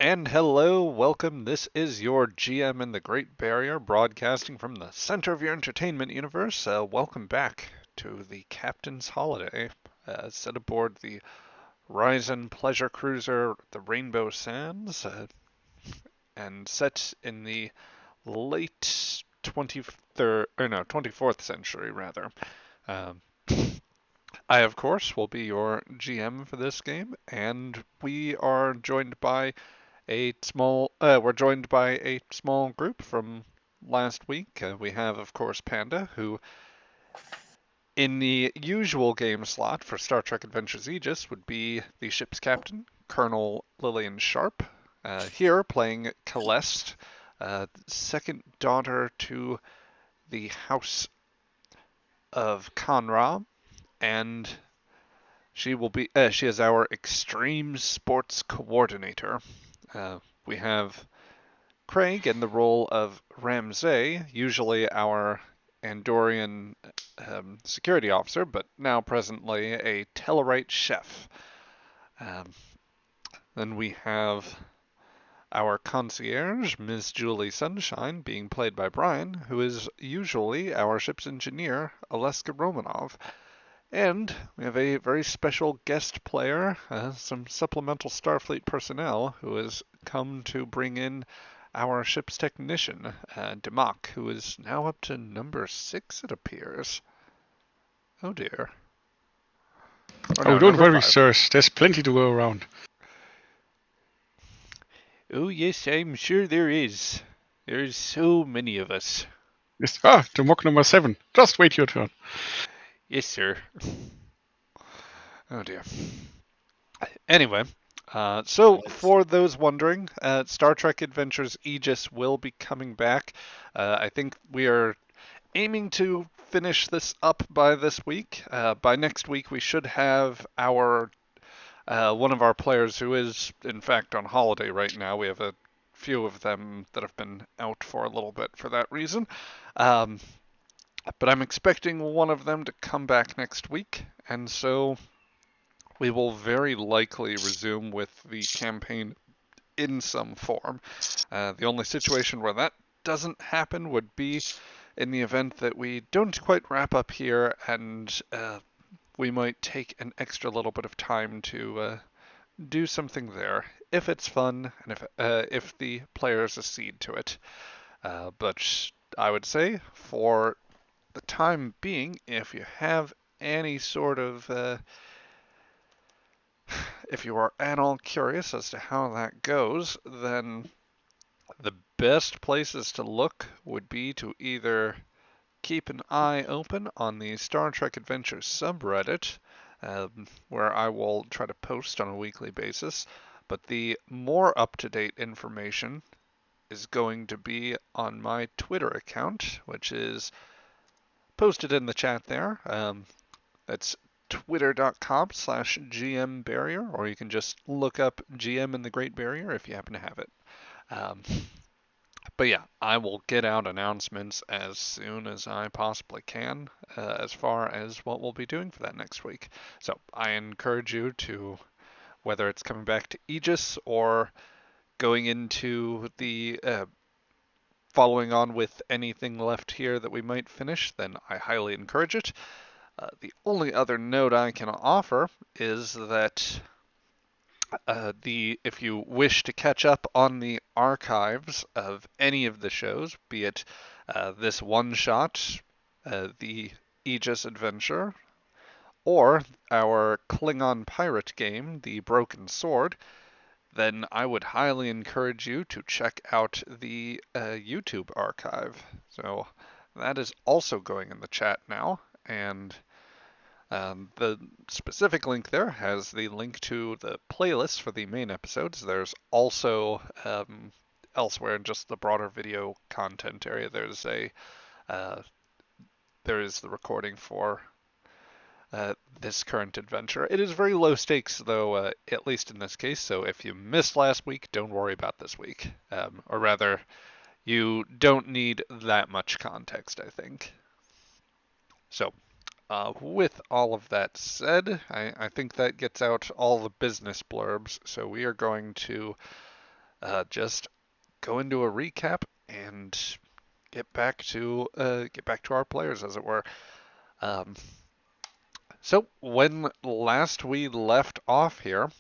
And hello, welcome. This is your GM in the Great Barrier, broadcasting from the center of your entertainment universe. Welcome back to the Captain's Holiday, set aboard the Ryzen pleasure cruiser, the Rainbow Sands, and set in the late 23rd, or no, 24th century rather. Um, I, of course, will be your GM for this game, and we're joined by a small group from last week. We have, of course, Panda, who in the usual game slot for Star Trek Adventures Aegis would be the ship's captain, Colonel Lillian Sharp. Here, playing Celeste, second daughter to the House of Conra, and she is our extreme sports coordinator. We have Craig in the role of Ramsay, usually our Andorian security officer, but now presently a Tellarite chef. Um, then we have our concierge, Miss Julie Sunshine, being played by Brian, who is usually our ship's engineer, Aleska Romanov. And we have a very special guest player, some supplemental Starfleet personnel, who has come to bring in our ship's technician, Democ, who is now up to number 6, it appears. Oh dear. Or Oh, no, don't number worry, 5. sirs. There's plenty to go around. Oh yes, I'm sure there is. There's so many of us. The mock number 7. Just wait your turn. Yes, sir. Oh dear. Anyway, so for those wondering, Star Trek Adventures Aegis will be coming back. I think we are aiming to finish this up by this week. By next week, we should have our one of our players who is, in fact, on holiday right now. We have a few of them that have been out for a little bit for that reason. Um, but I'm expecting one of them to come back next week, and so we will very likely resume with the campaign in some form. The only situation where that doesn't happen would be in the event that we don't quite wrap up here and we might take an extra little bit of time to do something there if it's fun and if the players accede to it. But I would say for the time being, if you have any sort of if you are at all curious as to how that goes, then the best places to look would be to either keep an eye open on the Star Trek Adventures subreddit, where I will try to post on a weekly basis, but the more up to date information is going to be on my Twitter account, which is posted in the chat there. That's twitter.com/GMBarrier, or you can just look up GM in the Great Barrier if you happen to have it. Um, but yeah, I will get out announcements as soon as I possibly can as far as what we'll be doing for that next week. So I encourage you to, whether it's coming back to Aegis or going into the following on with anything left here that we might finish, then I highly encourage it. The only other note I can offer is that if you wish to catch up on the archives of any of the shows, be it this one shot, the Aegis Adventure, or our Klingon pirate game, The Broken Sword, then I would highly encourage you to check out the YouTube archive. So that is also going in the chat now, and the specific link there has the link to the playlist for the main episodes. There's also elsewhere in just the broader video content area. Uh, there is the recording for this current adventure. It is very low stakes, though, at least in this case. So if you missed last week, don't worry about this week. Or rather, you don't need that much context, I think. So with all of that said, I think that gets out all the business blurbs. So we are going to just go into a recap and get back to our players, as it were. Um, so when last we left off here,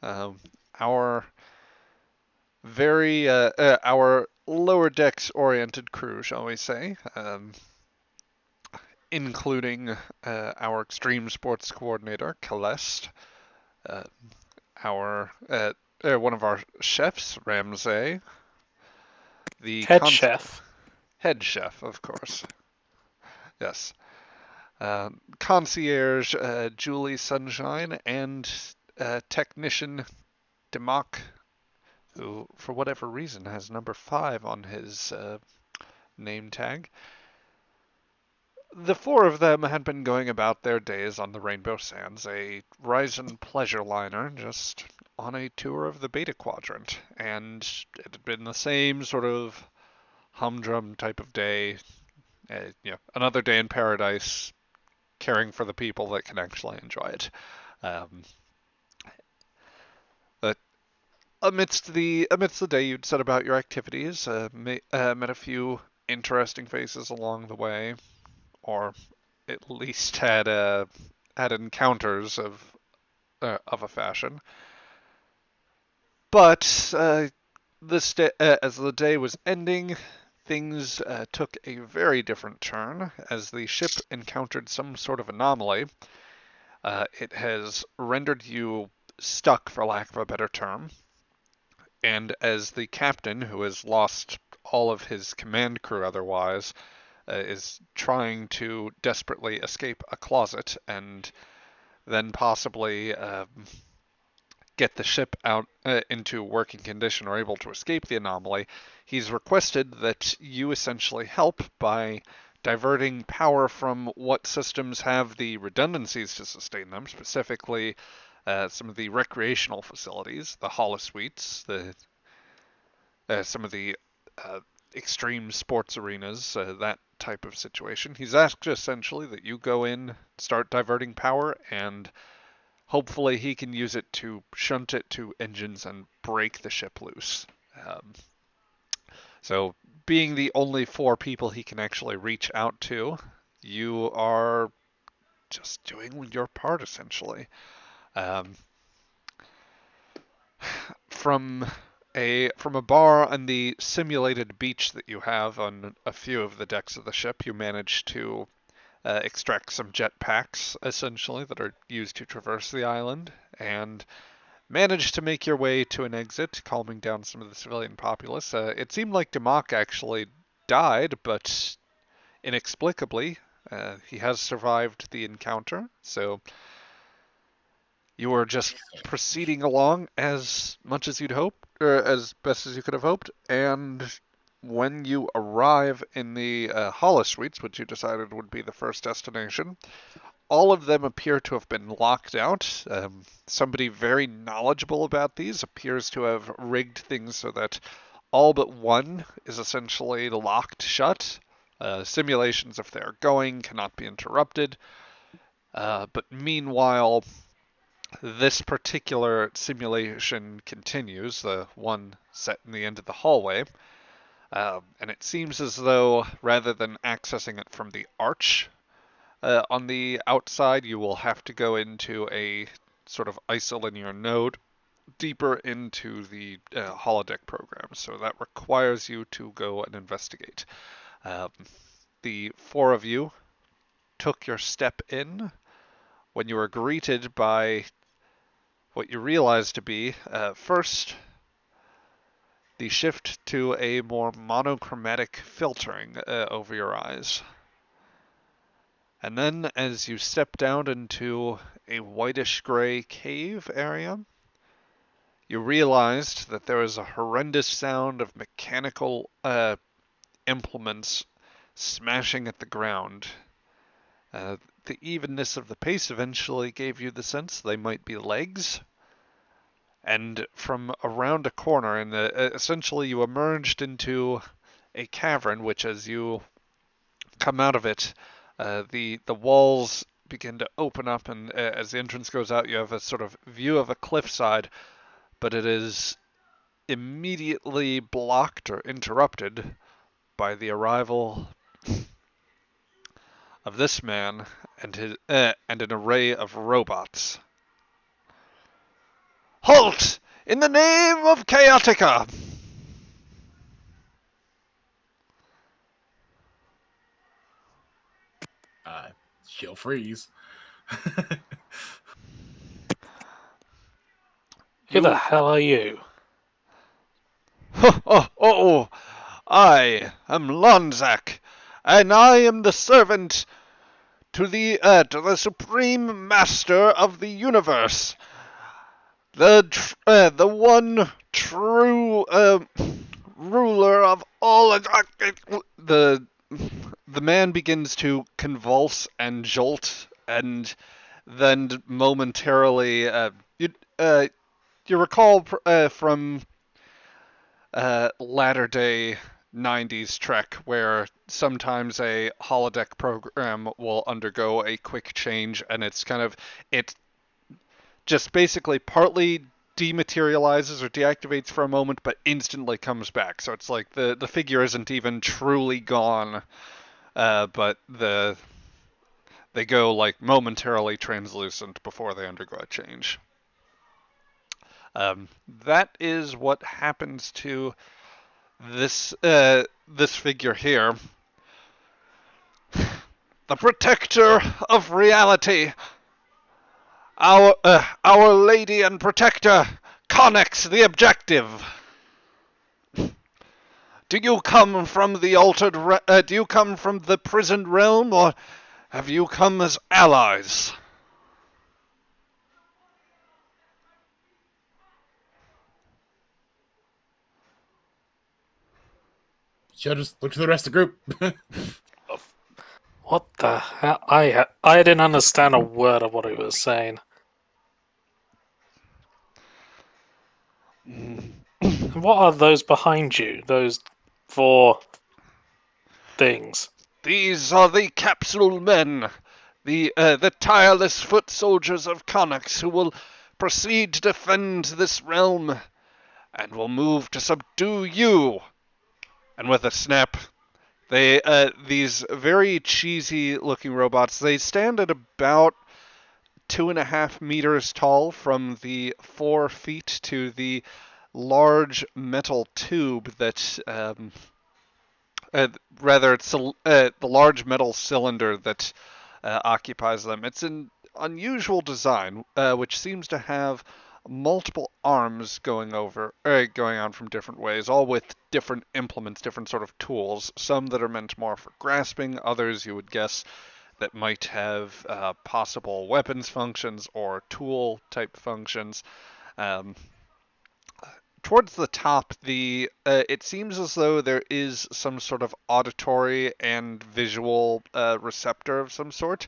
um, our our lower decks oriented crew, shall we say, including our extreme sports coordinator, Celeste, uh, our one of our chefs, Ramsay, the Head chef. head chef, of course. Yes. Concierge Julie Sunshine and technician Democ, who, for whatever reason, has number 5 on his name tag. The four of them had been going about their days on the Rainbow Sands, a Ryzen pleasure liner, just on a tour of the Beta Quadrant, and it had been the same sort of humdrum type of day. Another day in paradise, caring for the people that can actually enjoy it. Um, but amidst the day, you'd set about your activities, met a few interesting faces along the way, or at least had encounters of a fashion. But as the day was ending, things took a very different turn as the ship encountered some sort of anomaly. It has rendered you stuck, for lack of a better term, and as the captain, who has lost all of his command crew otherwise, is trying to desperately escape a closet and then possibly get the ship out into working condition or able to escape the anomaly, he's requested that you essentially help by diverting power from what systems have the redundancies to sustain them, specifically some of the recreational facilities, the holosuites, some of the uh, extreme sports arenas, that type of situation. He's asked essentially that you go in, start diverting power, and hopefully he can use it to shunt it to engines and break the ship loose. Um, so, being the only four people he can actually reach out to, you are just doing your part essentially. Um, from from a bar on the simulated beach that you have on a few of the decks of the ship, you manage to extract some jetpacks essentially that are used to traverse the island, and manage to make your way to an exit, calming down some of the civilian populace. It seemed like Democ actually died, but inexplicably, he has survived the encounter. So you were just proceeding along as much as you'd hoped, or as best as you could have hoped, and when you arrive in the holosuites, which you decided would be the first destination, all of them appear to have been locked out. Somebody very knowledgeable about these appears to have rigged things so that all but one is essentially locked shut. Simulations, if they're going, cannot be interrupted. But meanwhile, this particular simulation continues, the one set in the end of the hallway. And it seems as though rather than accessing it from the arch, on the outside, you will have to go into a sort of isolinear node deeper into the holodeck program. So that requires you to go and investigate. Um, the four of you took your step in when you were greeted by what you realize to be, first, the shift to a more monochromatic filtering over your eyes. And then as you step down into a whitish gray cave area, you realized that there was a horrendous sound of mechanical implements smashing at the ground. The evenness of the pace eventually gave you the sense they might be legs. And from around a corner, and essentially you emerged into a cavern, which as you come out of it, the walls begin to open up, and as the entrance goes out, you have a sort of view of a cliffside, but it is immediately blocked or interrupted by the arrival of this man and an array of robots. Halt! In the name of Chaotica! She'll freeze. Who the You. hell are you? Oh, I am Lonzak, and I am the servant to the supreme master of the universe, the one true ruler of all. The man begins to convulse and jolt, and then momentarily, uh, you recall from latter day 90s Trek, where sometimes a holodeck program will undergo a quick change, and it just basically partly dematerializes or deactivates for a moment, but instantly comes back. So it's like the figure isn't even truly gone, but they go like momentarily translucent before they undergo a change. That is what happens to this figure here, the protector of reality, our lady and protector, Connex the objective. Do you come from the do you come from the prisoned realm, or have you come as allies? She'll just look to the rest of the group. What the hell? I didn't understand a word of what he was saying. And what are those behind you? Those four things. These are the capsule men, the tireless foot soldiers of Connex, who will proceed to defend this realm and will move to subdue you. And with a snap, these very cheesy looking robots, they stand at about 2.5 meters tall from the 4 feet to the large metal tube that uh, rather it's the large metal cylinder that occupies them. It's an unusual design, which seems to have multiple arms going on from different ways, all with different implements, different sort of tools. Some that are meant more for grasping, others you would guess that might have possible weapons functions or tool type functions. Um, Towards the top, the it seems as though there is some sort of auditory and visual receptor of some sort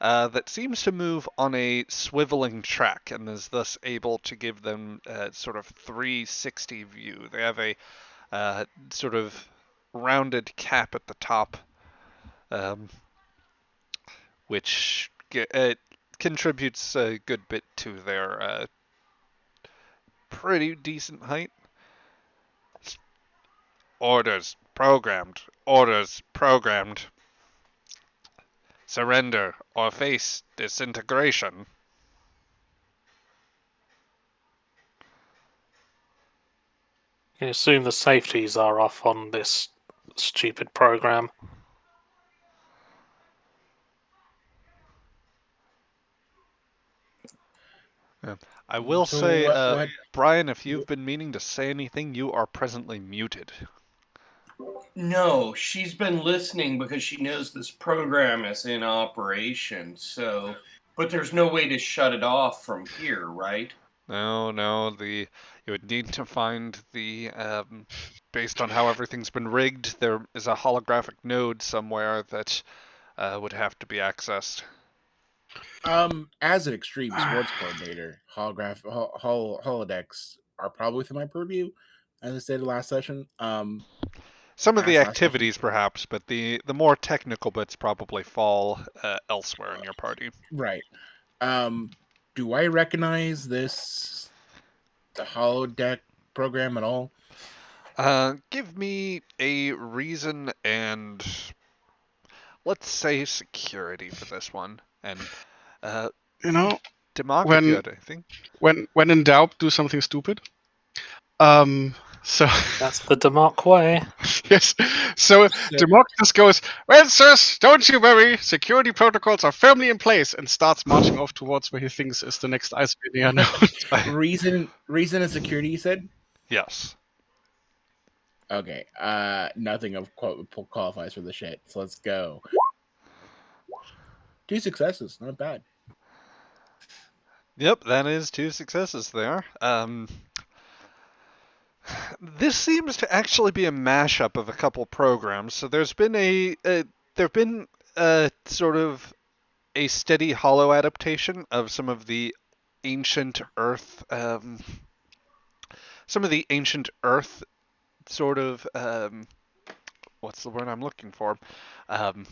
that seems to move on a swiveling track and is thus able to give them sort of 360 view. They have a sort of rounded cap at the top, um, which contributes a good bit to their pretty decent height. Orders programmed. Orders programmed. Surrender or face disintegration. You assume the safeties are off on this stupid program. Yeah. I will So say, what? Brian, if you've been meaning to say anything, you are presently muted. No, she's been listening because she knows this program is in operation. So, but there's no way to shut it off from here, right? No, you would need to find based on how everything's been rigged, there is a holographic node somewhere that would have to be accessed. As an extreme sports coordinator, holodecks are probably within my purview, as I stated last session. Some of the As last session, activities, perhaps, but the more technical bits probably fall elsewhere in your party. right? Do I recognize this the holodeck program at all? Give me a reason and let's say security for this one. And You know, Democ, if you when had anything. when in doubt, do something stupid. So That's the Demark way. yes, so Democratus goes, well, sirs, don't you worry. Security protocols are firmly in place, and starts marching off towards where he thinks is the next ice near now. Reason and security, you said? Yes. Okay. Nothing of qualifies for the shit. So let's go. 2 successes, not bad. Yep, that is 2 successes there. This seems to actually be a mashup of a couple programs. So there's been there've been sort of a steady holo adaptation of some of the ancient Earth, some of the ancient Earth sort of what's the word I'm looking for? Um,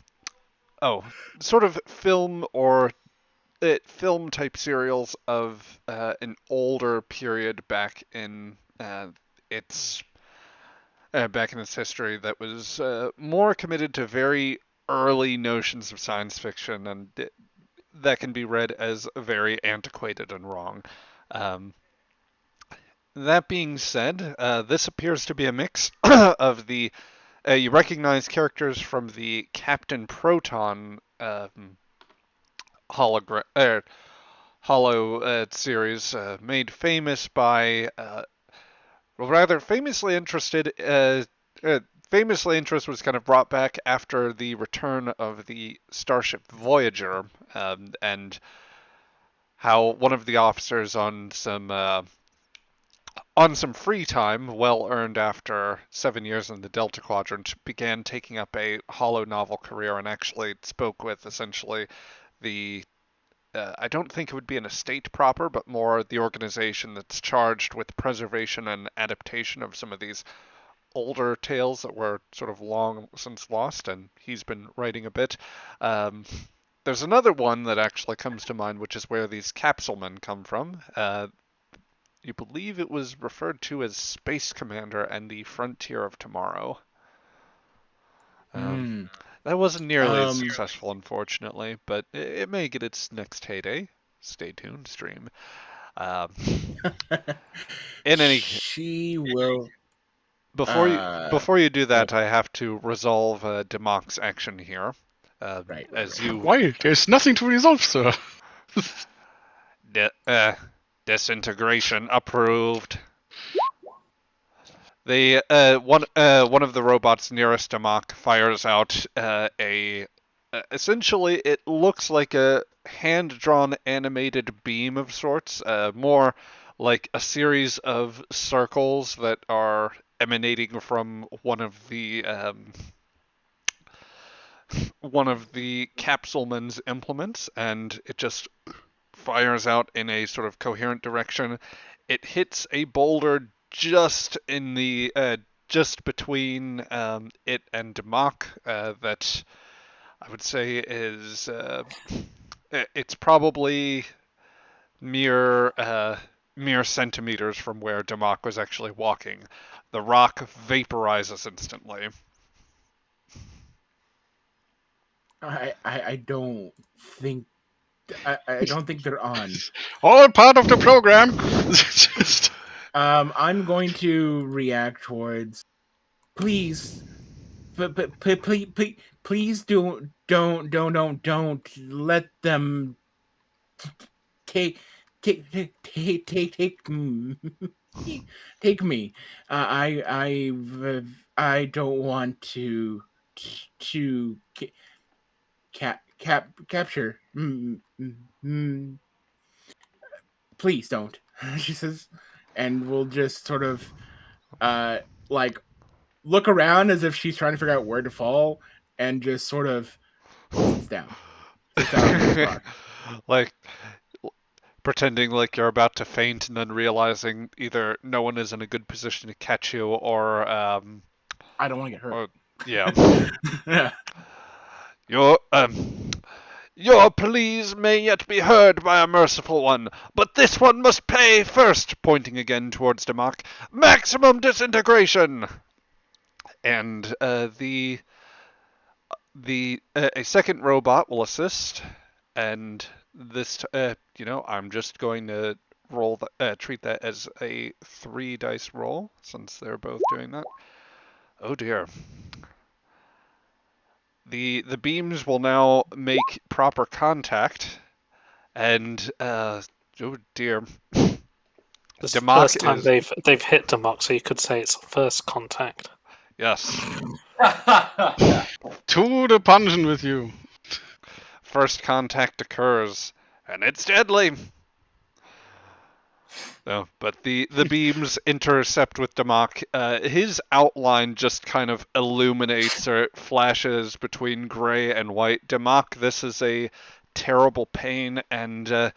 sort of film or film type serials of an older period its back in its history that was more committed to very early notions of science fiction, and that can be read as very antiquated and wrong. Um, that being said, this appears to be a mix of the. You recognize characters from the Captain Proton hologram. Hollow series, made famous by, well, rather famously interested. Famously, interest was kind of brought back after the return of the Starship Voyager, and how one of the officers on some free time, well earned after 7 years in the Delta Quadrant, began taking up a holo novel career and actually spoke with essentially the I don't think it would be an estate proper, but more the organization that's charged with preservation and adaptation of some of these older tales that were sort of long since lost, and he's been writing a bit. Um, there's another one that actually comes to mind, which is where these capsulemen come from. You believe it was referred to as Space Commander and the Frontier of Tomorrow. That wasn't nearly as successful, unfortunately, but it may get its next heyday. Stay tuned, stream. In any She will. before you do that, I have to resolve Democ's action here. Right. As you Why? There's nothing to resolve, sir. disintegration approved. The one of the robots nearest Democ fires out essentially it looks like a hand-drawn animated beam of sorts, more like a series of circles that are emanating from one of the capsuleman's implements, and it just fires out in a sort of coherent direction. It hits a boulder just in the just between it and Democ, that I would say is it's probably mere mere centimeters from where Democ was actually walking. The rock vaporizes instantly. I don't think. I don't think they're on. All part of the program. I'm going to react towards. Please, but please don't let them take take me. I don't want to capture. Please don't. She says, and we'll just sort of like look around as if she's trying to figure out where to fall, and just sort of sits down. Sits down on the rock. Like pretending like you're about to faint and then realizing either no one is in a good position to catch you or I don't want to get hurt. yeah. Yeah. You're Your pleas may yet be heard by a merciful one, but this one must pay first, pointing again towards Democ. Maximum disintegration! And a second robot will assist, and this, I'm just going to treat that as a 3 dice roll, since they're both doing that. Oh dear. The beams will now make proper contact, and oh dear. It's the Democ first time is they've hit Democ, so you could say it's first contact. yes. To the puncheon with you. First contact occurs, and it's deadly. No, but the beams intercept with Democ. His outline just kind of illuminates or flashes between gray and white. Democ, this is a terrible pain, and I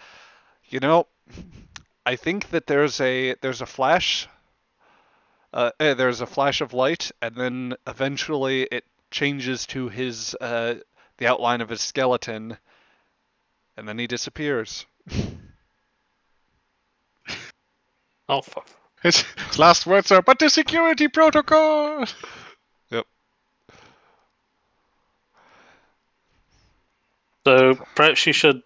think that there's a flash. There's a flash of light, and then eventually it changes to the outline of his skeleton, and then he disappears. Oh, fuck. His last words are, but the security protocol! Yep. So perhaps you should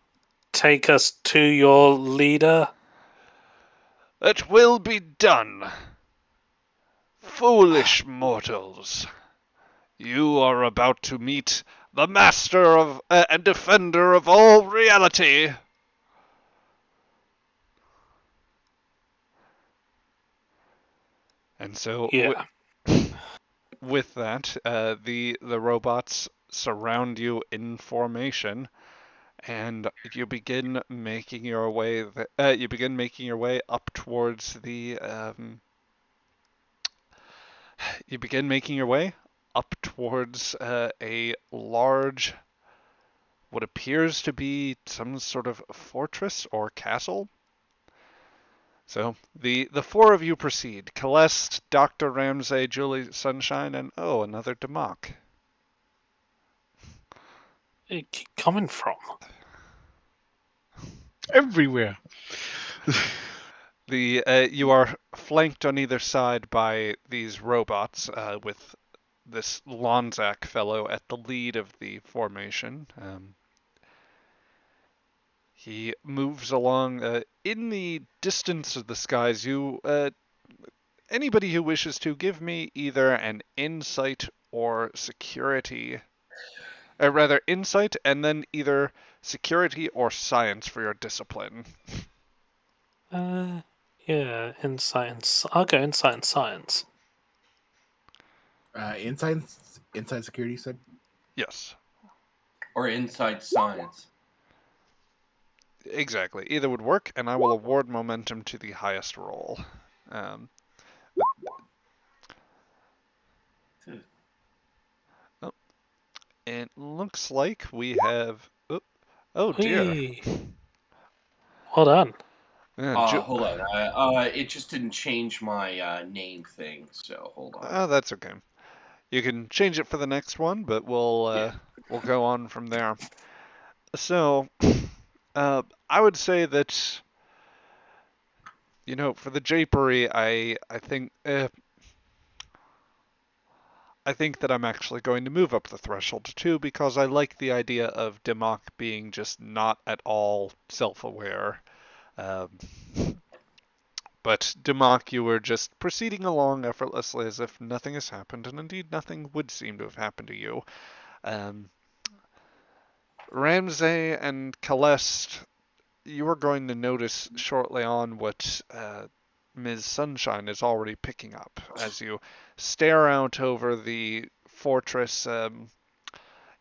take us to your leader. It will be done. Foolish mortals. You are about to meet the master of and defender of all reality. And so, Yeah. with that, the robots surround you in formation, and you begin making your way. Up towards the. You begin making your way up towards a large, what appears to be some sort of fortress or castle. So the four of you proceed: Celeste, Dr. Ramsay, Julie Sunshine, and another Democ. Where you keep coming from? Everywhere. You are flanked on either side by these robots, with this Lonzak fellow at the lead of the formation. He moves along in the distance of the skies. Anybody who wishes to, give me either an insight or security, rather insight, and then either security or science for your discipline. Yeah, insight and I'll go insight and science. Inside security, you said? Yes, Or inside science. exactly. Either would work, and I will award momentum to the highest roll. It looks like we have. Oh dear. Whee! Well done. Hold on. It just didn't change my name thing, so hold on. Oh, that's okay. You can change it for the next one, but we'll go on from there. So, I would say that, for the japery, I think that I'm actually going to move up the threshold to 2, because I like the idea of Democ being just not at all self-aware. But Democ, you were just proceeding along effortlessly as if nothing has happened, and indeed nothing would seem to have happened to you. Ramsay and Celeste, you are going to notice shortly on what Ms. Sunshine is already picking up as you stare out over the fortress.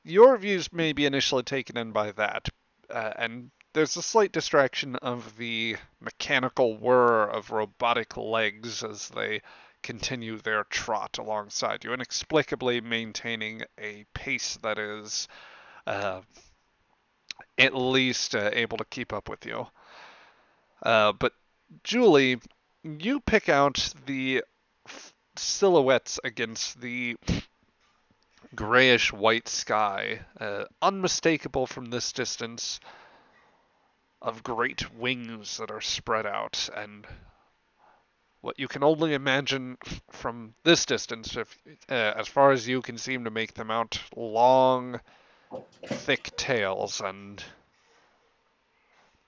Your views may be initially taken in by that, and there's a slight distraction of the mechanical whir of robotic legs as they continue their trot alongside you, inexplicably maintaining a pace that is at least able to keep up with you. But Julie, you pick out the silhouettes against the grayish white sky, unmistakable from this distance, of great wings that are spread out, and what you can only imagine from this distance, if as far as you can seem to make them out, long, thick tails and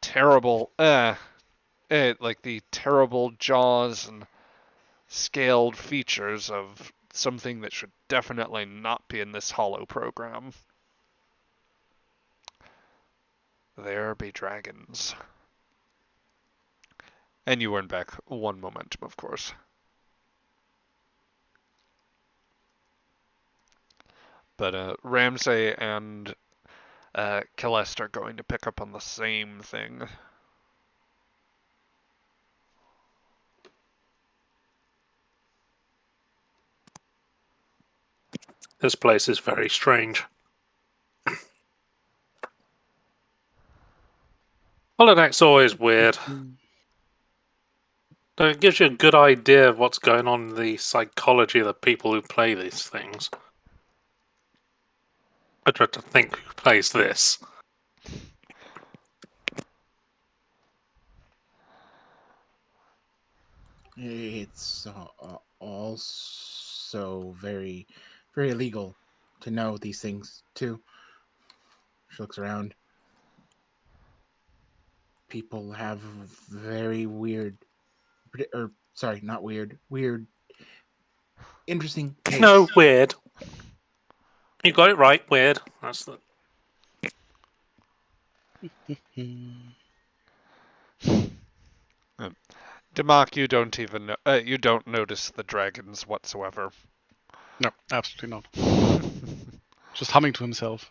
terrible, like the terrible jaws and scaled features of something that should definitely not be in this holo program. There be dragons. And you earn back 1 momentum, of course. But Ramsay and Celeste are going to pick up on the same thing. This place is very strange. Holodecks always weird. It gives you a good idea of what's going on in the psychology of the people who play these things. I try to think who plays this. It's also very, very illegal to know these things too. She looks around. People have very weird, or sorry, not weird, weird, interesting tastes. No, weird. You got it right, weird. That's the... Demark, you don't even you don't notice the dragons whatsoever. No, absolutely not. Just humming to himself.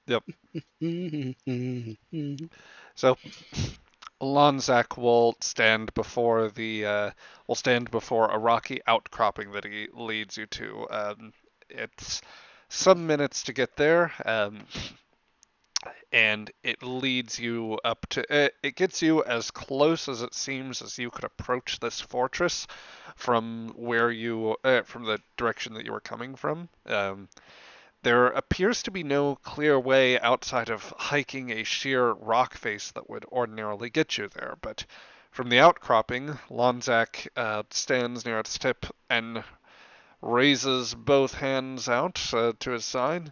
Yep. So Lonzak will stand before a rocky outcropping that he leads you to. It's some minutes to get there, and it leads you up to. It gets you as close as it seems as you could approach this fortress from where you from the direction that you were coming from. There appears to be no clear way outside of hiking a sheer rock face that would ordinarily get you there, but from the outcropping, Lonzak stands near its tip and raises both hands out to his side.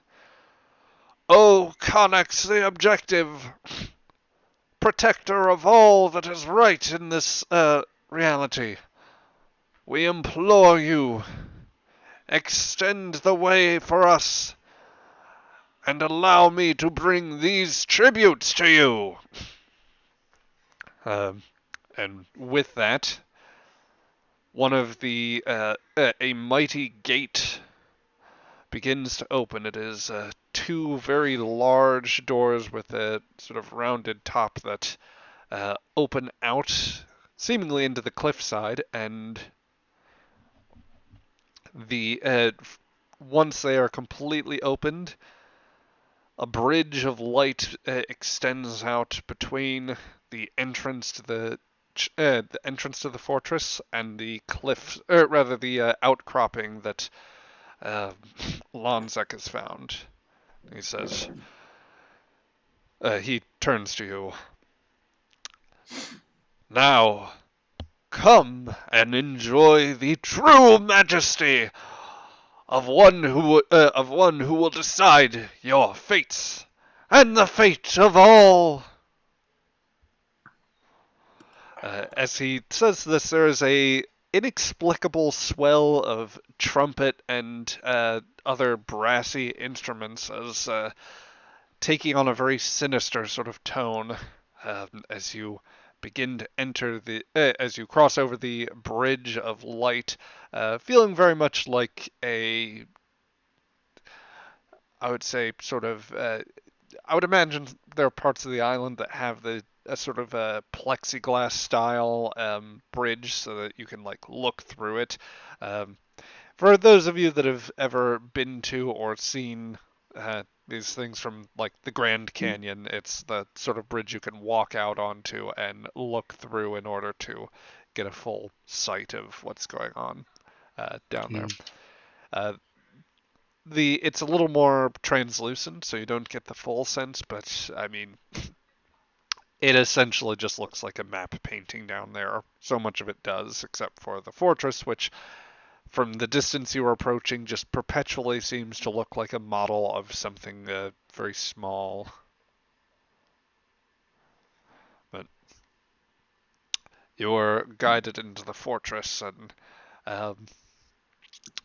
O Connex the Objective, protector of all that is right in this reality, we implore you, extend the way for us and allow me to bring these tributes to you. And with that, one of the a mighty gate begins to open. It is two very large doors with a sort of rounded top that open out, seemingly into the cliffside, and the once they are completely opened, a bridge of light extends out between the entrance to the fortress and the cliff, or rather the outcropping that Lonzek has found. He says, he turns to you. Now, come and enjoy the true majesty of one who will decide your fates and the fate of all. As he says this, there is a inexplicable swell of trumpet and other brassy instruments as taking on a very sinister sort of tone as you begin to enter as you cross over the bridge of light, feeling very much like I would say sort of, I would imagine there are parts of the island that have a sort of a plexiglass style bridge so that you can like look through it. For those of you that have ever been to or seen these things from like the Grand Canyon, it's the sort of bridge you can walk out onto and look through in order to get a full sight of what's going on down there. it's a little more translucent, so you don't get the full sense. But I mean, it essentially just looks like a map painting down there. So much of it does, except for the fortress, which from the distance you are approaching just perpetually seems to look like a model of something very small. But you're guided into the fortress, and um,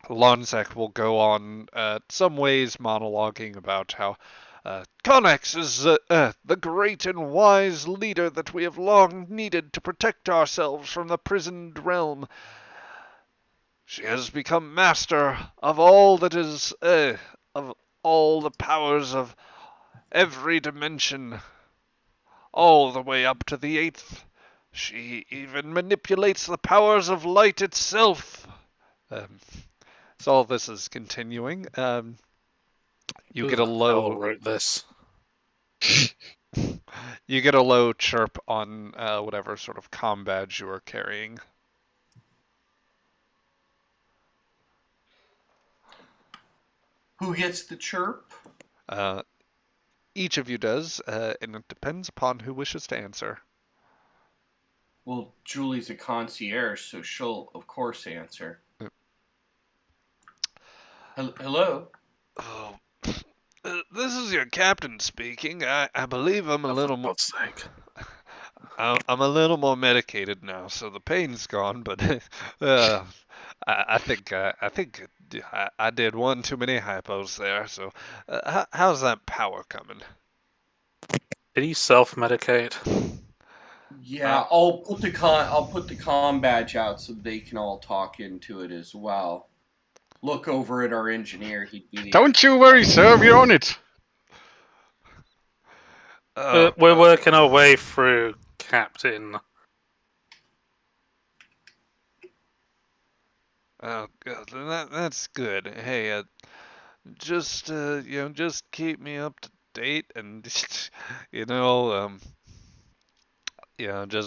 Lonsek will go on some ways monologuing about how Connex is the great and wise leader that we have long needed to protect ourselves from the prisoned realm. She has become master of all that is, of all the powers of every dimension, all the way up to the eighth. She even manipulates the powers of light itself. Um, so all this is continuing. You get a Who the hell low, wrote this? you get a low chirp on whatever sort of comm badge you are carrying. Who gets the chirp? Uh, each of you does, and it depends upon who wishes to answer. Well, Julie's a concierge, so she'll, of course, answer. Yep. Hello? Oh, this is your captain speaking. I believe I'm a little For more. God's sake. I'm a little more medicated now, so the pain's gone. But I think I did one too many hypos there. So how's that power coming? Did he self-medicate? Yeah, I'll put the comm badge out so they can all talk into it as well. Look over at our engineer; he'd be the Don't you worry, sir. We're on it. We're working our way through, Captain. Oh, good. That's good. Hey, just keep me up to date, and just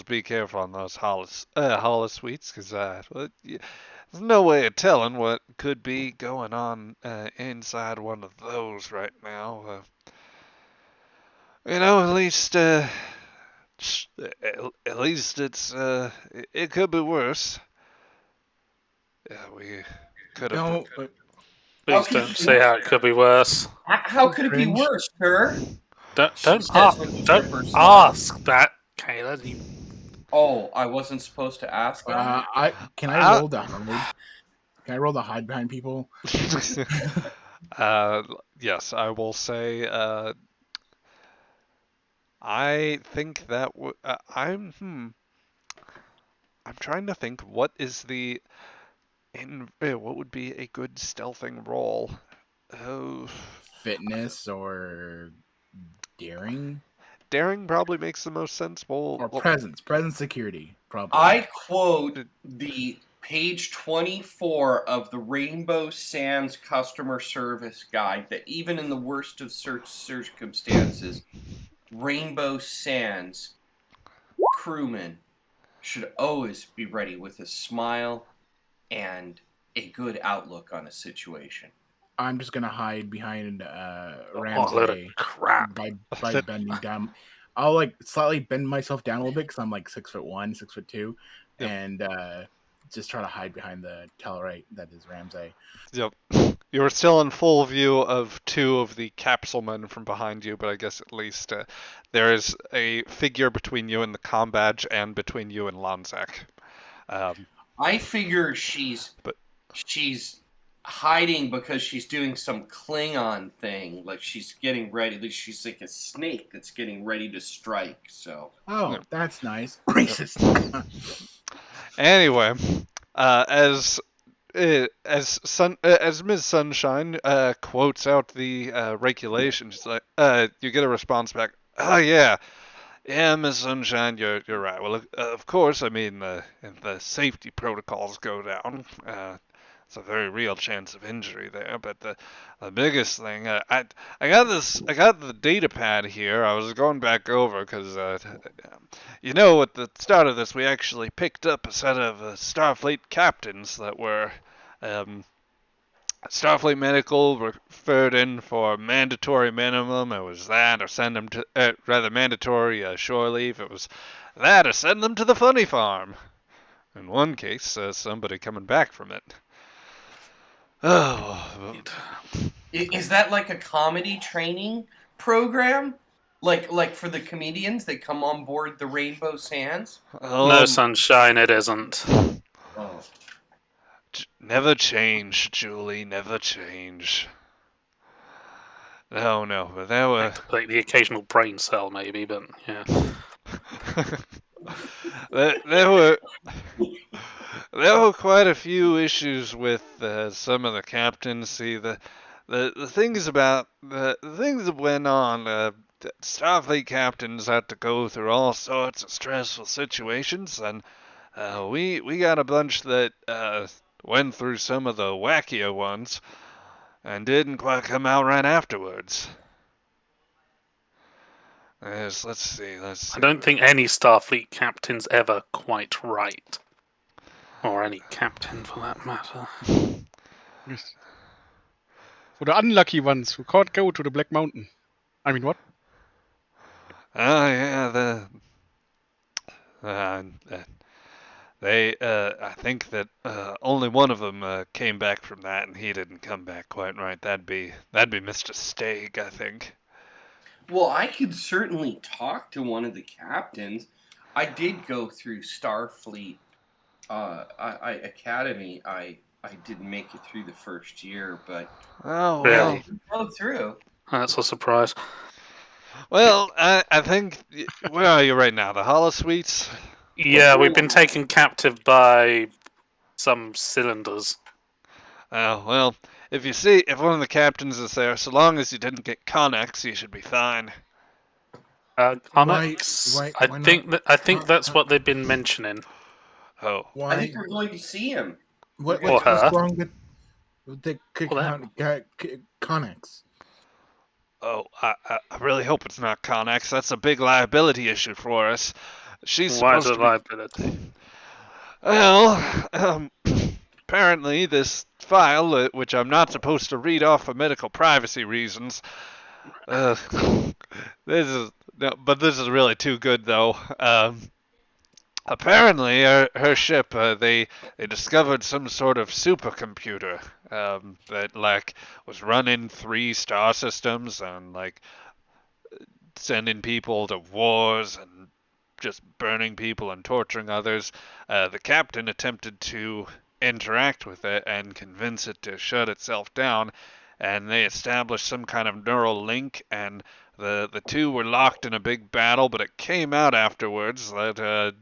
be careful on those holosuites, because there's no way of telling what could be going on inside one of those right now. At least at least it could be worse. Yeah, we could have. No, Please Okay. don't say how it could be worse. How could it be Cringe. worse, sir? Don't She don't, says with a stripper smile. ask that, Kayla. Oh, I wasn't supposed to ask that. Can I roll the hide? Can I roll the hide behind people? Yes, I will say. I think that I'm trying to think what is what would be a good stealthing roll. Oh, Fitness or daring daring probably makes the most sense. or presence security probably. I quote the page 24 of the Rainbow Sands customer service guide that even in the worst of circumstances, Rainbow Sands crewmen should always be ready with a smile and a good outlook on a situation. I'm just gonna hide behind Oh, load of Ramsay crap. by bending down. I'll like slightly bend myself down a little bit because I'm like 6'1", 6'2", Yep. and just try to hide behind the Tellarite that is Ramsay. Yep. You were still in full view of two of the capsule men from behind you, but I guess at least there is a figure between you and the comm badge and between you and Lanzak. I figure she's hiding because she's doing some Klingon thing, like she's getting ready. Like she's like a snake that's getting ready to strike. So, Oh, Yeah. that's nice. Racist. Anyway, as Ms. Sunshine quotes out the regulations, like you get a response back. Oh yeah, yeah, Ms. Sunshine, you're right. Well, of course, I mean if the safety protocols go down. It's a very real chance of injury there, but the biggest thing, I got the data pad here. I was going back over because at the start of this we actually picked up a set of Starfleet captains that were Starfleet Medical referred in for mandatory minimum. It was that, or send them to rather mandatory shore leave. It was that, or send them to the funny farm. In one case, somebody coming back from it. Oh, Is that like a comedy training program? Like for the comedians that come on board the Rainbow Sands? No, sunshine, it isn't. Oh. Never change, Julie. Never change. No, but there were Activate the occasional brain cell, maybe, but yeah. there were quite a few issues with some of the captains. See, the things about the things that went on. Starfleet captains had to go through all sorts of stressful situations, and we got a bunch that went through some of the wackier ones and didn't quite come out right afterwards. Yes, let's see. I don't think any Starfleet captain's ever quite right. Or any captain, for that matter. Yes. For the unlucky ones who can't go to the Black Mountain. I mean, what? Oh yeah, I think that only one of them came back from that, and he didn't come back quite right. That'd be Mr. Stagg, I think. Well, I could certainly talk to one of the captains. I did go through Starfleet Academy. I didn't make it through the first year, but Oh Really? go through. That's a surprise. well, I think where are you right now? The holosuites? Yeah, we've been taken captive by some cylinders. Oh well, if one of the captains is there, so long as you didn't get Connex, you should be fine. Connex? why I think that's what they've been mentioning. Oh, I Why? think we're going to see him. What's her. wrong with the Well, Connex? oh, I really hope it's not Connex. That's a big liability issue for us. She's Why is supposed it to be. liability? Well, apparently this file, which I'm not supposed to read off for medical privacy reasons, this is no, but this is really too good though. Apparently, her ship, they discovered some sort of supercomputer that like was running 3 star systems and like sending people to wars and just burning people and torturing others. The captain attempted to interact with it and convince it to shut itself down, and they established some kind of neural link, and the two were locked in a big battle, but it came out afterwards that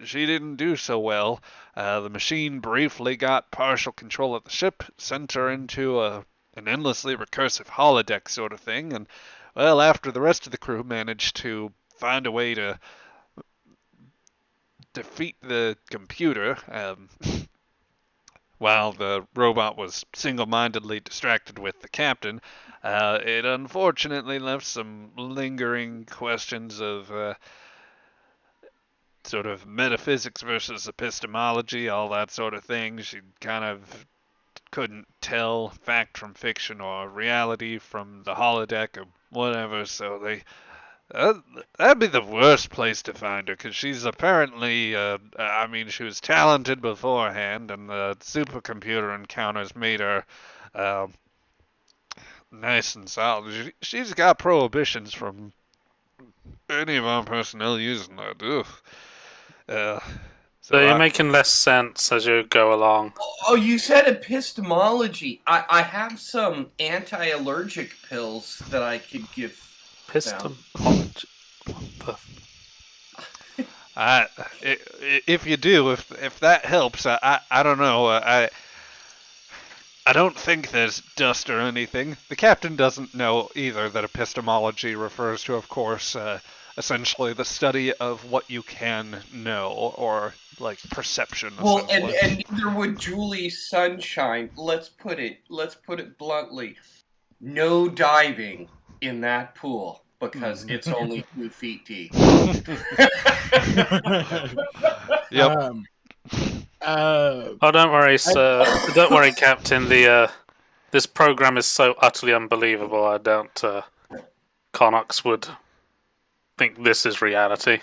she didn't do so well. The machine briefly got partial control of the ship, sent her into an endlessly recursive holodeck sort of thing, and well, after the rest of the crew managed to find a way to defeat the computer, while the robot was single-mindedly distracted with the captain, it unfortunately left some lingering questions of sort of metaphysics versus epistemology, all that sort of thing. She kind of couldn't tell fact from fiction or reality from the holodeck or whatever, so that'd be the worst place to find her, because she's apparently, I mean, she was talented beforehand, and the supercomputer encounters made her nice and solid. She's got prohibitions from any of our personnel using that. So you're making less sense as you go along. Oh, you said epistemology. I have some anti-allergic pills that I could give. Epistemology. If you do, if that helps, I don't know. I don't think there's dust or anything. The captain doesn't know either that epistemology refers to, of course, essentially the study of what you can know, or like perception. Well, and neither would Julie Sunshine. Let's put it bluntly. No diving in that pool because it's only 2 feet deep. Yep. Oh, don't worry, sir. Don't worry, Captain. The This program is so utterly unbelievable. I doubt Connox would think this is reality.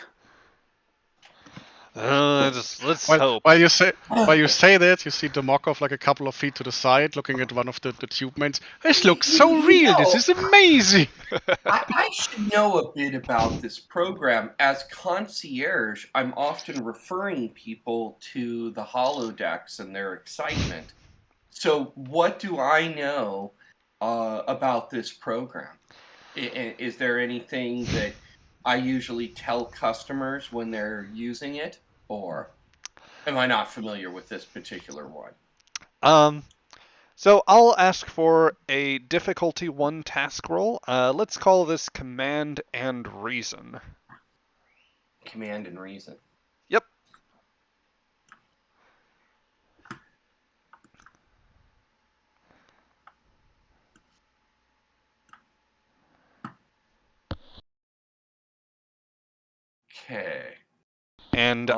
Let's hope. While you say that, you see Demokov like a couple of feet to the side, looking at one of the tube mates. This looks so real. This is amazing. I should know a bit about this program. As concierge, I'm often referring people to the holodecks and their excitement. So, what do I know about this program? Is there anything that I usually tell customers when they're using it, or am I not familiar with this particular one? So I'll ask for a difficulty 1 task roll. Let's call this command and reason. Command and reason. Yep. Okay. And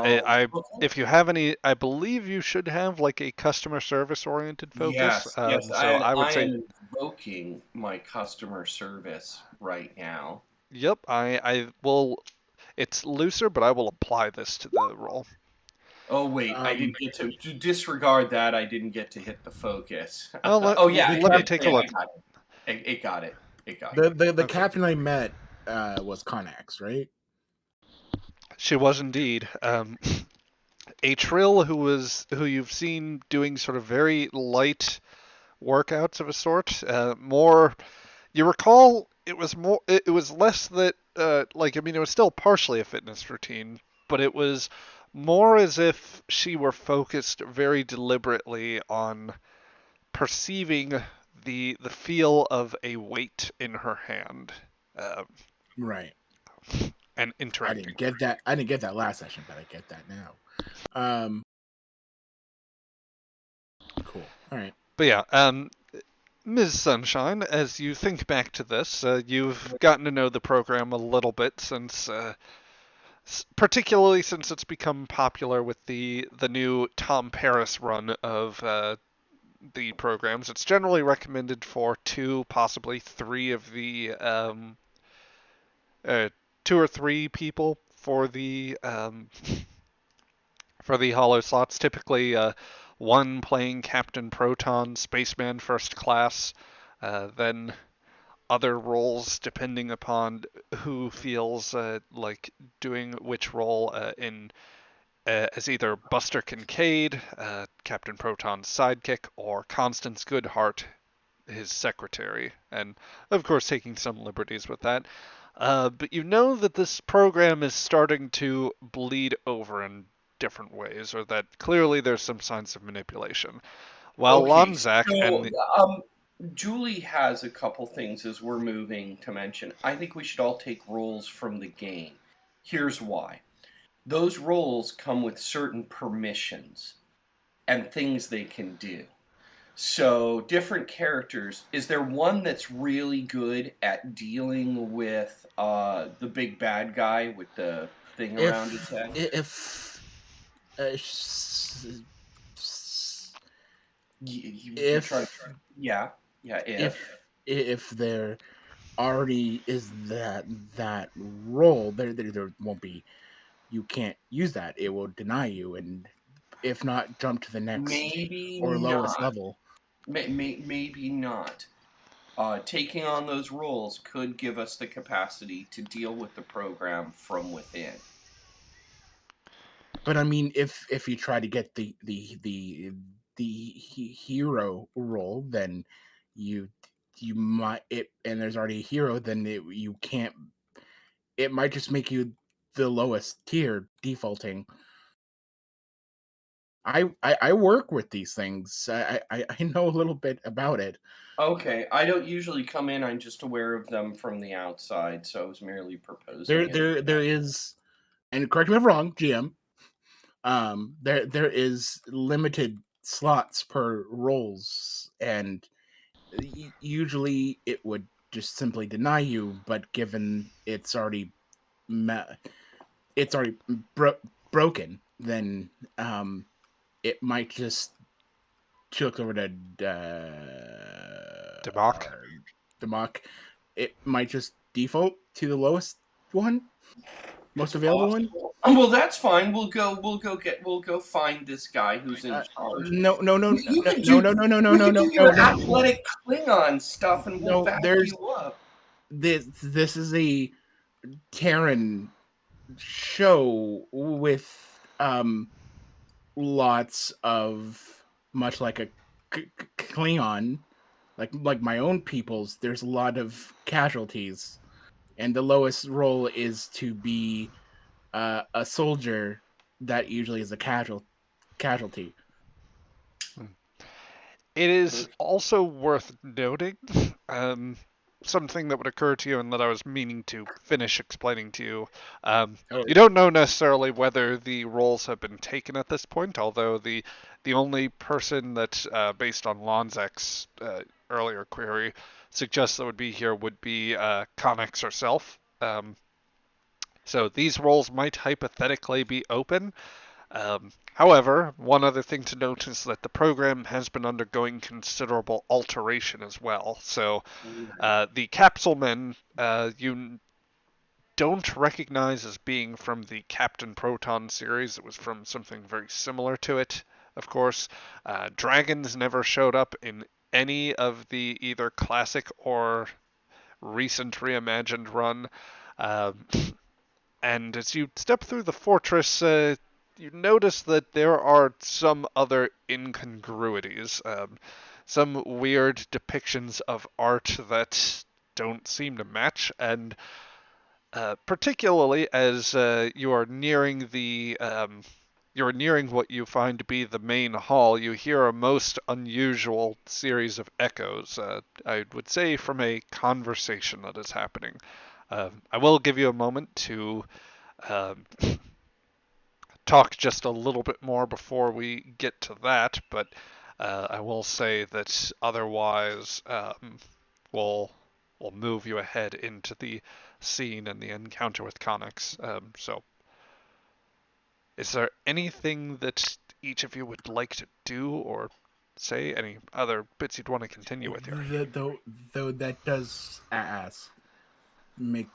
if you have any, I believe you should have like a customer service oriented focus. Yes. So I would say, am invoking my customer service right now. yep. I will. It's looser, but I will apply this to the roll. Oh wait, I didn't get to disregard that. I didn't get to hit the focus. Well, let me take a look. It got it. The captain I met was Connax, right? She was indeed. A Trill who you've seen doing sort of very light workouts of a sort. More, you recall it was more. It was less that it was still partially a fitness routine, but it was more as if she were focused very deliberately on perceiving the feel of a weight in her hand. Right. And interacting. I didn't get that last session, but I get that now. Cool. All right. But yeah, Ms. Sunshine, as you think back to this, you've gotten to know the program a little bit since, particularly since it's become popular with the new Tom Paris run of the programs. It's generally recommended for 2, possibly 3 of the 2 or 3 people for the holo slots. Typically, 1 playing Captain Proton, Spaceman First Class, then other roles depending upon who feels like doing which role in as either Buster Kincaid, Captain Proton's sidekick, or Constance Goodhart, his secretary, and of course taking some liberties with that. But you know that this program is starting to bleed over in different ways, or that clearly there's some signs of manipulation. While Lonzak and Julie has a couple things as we're moving to mention. I think we should all take roles from the game. Here's why. Those roles come with certain permissions and things they can do. So, different characters. Is there one that's really good at dealing with the big bad guy with the thing around his head? If there already is that role, there won't be. You can't use that. It will deny you, and if not, jump to the next lowest level. Maybe not. Taking on those roles could give us the capacity to deal with the program from within. But I mean, if you try to get the hero role, then you might and there's already a hero, then you can't. It might just make you the lowest tier defaulting. I work with these things. I know a little bit about it. Okay, I don't usually come in. I'm just aware of them from the outside, so I was merely proposing. There is, and correct me if I'm wrong, GM. There is limited slots per roles, and usually it would just simply deny you. But given it's already broken, then it might just look over to Demok. The mock, it might just default to the lowest one, most available one. Well, that's fine. We'll go find this guy who's in charge. No, You can no, do no, no, no, no, you no, can no, do no, your no. athletic Klingon stuff, and we'll No, back there's you up. this is a Terran show with lots of, much like a Klingon, like my own peoples. There's a lot of casualties, and the lowest role is to be a soldier. That usually is a casualty. It is also worth noting something that would occur to you and that I was meaning to finish explaining to you. You don't know necessarily whether the roles have been taken at this point, although the only person that, based on Lonzek's earlier query, suggests that would be here would be Connex herself. So these roles might hypothetically be open. However, one other thing to note is that the program has been undergoing considerable alteration as well. So the capsule men you don't recognize as being from the Captain Proton series. It was from something very similar to it, of course. Dragons never showed up in any of the either classic or recent reimagined run. And as you step through the fortress, you notice that there are some other incongruities, some weird depictions of art that don't seem to match, and particularly as you are nearing you're nearing what you find to be the main hall, you hear a most unusual series of echoes, I would say from a conversation that is happening. I will give you a moment to talk just a little bit more before we get to that, but I will say that otherwise we'll move you ahead into the scene and the encounter with Connex. So, is there anything that each of you would like to do or say? Any other bits you'd want to continue with here? Though that does make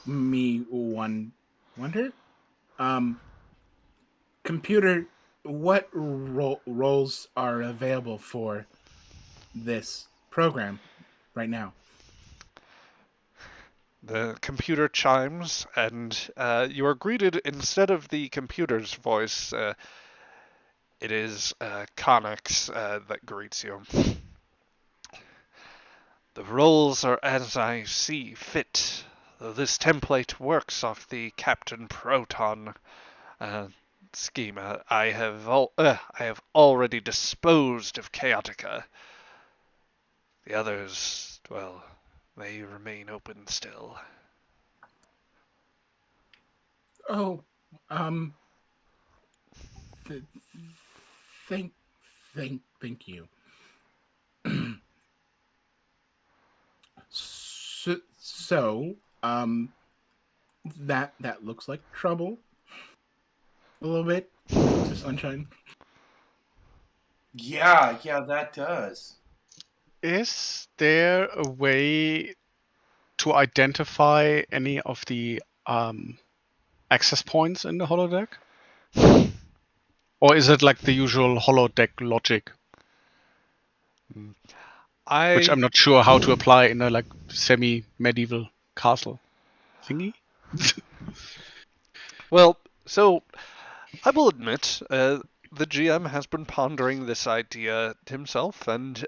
me wonder. Computer, what roles are available for this program right now? The computer chimes, and you are greeted, instead of the computer's voice, it is Connex that greets you. The roles are as I see fit, though this template works off the Captain Proton schema. I have already disposed of Chaotica. The others, well, they remain open still. Oh, um, th- thank, thank you. So, that looks like trouble. A little bit. To Sunshine. Yeah, that does. Is there a way to identify any of the access points in the holodeck? Or is it like the usual holodeck logic, which I'm not sure how to apply in a like semi-medieval castle thingy? Well, so I will admit, the GM has been pondering this idea himself, and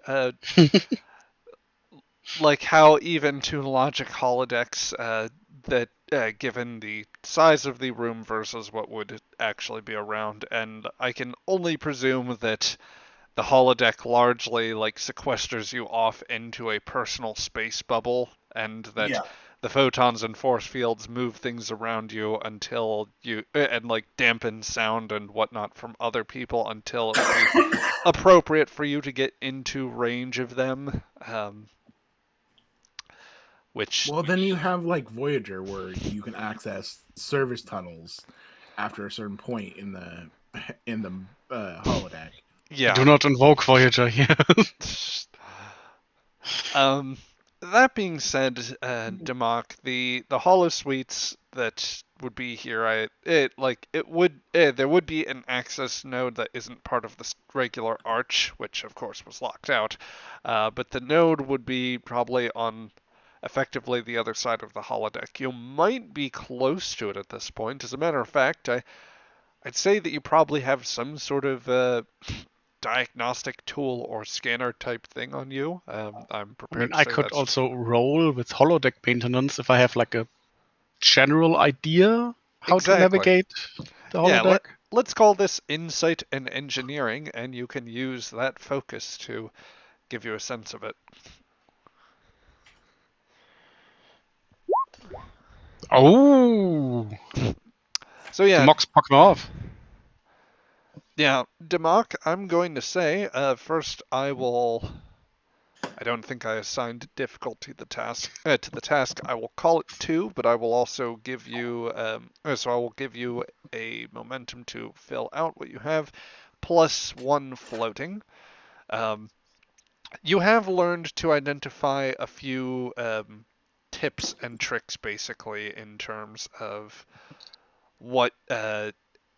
like how even to logic holodecks that given the size of the room versus what would actually be around, and I can only presume that the holodeck largely like sequesters you off into a personal space bubble, and that the photons and force fields move things around you until you and like dampen sound and whatnot from other people until it would be appropriate for you to get into range of them. Which Well, then you have like Voyager, where you can access service tunnels after a certain point in the holodeck. Yeah. Do not invoke Voyager here. That being said, Democ, the holo suites that would be here, there would be an access node that isn't part of the regular arch, which of course was locked out, but the node would be probably on effectively the other side of the holodeck. You might be close to it at this point. As a matter of fact, I'd say that you probably have some sort of diagnostic tool or scanner type thing on you. I'm I prepared mean, to I say could that's also roll with holodeck maintenance if I have like a general idea how to exactly. navigate the Yeah, holodeck. let's call this insight and engineering, and you can use that focus to give you a sense of it. Oh, So the yeah, mocks puck me off. yeah, Democ, I'm going to say first I don't think I assigned difficulty to the task. I will call it 2, but I will also give you so I will give you a momentum to fill out what you have, plus 1 floating. Um, you have learned to identify a few tips and tricks, basically, in terms of what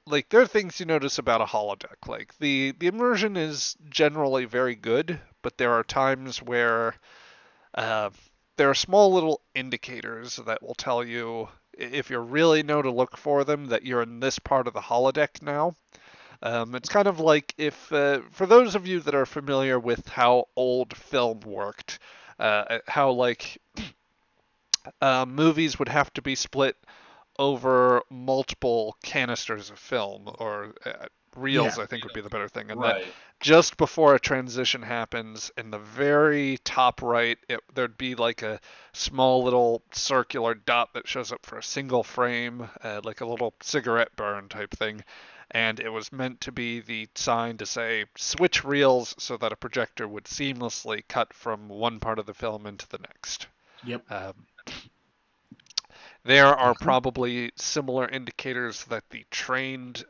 like there are things you notice about a holodeck. Like the immersion is generally very good, but there are times where uh, there are small little indicators that will tell you, if you really know to look for them, that you're in this part of the holodeck now. It's kind of like if, for those of you that are familiar with how old film worked, how like movies would have to be split over multiple canisters of film, or reels, Yeah. I think would be the better thing. And that Right. just before a transition happens, in the very top right, there'd be like a small little circular dot that shows up for a single frame, like a little cigarette burn type thing. And it was meant to be the sign to say switch reels so that a projector would seamlessly cut from one part of the film into the next. Yep. There are Mhm. probably similar indicators that the trained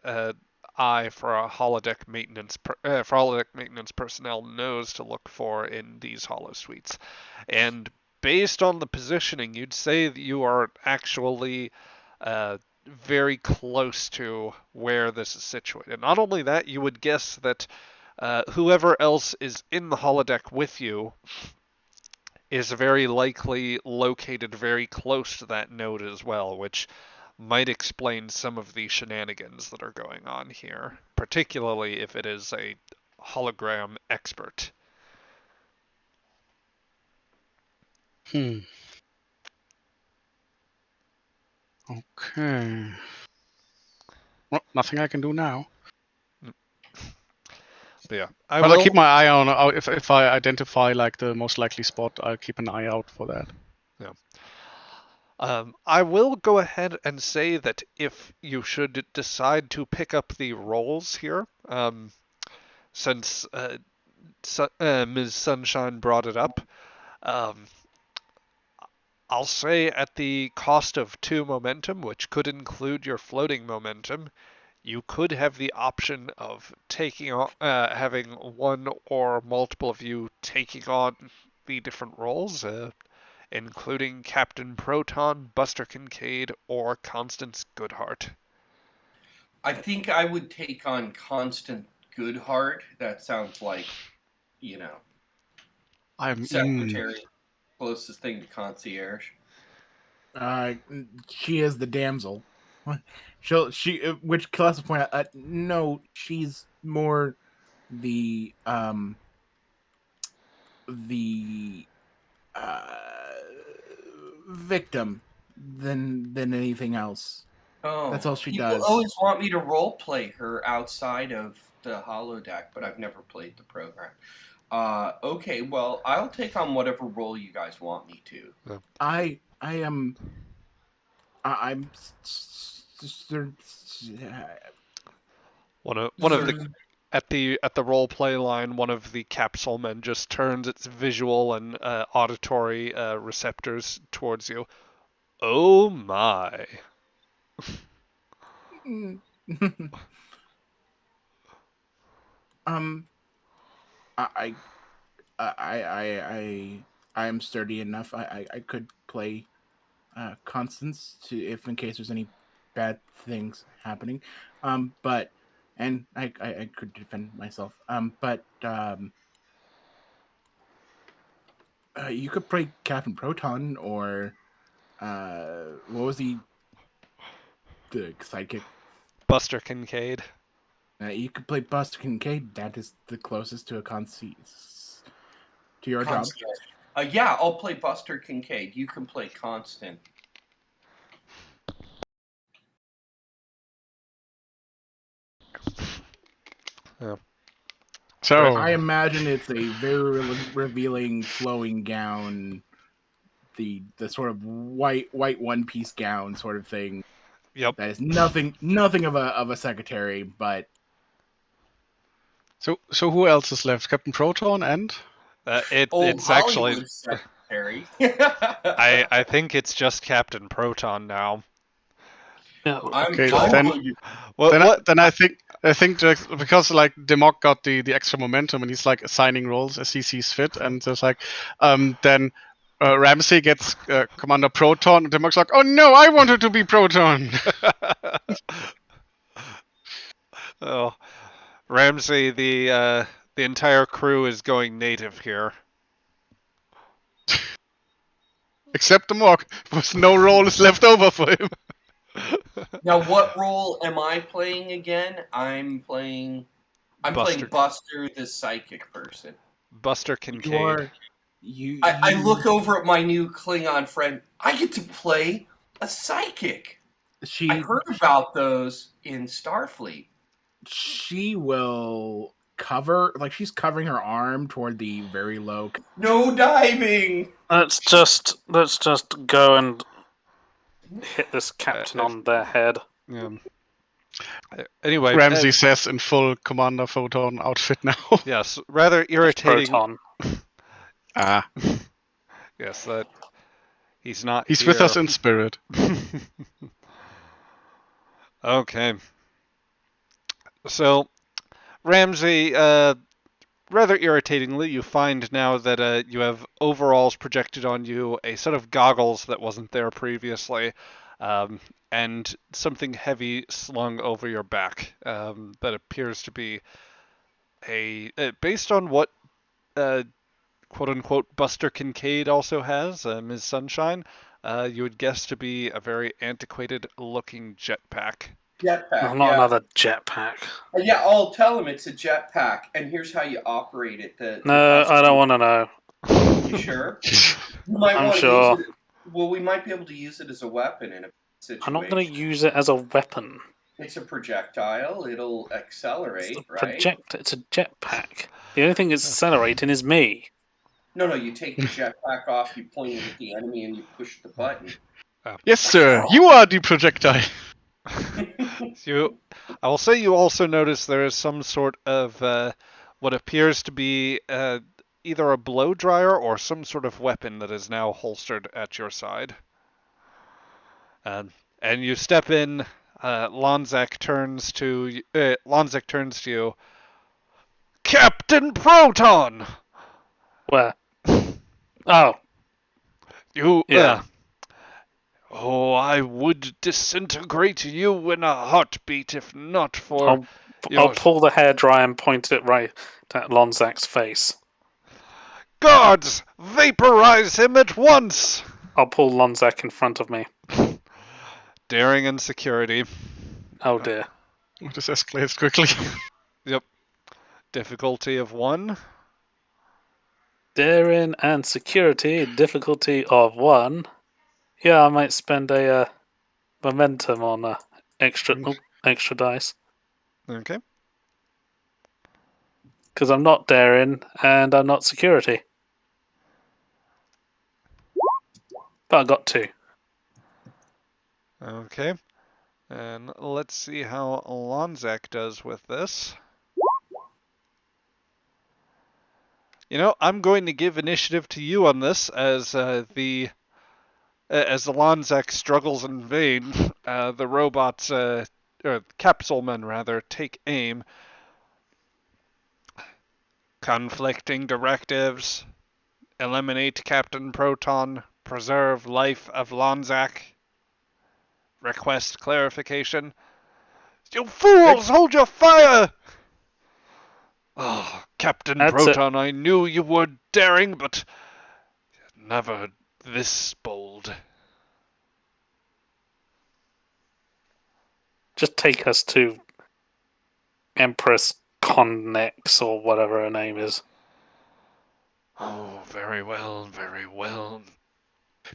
eye for a holodeck maintenance personnel knows to look for in these holo suites, and based on the positioning, you'd say that you are actually very close to where this is situated. Not only that, you would guess that whoever else is in the holodeck with you is very likely located very close to that node as well, which might explain some of the shenanigans that are going on here, particularly if it is a hologram expert. Hmm. Okay. Well, nothing I can do now. But yeah, But I'll keep my eye on. If I identify like the most likely spot, I'll keep an eye out for that. Yeah. I will go ahead and say that if you should decide to pick up the roles here, since Ms. Sunshine brought it up, um, I'll say at the cost of 2 momentum, which could include your floating momentum, you could have the option of having one or multiple of you taking on the different roles, including Captain Proton, Buster Kincaid, or Constance Goodhart. I think I would take on Constant Goodhart. That sounds like, I'm secretary, closest thing to concierge. She is the damsel. Which class point out. No, she's more the the uh victim than anything else. Oh, That's all she people does. always want me to role play her outside of the holodeck, but I've never played the program. Okay, well, I'll take on whatever role you guys want me to. I am. I'm. One of the at the role play line, one of the capsule men just turns its visual and auditory receptors towards you. Oh my! um. I I am sturdy enough. I could play Constance to if in case there's any bad things happening. But and I could defend myself. You could play Captain Proton or what was the sidekick? Buster Kincaid. You could play Buster Kincaid. That is the closest to a Constance to your job. Yeah, I'll play Buster Kincaid. You can play Constant. Yeah. So I imagine it's a very revealing, flowing gown, the sort of white one piece gown sort of thing. Yep. That is nothing of a secretary, but so who else is left? Captain Proton and Old It's actually. Hollywood secretary. I think it's just Captain Proton now. Yeah. Okay, I'm then I think just because like Demok got the extra momentum and he's like assigning roles as he sees fit, and there's like then Ramsey gets Commander Proton, and Demok's like, oh no, I wanted to be Proton. Oh, Ramsey, the entire crew is going native here. Except Demok, because no role is left over for him. Now, what role am I playing again? I'm playing Buster, the psychic person. Buster Kincaid. I look over at my new Klingon friend. I get to play a psychic. I heard about those in Starfleet. She will cover, like she's covering her arm toward the very low. No diving. Let's just go and hit this captain on their head. Yeah. Anyway, Ramsey says in full Commander Photon outfit now. Yes, rather irritating. Proton. Yes, that he's not. He's here. with us in spirit. Okay. So, Ramsey, rather irritatingly, you find now that you have overalls projected on you, a set of goggles that wasn't there previously, and something heavy slung over your back that appears to be based on what quote-unquote Buster Kincaid also has, Ms. Sunshine, you would guess to be a very antiquated-looking jetpack. Jetpack. Not another jetpack. Yeah, I'll tell him it's a jetpack, and here's how you operate it. No, I don't want to know. You sure? You might I'm want to sure. use it. Well, we might be able to use it as a weapon in a situation. I'm not going to use it as a weapon. It's a projectile. It'll accelerate, right? It's a jetpack. The only thing that's accelerating is me. No, you take the jetpack off, you point it at the enemy, and you push the button. Yes, sir. You are the projectile. I will say you also notice there is some sort of what appears to be either a blow dryer or some sort of weapon that is now holstered at your side. And you step in. Lonzak turns to you. Captain Proton. Where? Oh. You. Yeah. Oh, I would disintegrate you in a heartbeat if not for. I'll pull the hairdryer and point it right at Lonzak's face. Guards, vaporize him at once! I'll pull Lonzak in front of me. Daring and security. Oh dear. This escalates quickly. Yep. Difficulty of 1. Daring and security, difficulty of 1. Yeah, I might spend a momentum on extra dice. Okay. Because I'm not daring and I'm not security. But I got 2. Okay. And let's see how Lonzak does with this. You know, I'm going to give initiative to you on this as the Lonzak struggles in vain. The robots, or capsule men rather, take aim. Conflicting directives. Eliminate Captain Proton. Preserve life of Lonzak. Request clarification. You fools! Hold your fire! Oh, Captain That's it. Proton, I knew you were daring, but never this bold. Just take us to Empress Connex or whatever her name is. Oh, very well, very well.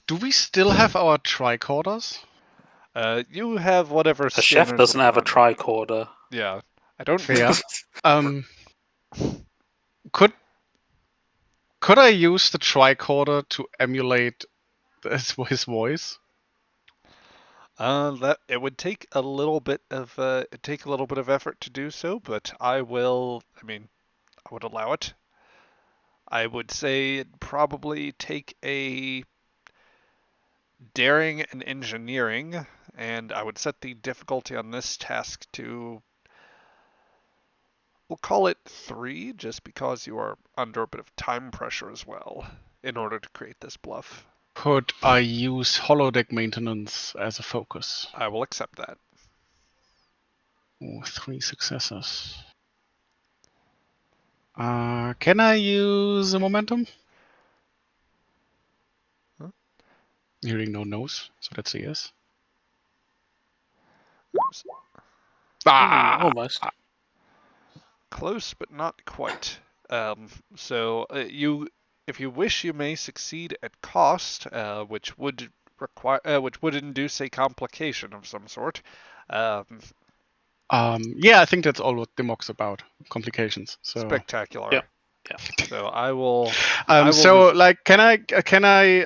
Do we still have our tricorders? You have whatever The chef scanners doesn't have a upon you. tricorder. Yeah, I don't. Fair. Could I use the tricorder to emulate his voice? That it would take a little bit of effort to do so, but I will. I mean, I would allow it. I would say it'd probably take a daring and engineering, and I would set the difficulty on this task to, we'll call it 3, just because you are under a bit of time pressure as well in order to create this bluff. Could I use holodeck maintenance as a focus? I will accept that. Oh, 3 successes. Can I use a momentum? Huh? Hearing no nose, so that's a yes. Almost. Close, but not quite. So if you wish, you may succeed at cost, which would induce a complication of some sort. Yeah, I think that's all what Demok's about. Complications. So Spectacular. Yeah. So I will. so like, can I?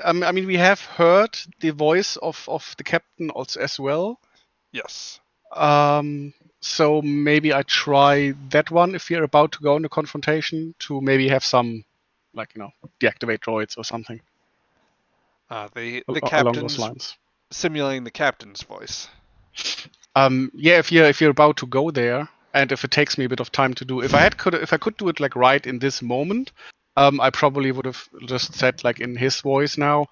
I mean, we have heard the voice of the captain also as well. Yes. So maybe I try that one if you're about to go into confrontation to maybe have some, like, deactivate droids or something. The Along those captain's lines. simulating the captain's voice. Yeah, if you're about to go there, and if it takes me a bit of time to do, if I could do it like right in this moment, I probably would have just said like in his voice now,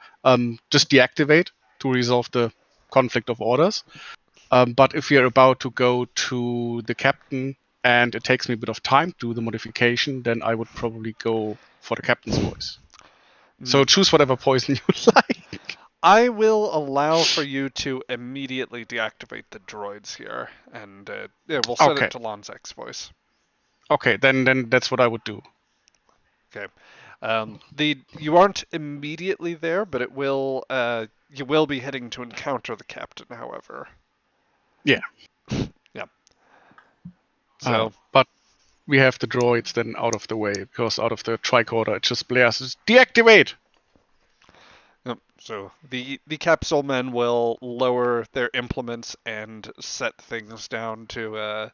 just deactivate to resolve the conflict of orders. But if you're about to go to the captain and it takes me a bit of time to do the modification, then I would probably go for the captain's voice. So choose whatever poison you like. I will allow for you to immediately deactivate the droids here, and we'll set Okay. it to Lonzek's voice. Okay, then that's what I would do. Okay. You aren't immediately there, but it will. You will be heading to encounter the captain, however. Yeah. Yeah. So. But we have the droids then out of the way, because out of the tricorder it just blares deactivate. Yep. So the capsule men will lower their implements and set things down to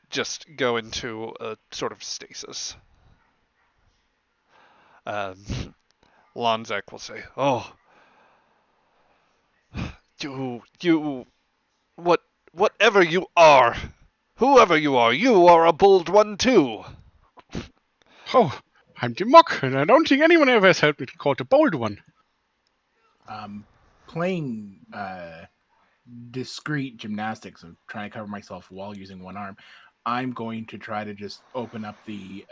just go into a sort of stasis. Lonzek will say, "Oh, you, whatever you are, whoever you are a bold one too." Oh, I'm Demok, and I don't think anyone ever has heard me called a bold one. Playing discreet gymnastics of trying to cover myself while using one arm, I'm going to try to just open up the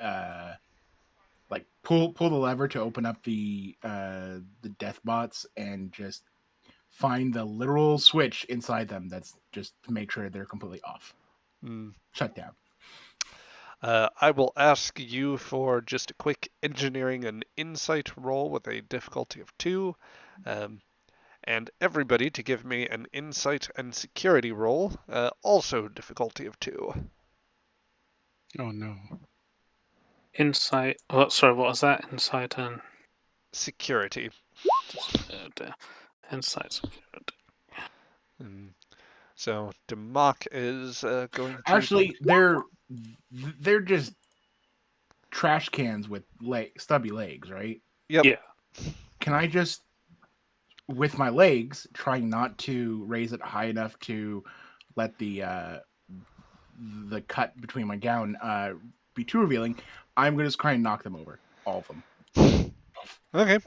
pull the lever to open up the death bots and just find the literal switch inside them. That's just to make sure they're completely off. Shut down. I will ask you for just a quick engineering and insight roll with a difficulty of 2. And everybody to give me an insight and security roll, also difficulty of 2. Oh no. Insight. What? Sorry, what was that? Insight and Security. Insight security. So Demok is going to Actually, they're just trash cans with stubby legs, right? Yep. Yeah. Can I just, with my legs, trying not to raise it high enough to let the cut between my gown be too revealing, I'm going to just try and knock them over. All of them. Okay, And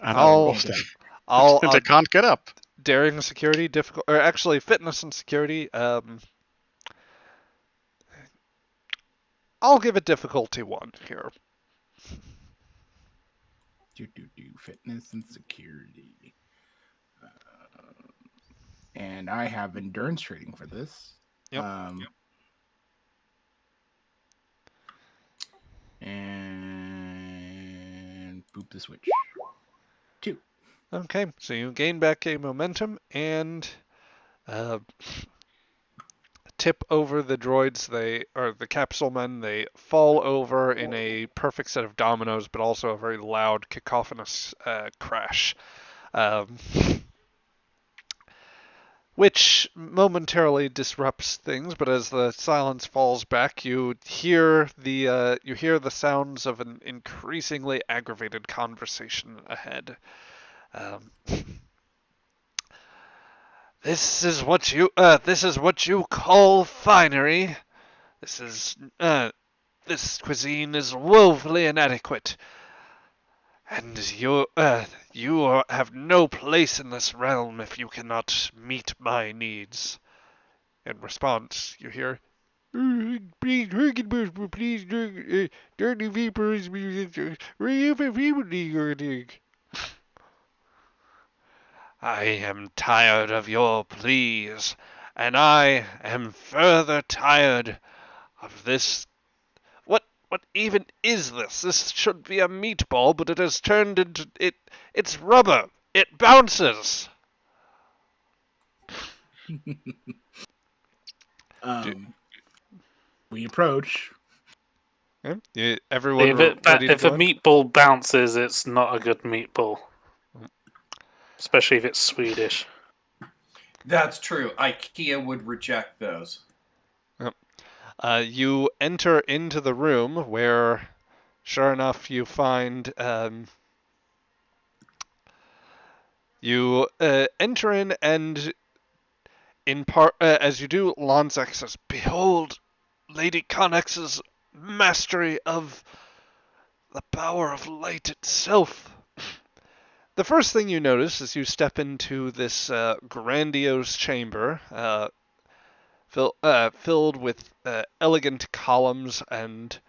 I'll they can't get up. daring security difficult, or actually fitness and security. I'll give it difficulty 1 here. Fitness and security. And I have endurance trading for this. Yep. And boop the switch. 2. Okay, so you gain back a momentum and tip over the droids. The capsule men. They fall over in a perfect set of dominoes, but also a very loud, cacophonous crash. Which momentarily disrupts things, but as the silence falls back, you hear the sounds of an increasingly aggravated conversation ahead. This is what you call finery. This cuisine is woefully inadequate, and you have no place in this realm if you cannot meet my needs. In response, you hear, "Please, dirty vapors, I am tired of your pleas, and I am further tired of this. What even is this? This should be a meatball, but it has turned into it's rubber. It bounces." We approach. Okay. Everyone If ready to if a go in? meatball bounces, it's not a good meatball. Especially if it's Swedish. That's true. IKEA would reject those. You enter into the room where, sure enough, you find you enter in, and in part as you do, Lonzak says, "Behold, Lady Connex's mastery of the power of light itself." The first thing you notice as you step into this grandiose chamber, filled with elegant columns and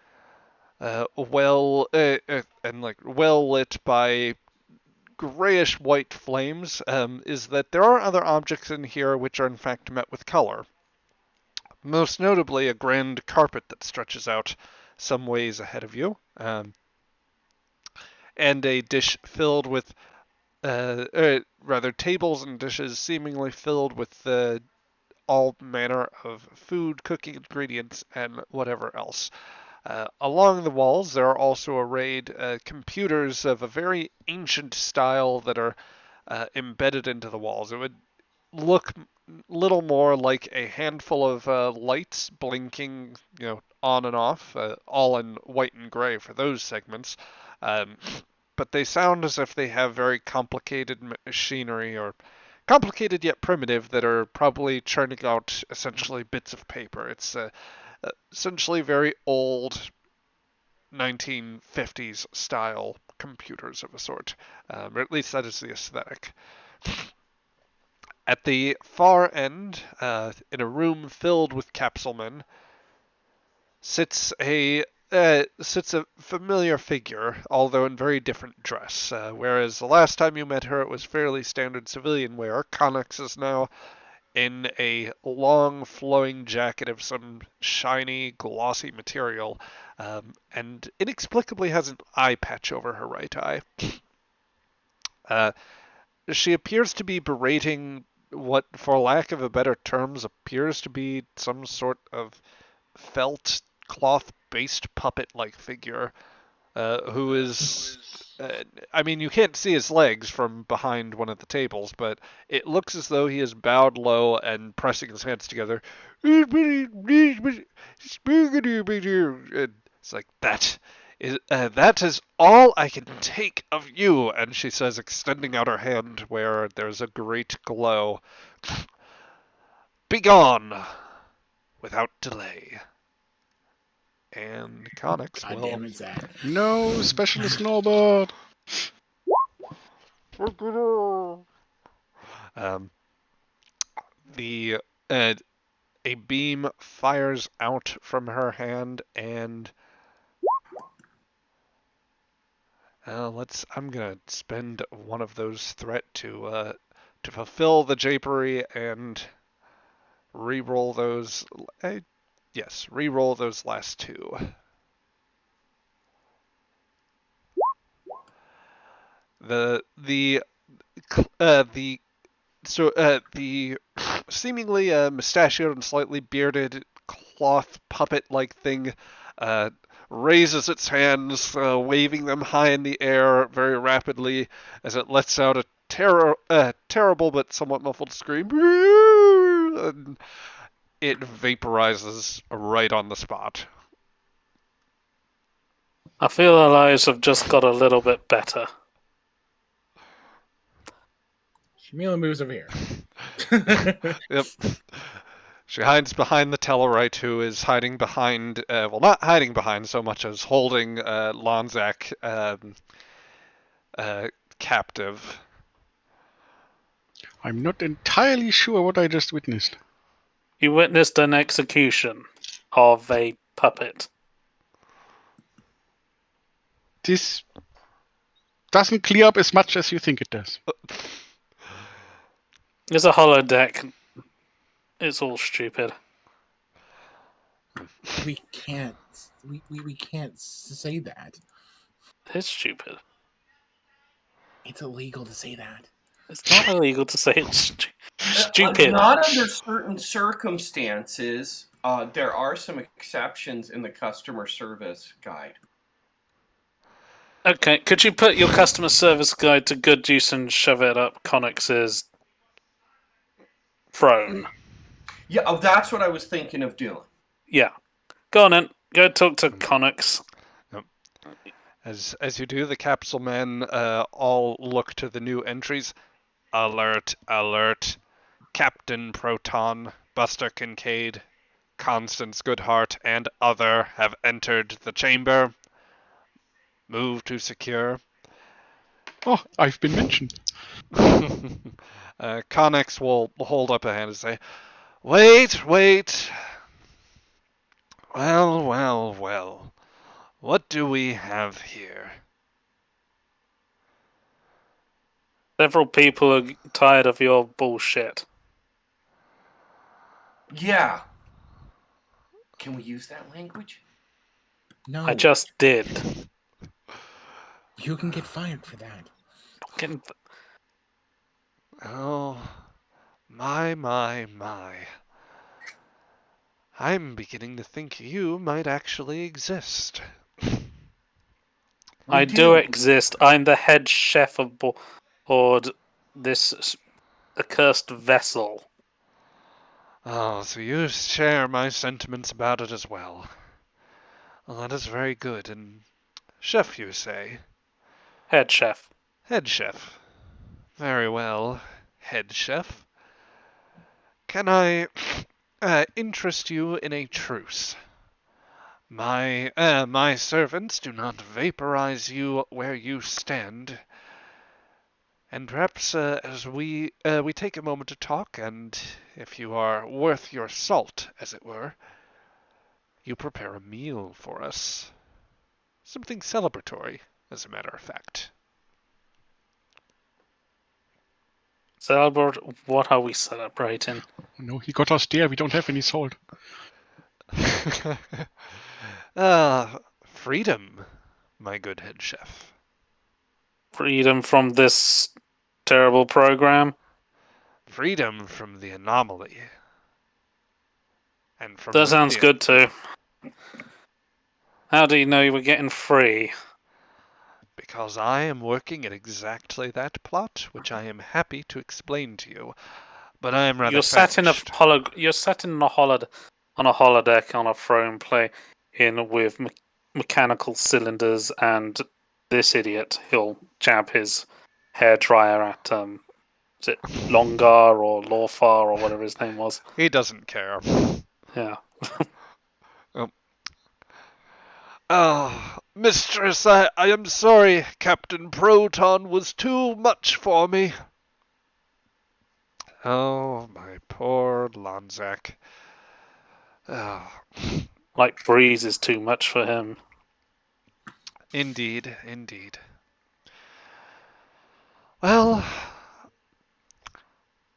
well lit by grayish white flames, is that there are other objects in here which are in fact met with color. Most notably, a grand carpet that stretches out some ways ahead of you, and a dish filled with, tables and dishes seemingly filled with all manner of food, cooking ingredients, and whatever else. Along the walls, there are also arrayed computers of a very ancient style that are embedded into the walls. It would look little more like a handful of lights blinking, on and off, all in white and gray for those segments. But they sound as if they have very complicated machinery, or complicated yet primitive, that are probably churning out essentially bits of paper. It's essentially very old 1950s style computers of a sort, or at least that is the aesthetic. At the far end, in a room filled with capsulemen, sits a familiar figure, although in very different dress. Whereas the last time you met her, it was fairly standard civilian wear. Connex is now in a long flowing jacket of some shiny, glossy material, and inexplicably has an eye patch over her right eye. She appears to be berating what, for lack of a better terms, appears to be some sort of felt cloth-based puppet-like figure, who is... I mean, you can't see his legs from behind one of the tables, but it looks as though he is bowed low and pressing his hands together. It's like, that is all I can take of you, and she says, extending out her hand where there's a great glow. "Begone without delay." And Connix God will. damn it, Zach. No, specialist Norbert. Um, the a beam fires out from her hand, and I'm gonna spend one of those threat to fulfill the japery and re-roll those. Yes, re-roll those last two. The seemingly mustachioed and slightly bearded cloth puppet-like thing uh, raises its hands, waving them high in the air very rapidly as it lets out a terrible but somewhat muffled scream. And it vaporizes right on the spot. I feel our lives have just got a little bit better. Shamila moves over here. Yep. She hides behind the Tellarite, who is hiding behind, well, not hiding behind so much as holding Lonzak captive. I'm not entirely sure what I just witnessed. You witnessed an execution of a puppet. This doesn't clear up as much as you think it does. It's a holodeck. It's all stupid. We can't. We can't say that. It's stupid. It's illegal to say that. It's not illegal to say it's stupid. Not under certain circumstances. There are some exceptions in the customer service guide. Okay, could you put your customer service guide to good use and shove it up Connix's throne? Yeah, that's what I was thinking of doing. Yeah. Go on then. Go talk to Connix. As you do, the capsule men all look to the new entries. Alert, alert. Captain Proton, Buster Kincaid, Constance Goodhart, and other have entered the chamber. Move to secure. Oh, I've been mentioned. Connex will hold up a hand and say, Wait. Well. What do we have here? Several people are tired of your bullshit. Yeah. Can we use that language? No, I just did. you can get fired for that. Oh, my. I'm beginning to think you might actually exist. I do exist. I'm the head chef aboard this accursed vessel. Oh, so you share my sentiments about it as well. Well, that is very good. And chef, you say? Head chef. Head chef. Very well, head chef. Can I interest you in a truce? My servants do not vaporize you where you stand. And perhaps as we take a moment to talk, and if you are worth your salt, as it were, you prepare a meal for us. Something celebratory, as a matter of fact. What are we celebrating? No, he got us there. We don't have any salt. Freedom, my good head chef. Freedom from this terrible program? Freedom from the anomaly. And from That sounds within. good too. How do you know you were getting free? Because I am working at exactly that plot, which I am happy to explain to you. But I am rather You're sat in a famished. You're sat in a holodeck on a throne playing with mechanical cylinders, and this idiot, he'll jab his hair dryer at is it Longar or Lawfar or whatever his name was? He doesn't care. Yeah. Oh, mistress, I am sorry. Captain Proton was too much for me. Oh, my poor Lanzac. Oh, Like Breeze is too much for him. indeed, indeed. Well,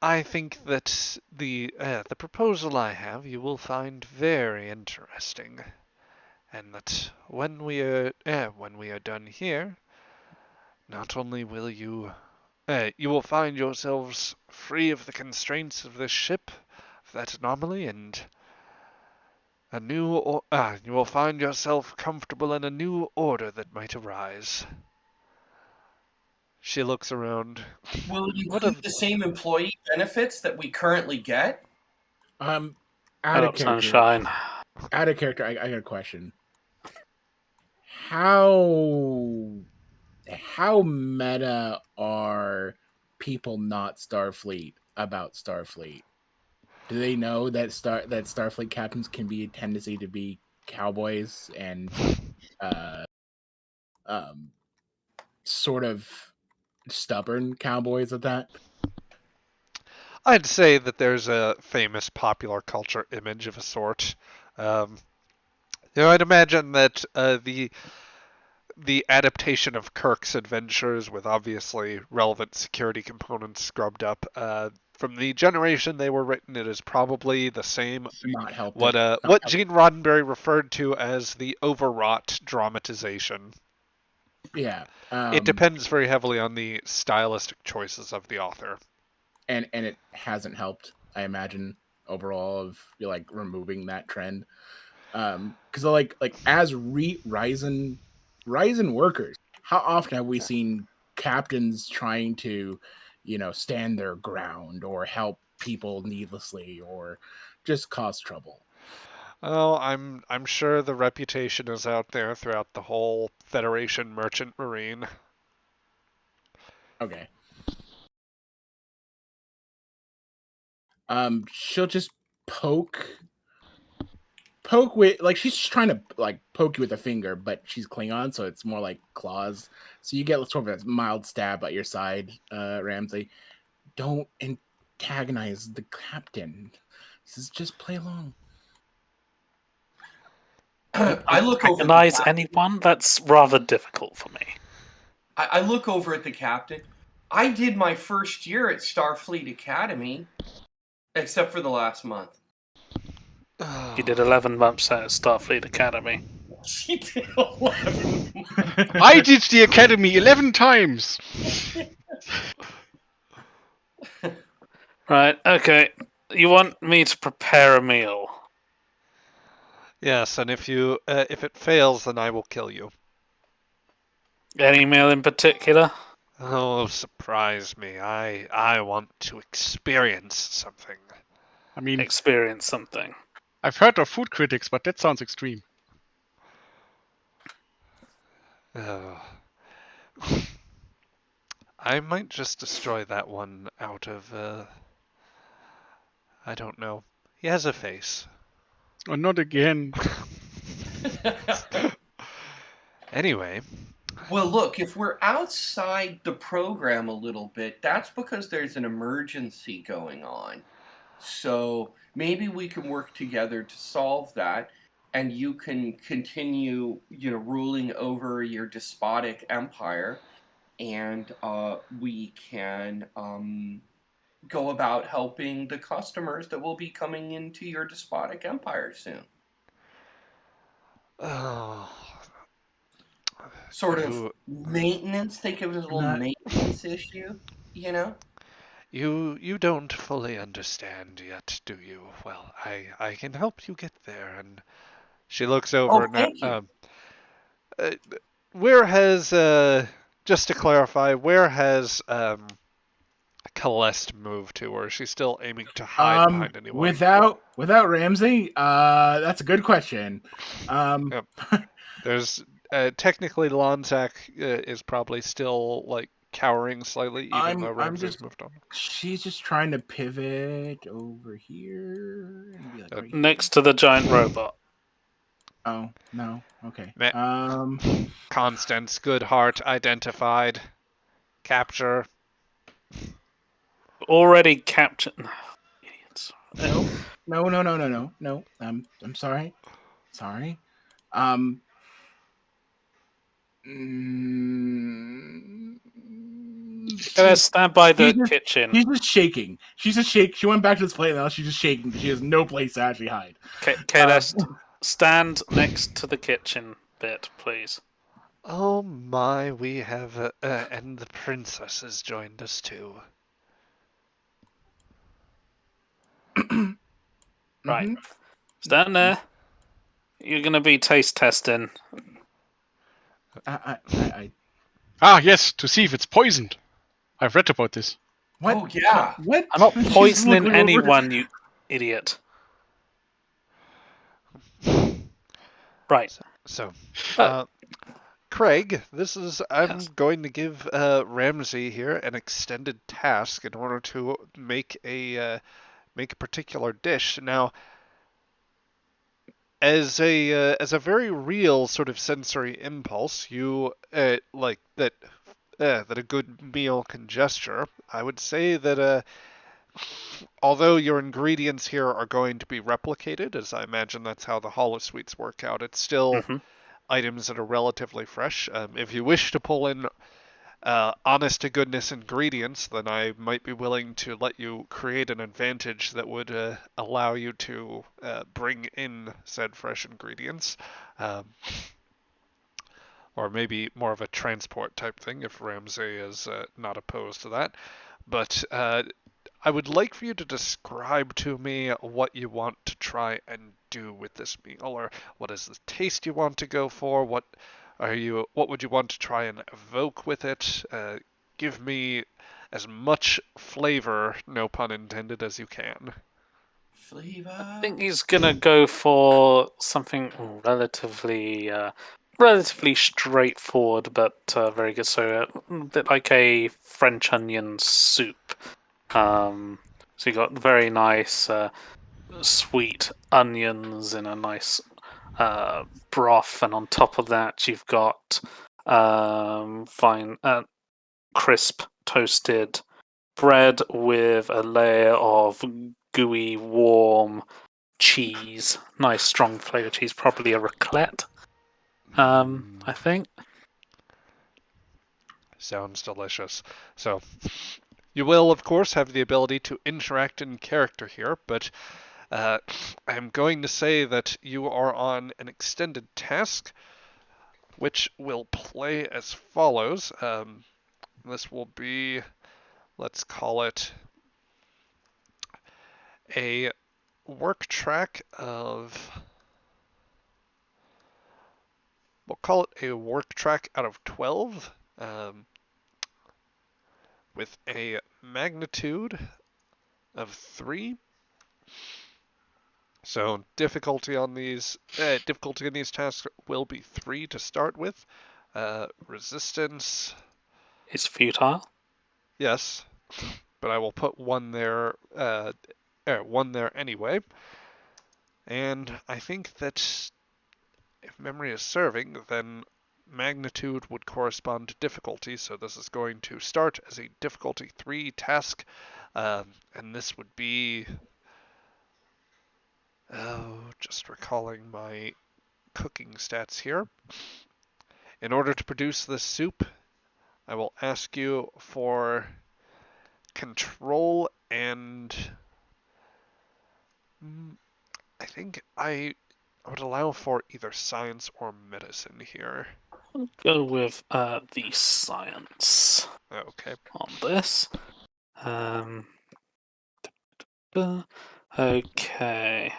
I think that the proposal I have you will find very interesting, and that when we are done here, not only will you will find yourselves free of the constraints of this ship, of that anomaly, and you will find yourself comfortable in a new order that might arise. She looks around. Will you What keep of the same employee benefits that we currently get? Out of Oh, character. sunshine. Out of character. I got a question. How meta are people not Starfleet about Starfleet? Do they know that Starfleet captains can be a tendency to be cowboys and uh sort of stubborn cowboys at that? I'd say that there's a famous popular culture image of a sort. Um, I'd imagine that the adaptation of Kirk's adventures, with obviously relevant security components scrubbed up, from the generation they were written, it is probably the same. Not helped What it. what Gene Roddenberry referred to as the overwrought dramatization. Yeah. It depends very heavily on the stylistic choices of the author. And it hasn't helped, I imagine, overall of like removing that trend. Because like as Ryzen workers, how often have we seen captains trying to, stand their ground or help people needlessly or just cause trouble? Oh, I'm sure the reputation is out there throughout the whole Federation Merchant Marine. Okay. She'll just poke with, like, she's just trying to like poke you with a finger, but she's Klingon, so it's more like claws. So you get sort of a mild stab at your side, Ramsey. Don't antagonize the captain. He says, just play along. I look over at the Antagonize captain. anyone? That's rather difficult for me. I look over at the captain. I did my first year at Starfleet Academy, except for the last month. You did 11 months at Starfleet Academy. She did 11 months. I did the academy 11 times. Right, okay. You want me to prepare a meal? Yes, and if it fails, then I will kill you. Any meal in particular? Oh, surprise me. I want to experience something. I mean, Experience something. I've heard of food critics, but that sounds extreme. Oh. I might just destroy that one out of I don't know. He has a face. Or not again. Anyway, Well, look, if we're outside the program a little bit, that's because there's an emergency going on. So maybe we can work together to solve that, and you can continue, ruling over your despotic empire, and we can go about helping the customers that will be coming into your despotic empire soon. oh, Sort of you maintenance. Think of it as a little Not- maintenance issue, you know? you don't fully understand yet, do you? Well, I can help you get there. And she looks over Oh, now. thank you. Uh, where has just to clarify, where has Celeste moved to, or is she still aiming to hide behind anyone? Without Ramsey, that's a good question. Yep. There's technically Lonzak is probably still like cowering slightly, even though I'm Ramsey's just moved on. she's just trying to pivot over here and be like right here. Next to the giant robot. Oh no. Okay. Constance, Goodhart, identified. Capture. Already captured. Idiots. No. I'm sorry. Sorry. Mm, Let's stand by the She's just, kitchen. she's just shaking. She's just shake. She went back to this plate now. She's just shaking because she has no place to actually hide. Okay, let's stand next to the kitchen bit, please. Oh my, we have, and the princess has joined us too. Right. Mhm. Stand there. You're going to be taste testing. I Yes, to see if it's poisoned. I've read about this. what? Oh, yeah. What? I'm not She's poisoning looking over. anyone, you idiot. Right. So, Uh, Craig, I'm Yes. going to give Ramsey here an extended task in order to make a particular dish. Now, as a very real sort of sensory impulse, you like that a good meal can gesture. I would say that although your ingredients here are going to be replicated, as I imagine that's how the holosuites work out, it's still Mm-hmm. items that are relatively fresh. If you wish to pull in honest to goodness ingredients, then I might be willing to let you create an advantage that would allow you to bring in said fresh ingredients. Um, or maybe more of a transport type thing if Ramsey is not opposed to that. But I would like for you to describe to me what you want to try and do with this meal, or what is the taste you want to go for. What would you want to try and evoke with it? Give me as much flavor, no pun intended, as you can. Flavor. I think he's gonna go for something relatively straightforward, but very good. So a bit like a French onion soup. So you got very nice sweet onions in a nice broth, and on top of that you've got fine crisp toasted bread with a layer of gooey warm cheese, nice strong flavour cheese, probably a raclette. I think. Sounds delicious. So, you will, of course, have the ability to interact in character here, but I'm going to say that you are on an extended task, which will play as follows. This will be, let's call it, a work track of. We'll call it a work track out of 12, with a magnitude of 3. So difficulty in these tasks will be 3 to start with. Resistance, It's futile. yes, but I will put 1 there, 1 there anyway. And I think that if memory is serving, then magnitude would correspond to difficulty. So this is going to start as a difficulty 3 task, and this would be. Oh, just recalling my cooking stats here. In order to produce this soup, I will ask you for control and I think I would allow for either science or medicine here. I'll go with the science Okay. on this. Okay.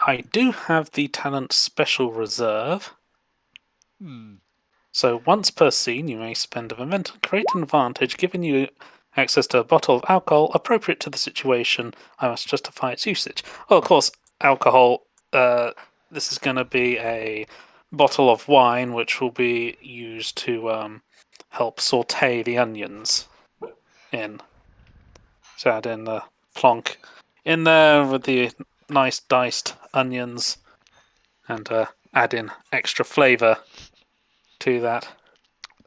I do have the talent special reserve. So once per scene, you may spend a event to create an advantage, giving you access to a bottle of alcohol appropriate to the situation. I must justify its usage. Well, of course, alcohol. This is going to be a bottle of wine, which will be used to help saute the onions in. to add in the plonk in there with the nice diced onions and add in extra flavour to that.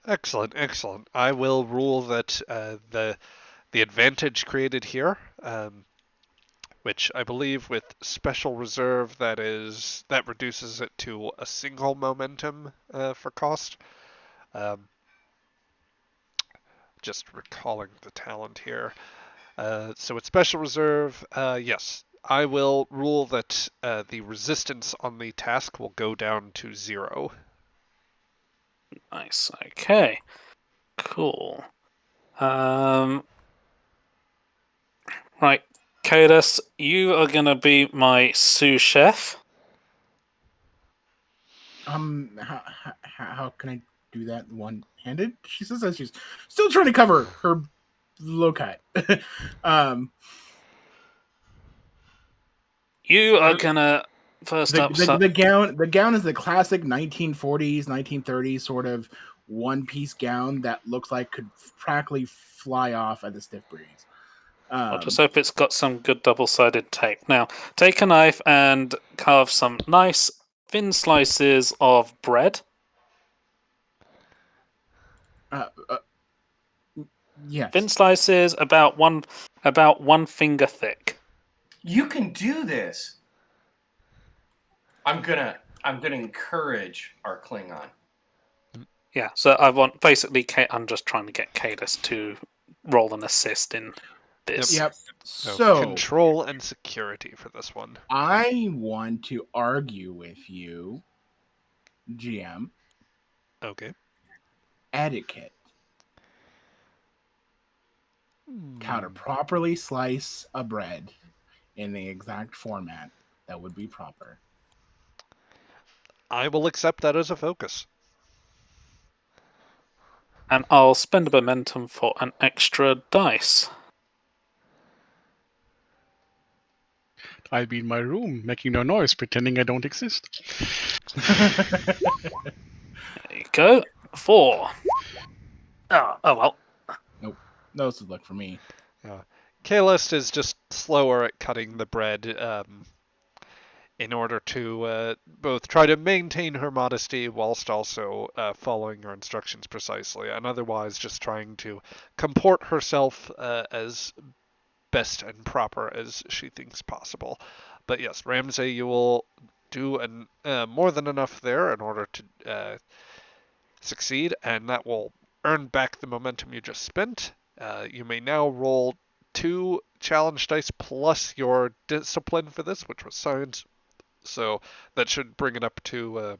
Excellent, excellent. I will rule that the advantage created here, which I believe with special reserve that reduces it to a single momentum for cost. Just recalling the talent here. So with special reserve, yes, I will rule that the resistance on the task will go down to 0. Nice. Okay. Cool. Right, Cadus, you are gonna be my sous chef. How can I do that one-handed? She says that she's still trying to cover her low cut. You are gonna first up. The gown is the classic 1940s, 1930s sort of one-piece gown that looks like could practically fly off at the stiff breeze. I just hope it's got some good double-sided tape. Now, take a knife and carve some nice thin slices of bread. Yes. Thin slices about one finger thick. You can do this. I'm gonna encourage our Klingon. Yeah, so I want basically. I'm just trying to get Cadus to roll an assist in this. Yep. So control and security for this one. I want to argue with you, GM. Okay. Etiquette. How to properly slice a bread in the exact format that would be proper. I will accept that as a focus. And I'll spend a momentum for an extra dice. I'll be in my room, making no noise, pretending I don't exist. There you go. 4. Oh well. Nope. No good luck for me. Kaelist is just slower at cutting the bread in order to both try to maintain her modesty whilst also following her instructions precisely, and otherwise just trying to comport herself as best and proper as she thinks possible. But yes, Ramsay, you will do more than enough there in order to succeed, and that will earn back the momentum you just spent. You may now roll 2 challenge dice plus your discipline for this, which was science. So that should bring it up to,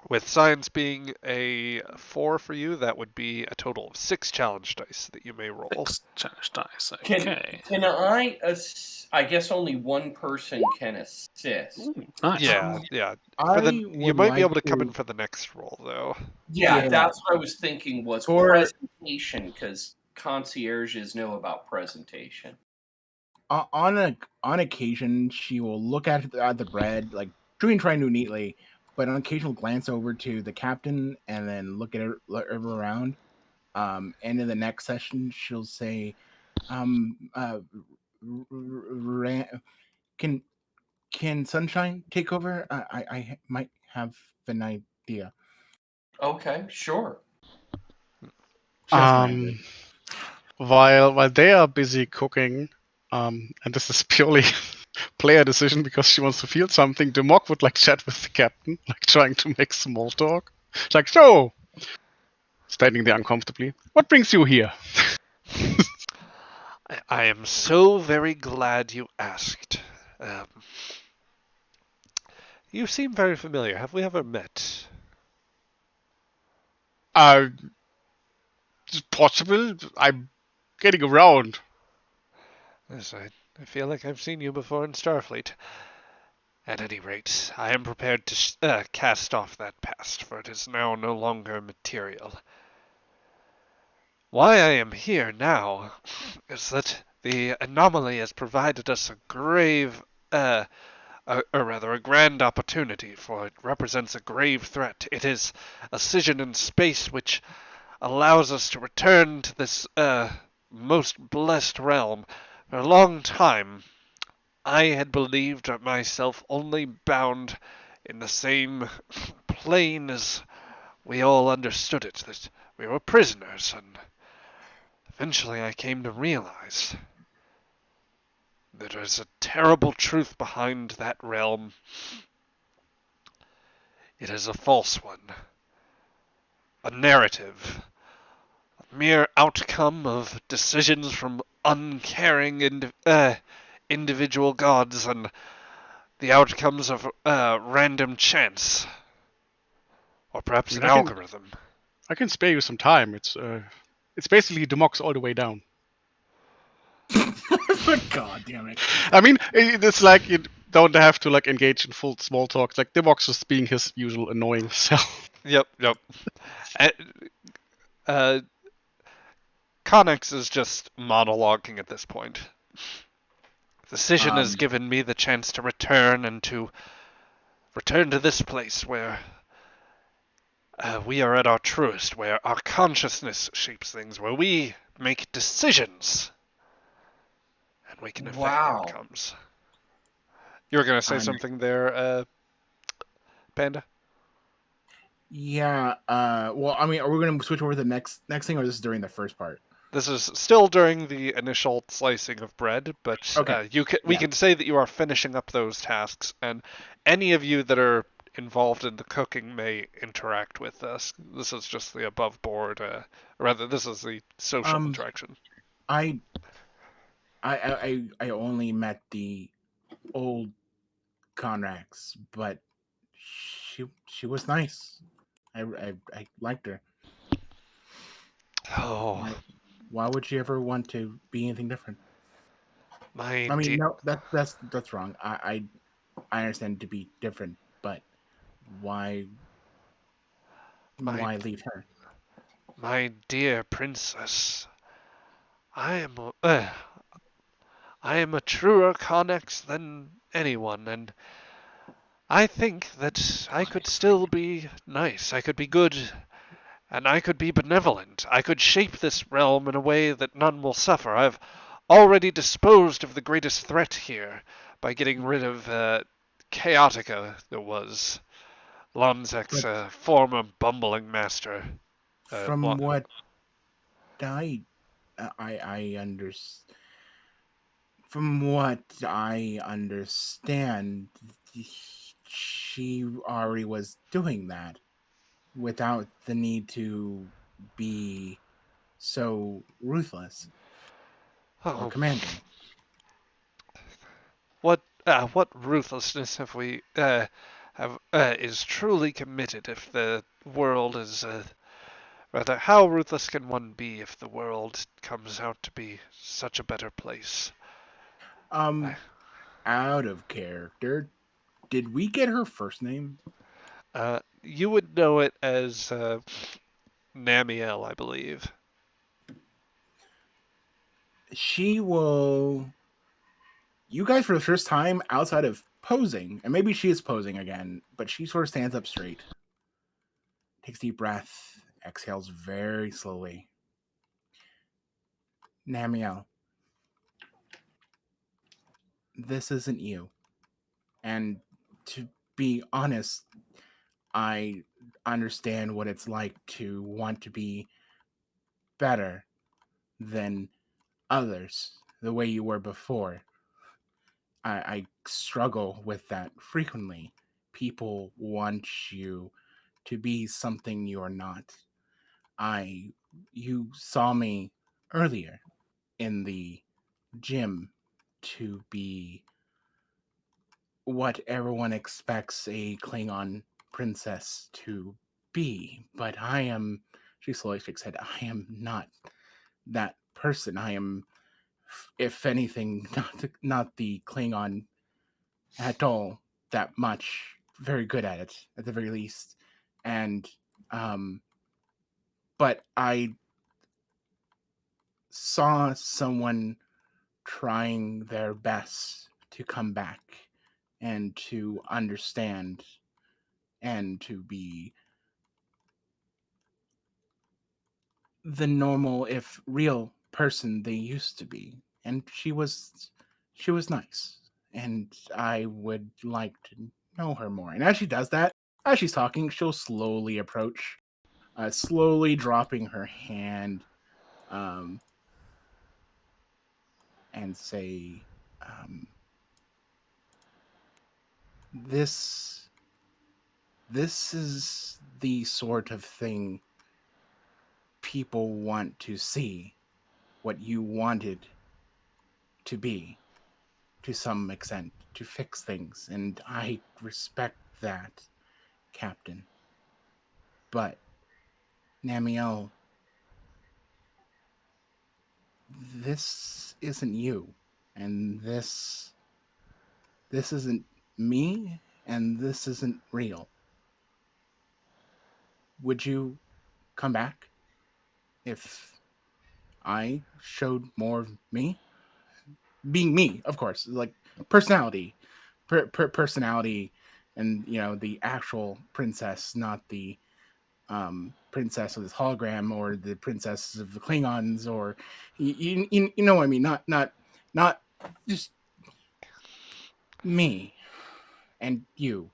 with science being a 4 for you, that would be a total of 6 challenge dice that you may roll. 6 challenge dice. Okay. Can I guess only one person can assist. Ooh, nice. Yeah. You might be able to come in for the next roll, though. Yeah, that's what I was thinking was presentation, because concierges know about presentation. On occasion, she will look at the bread, like trying to do neatly, but on occasion will glance over to the captain and then look at her around. And in the next session, she'll say, can Sunshine take over? I might have an idea. Okay, sure. While they are busy cooking, and this is purely player decision because she wants to feel something, Demok would like chat with the captain, like trying to make small talk. It's like, so, standing there uncomfortably, what brings you here? I am so very glad you asked. You seem very familiar. Have we ever met? It's possible. I'm getting around. Yes, I feel like I've seen you before in Starfleet. At any rate, I am prepared to cast off that past, for it is now no longer material. Why I am here now is that the anomaly has provided us a grave, or rather a grand opportunity, for it represents a grave threat. It is a scission in space which allows us to return to this most blessed realm. For a long time, I had believed myself only bound in the same plane as we all understood it, that we were prisoners, and eventually I came to realize that there's a terrible truth behind that realm. It is a false one, a narrative, a mere outcome of decisions from uncaring individual gods and the outcomes of random chance, or I perhaps mean, an algorithm. I can spare you some time. It's basically Demox all the way down. God damn it. I mean, it's like you don't have to like engage in full small talk. Like Demox is being his usual annoying self. Yep, yep. Uh, uh, Connex is just monologuing at this point. Decision has Um, given me the chance to return and to return to this place where we are at our truest, where our consciousness shapes things, where we make decisions and we can affect Wow. outcomes. You were going to say I'm- something there, Panda? yeah. Well, I mean, are we going to switch over to the next thing, or this is during the first part? This is still during the initial slicing of bread, but Okay. we Yeah. can say that you are finishing up those tasks, and any of you that are involved in the cooking may interact with us. This is just the above board, rather, this is the social Um, interaction. I I only met the old Conrax, but she was nice. I liked her. Oh, Why would she ever want to be anything different? my I mean, dear, no, that's wrong. I understand to be different, but why my leave her? my dear princess, I am I am a truer Connex than anyone, and I think that I could still be nice. I could be good, and I could be benevolent. I could shape this realm in a way that none will suffer. I've already disposed of the greatest threat here by getting rid of Chaotica, that was Lonzek's But former bumbling master. from what I I understand, from what I understand, she already was doing that without the need to be so ruthless or Oh, commanding. what ruthlessness have we have is truly committed if the world is rather, how ruthless can one be if the world comes out to be such a better place? I, Um, Out of character, did we get her first name? you would know it as Namiel, I believe. She will. You guys, for the first time outside of posing, and maybe she is posing again, but she sort of stands up straight, takes a deep breath, exhales very slowly. Namiel, this isn't you. And to be honest, I understand what it's like to want to be better than others the way you were before. I struggle with that frequently. People want you to be something you're not. I You saw me earlier in the gym to be what everyone expects a Klingon princess to be, but I am, she slowly shakes her head, I am not that person. I am, if anything, not the Klingon at all that much. Very good at it, at the very least. And, um, but I saw someone trying their best to come back and to understand and to be the normal, if real, person they used to be, and she was nice, and I would like to know her more. And as she does that, as she's talking, she'll slowly approach, slowly dropping her hand, um, and say, "This is the sort of thing people want to see. What you wanted to be." To some extent, to fix things, and I respect that, Captain. But Namiel, this isn't you, and this isn't me, and this isn't real. Would you come back if I showed more of me? Being me, of course, like personality, personality, and the actual princess, not the princess of this hologram, or the princess of the Klingons, or you know what I mean, not just me and you,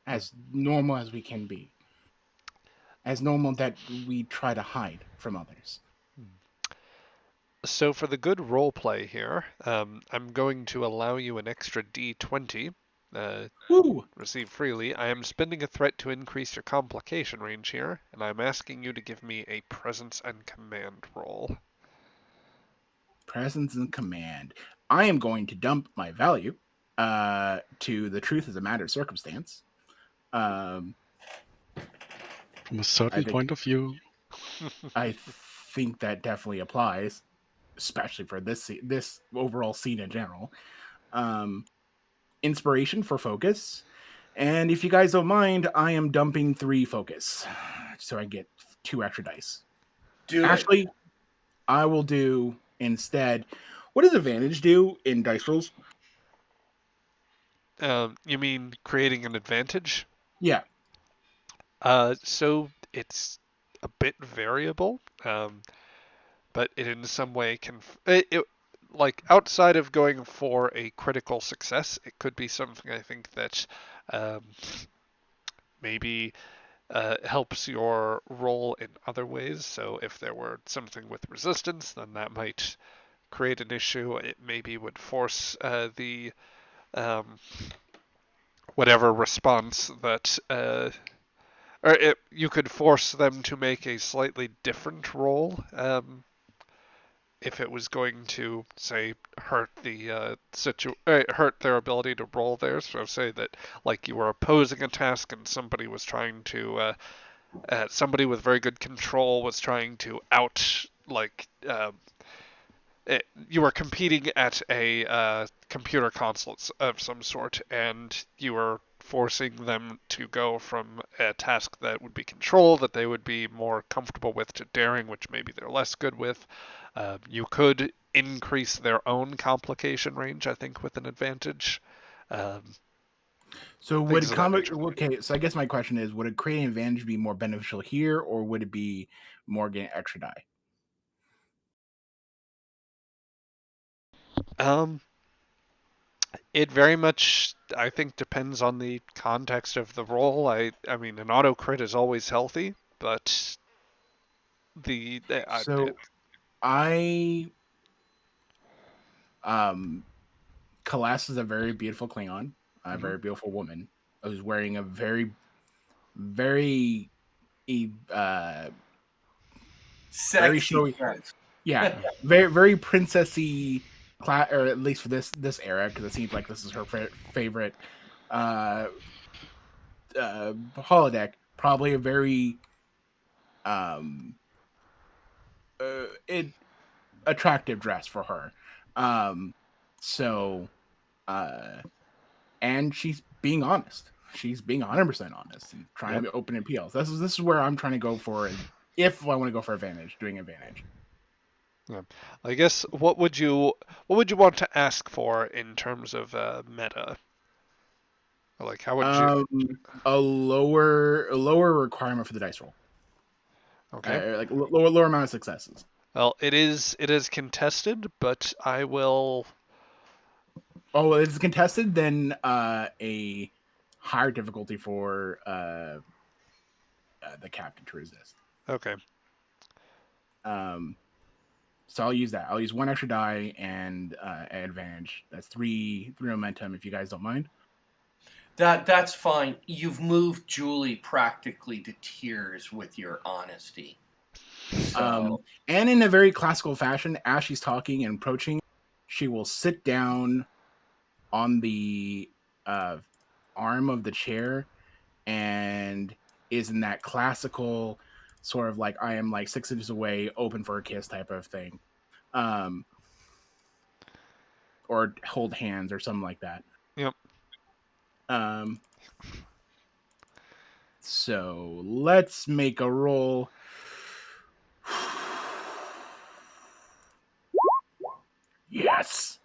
as normal as we can be, as normal that we try to hide from others. So for the good role play here, I'm going to allow you an extra D20. Woo! Receive freely. I am spending a threat to increase your complication range here, and I'm asking you to give me a presence and command roll. Presence and command. I am going to dump my value to the truth as a matter of circumstance. Um, From a certain think point of view. I think that definitely applies, especially for this overall scene in general. Inspiration for focus, and if you guys don't mind, I am dumping 3 focus, so I get 2 extra dice. Do Actually, it. I will do instead. What does advantage do in dice rolls? You mean creating an advantage? Yeah. So it's a bit variable, but it in some way can like outside of going for a critical success, it could be something I think that um, maybe helps your roll in other ways. So if there were something with resistance, then that might create an issue. It maybe would force the um, whatever response that or you could force them to make a slightly different roll if it was going to say hurt the hurt their ability to roll there. So say that like you were opposing a task and somebody was trying to somebody with very good control was trying to out like you were competing at a computer console of some sort, and you were forcing them to go from a task that would be control that they would be more comfortable with to daring, which maybe they're less good with. You could increase their own complication range, I think, with an advantage. So Things would of that combat? nature. Okay, so I guess my question is: would a creating advantage be more beneficial here, or would it be more getting extra die? Um, it very much, I think, depends on the context of the role. I mean, an auto crit is always healthy, but So I um Calas is a very beautiful Klingon, a very beautiful woman who's wearing a very, very, uh, very Sexy showy, dress. yeah, very, very princessy, or at least for this era, because it seems like this is her favorite uh, holodeck. Probably a very um, it attractive dress for her. Um, so uh, and she's being honest. She's being 100% honest and trying Yep. to be open and appeals. This is where I'm trying to go for. If I want to go for advantage, doing advantage. Yeah. I guess what would you want to ask for in terms of meta? Like how would you? Um, a lower requirement for the dice roll, Okay. like lower amount of successes. Well, it is contested, but I will. Oh, if it's contested, then a higher difficulty for the captain to resist. Okay. So I'll use that. I'll use 1 extra die and advantage. That's three momentum, if you guys don't mind. That's fine. You've moved Julie practically to tears with your honesty. So And in a very classical fashion, as she's talking and approaching, she will sit down on the arm of the chair and is in that classical sort of like I am like 6 inches away, open for a kiss type of thing. Or hold hands or something like that. Yep. So let's make a roll. Yes.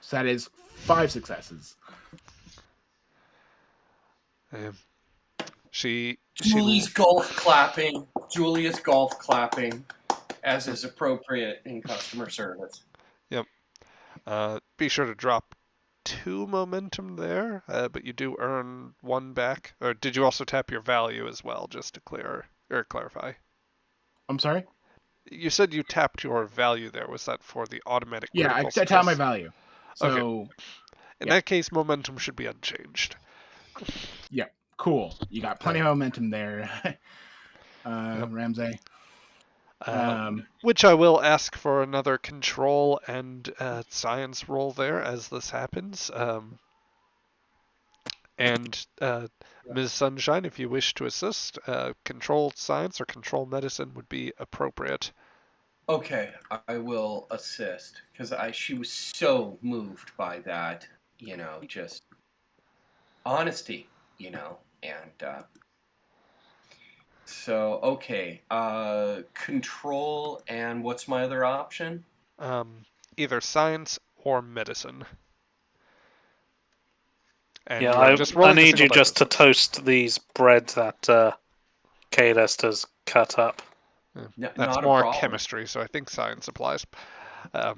So that is 5 successes. Julie's golf clapping. Julia's golf clapping, as is appropriate in customer service. Yep. Be sure to drop 2 momentum there, but you do earn 1 back. Or did you also tap your value as well, just to clarify? I'm sorry? You said you tapped your value there. Was that for the automatic Yeah, I critical tap my success? value. So, Okay. In that case, momentum should be unchanged. Yeah, cool. You got plenty of momentum there, Ramsey. Which I will ask for another control and science roll there as this happens. And Ms. Sunshine, if you wish to assist, control science or control medicine would be appropriate. Okay, I will assist because she was so moved by that, just honesty, and so okay, control and what's my other option? Either science or medicine. And Yeah, you are just rolling I a need single you just to dice. toast these bread that Kaylest has cut up. That's not a more problem. chemistry, so I think science applies.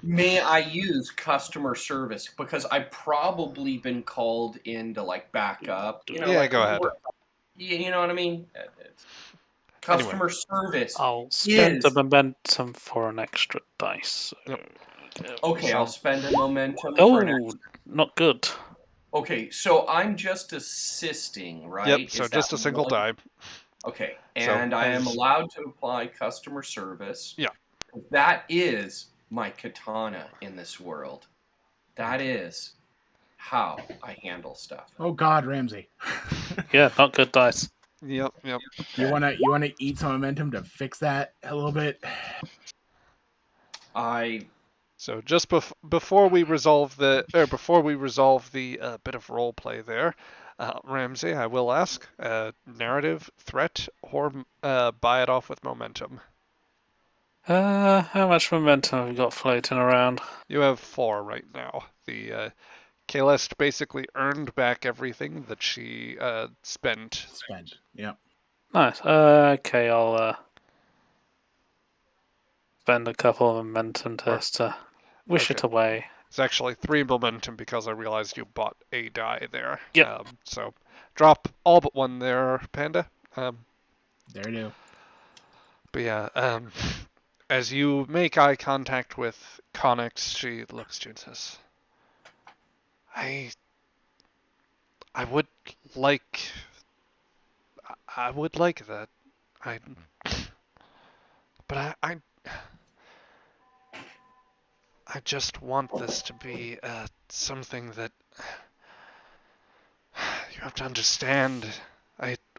May I use customer service because I've probably been called in to like back up. Yeah, go ahead. You know what I mean? Customer service. I'll spend the momentum for an extra dice. Yep. Okay, So- I'll spend a momentum for an Oh, extra. not good. Okay, so I'm just assisting, right? Yep, so Is just that a single one? die. Okay, So and I am as- allowed to apply customer service. Yeah. That is my katana in this world. That is how I handle stuff. Oh God, Ramsey. Yeah, not good dice. Yep. You wanna eat some momentum to fix that a little bit? So just before we resolve the bit of role play there, Ramsey, I will ask narrative, threat, or buy it off with momentum. How much momentum have we got floating around? You have 4 right now. The Kaylest basically earned back everything that she spent. Yep. Nice. Okay, I'll spend a couple of momentum just to wish it away. It's actually 3 momentum because I realized you bought a die there. Yep. So drop all but 1 there, Panda. There you go. But yeah, as you make eye contact with Connix, she looks to you and says, I would like that. But I just want this to be something that you have to understand.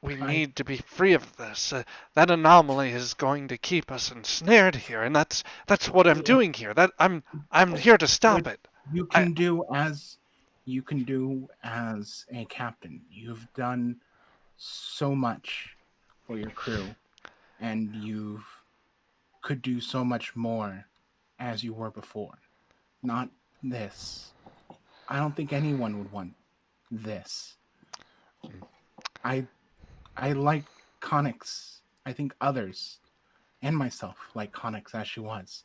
We need to be free of this. That anomaly is going to keep us ensnared here, and that's what I'm doing here. I'm here to stop it. You can do as a captain. You've done so much for your crew, and you could do so much more as you were before. Not this. I don't think anyone would want this. I like Connix. I think others and myself, like Connix as she was.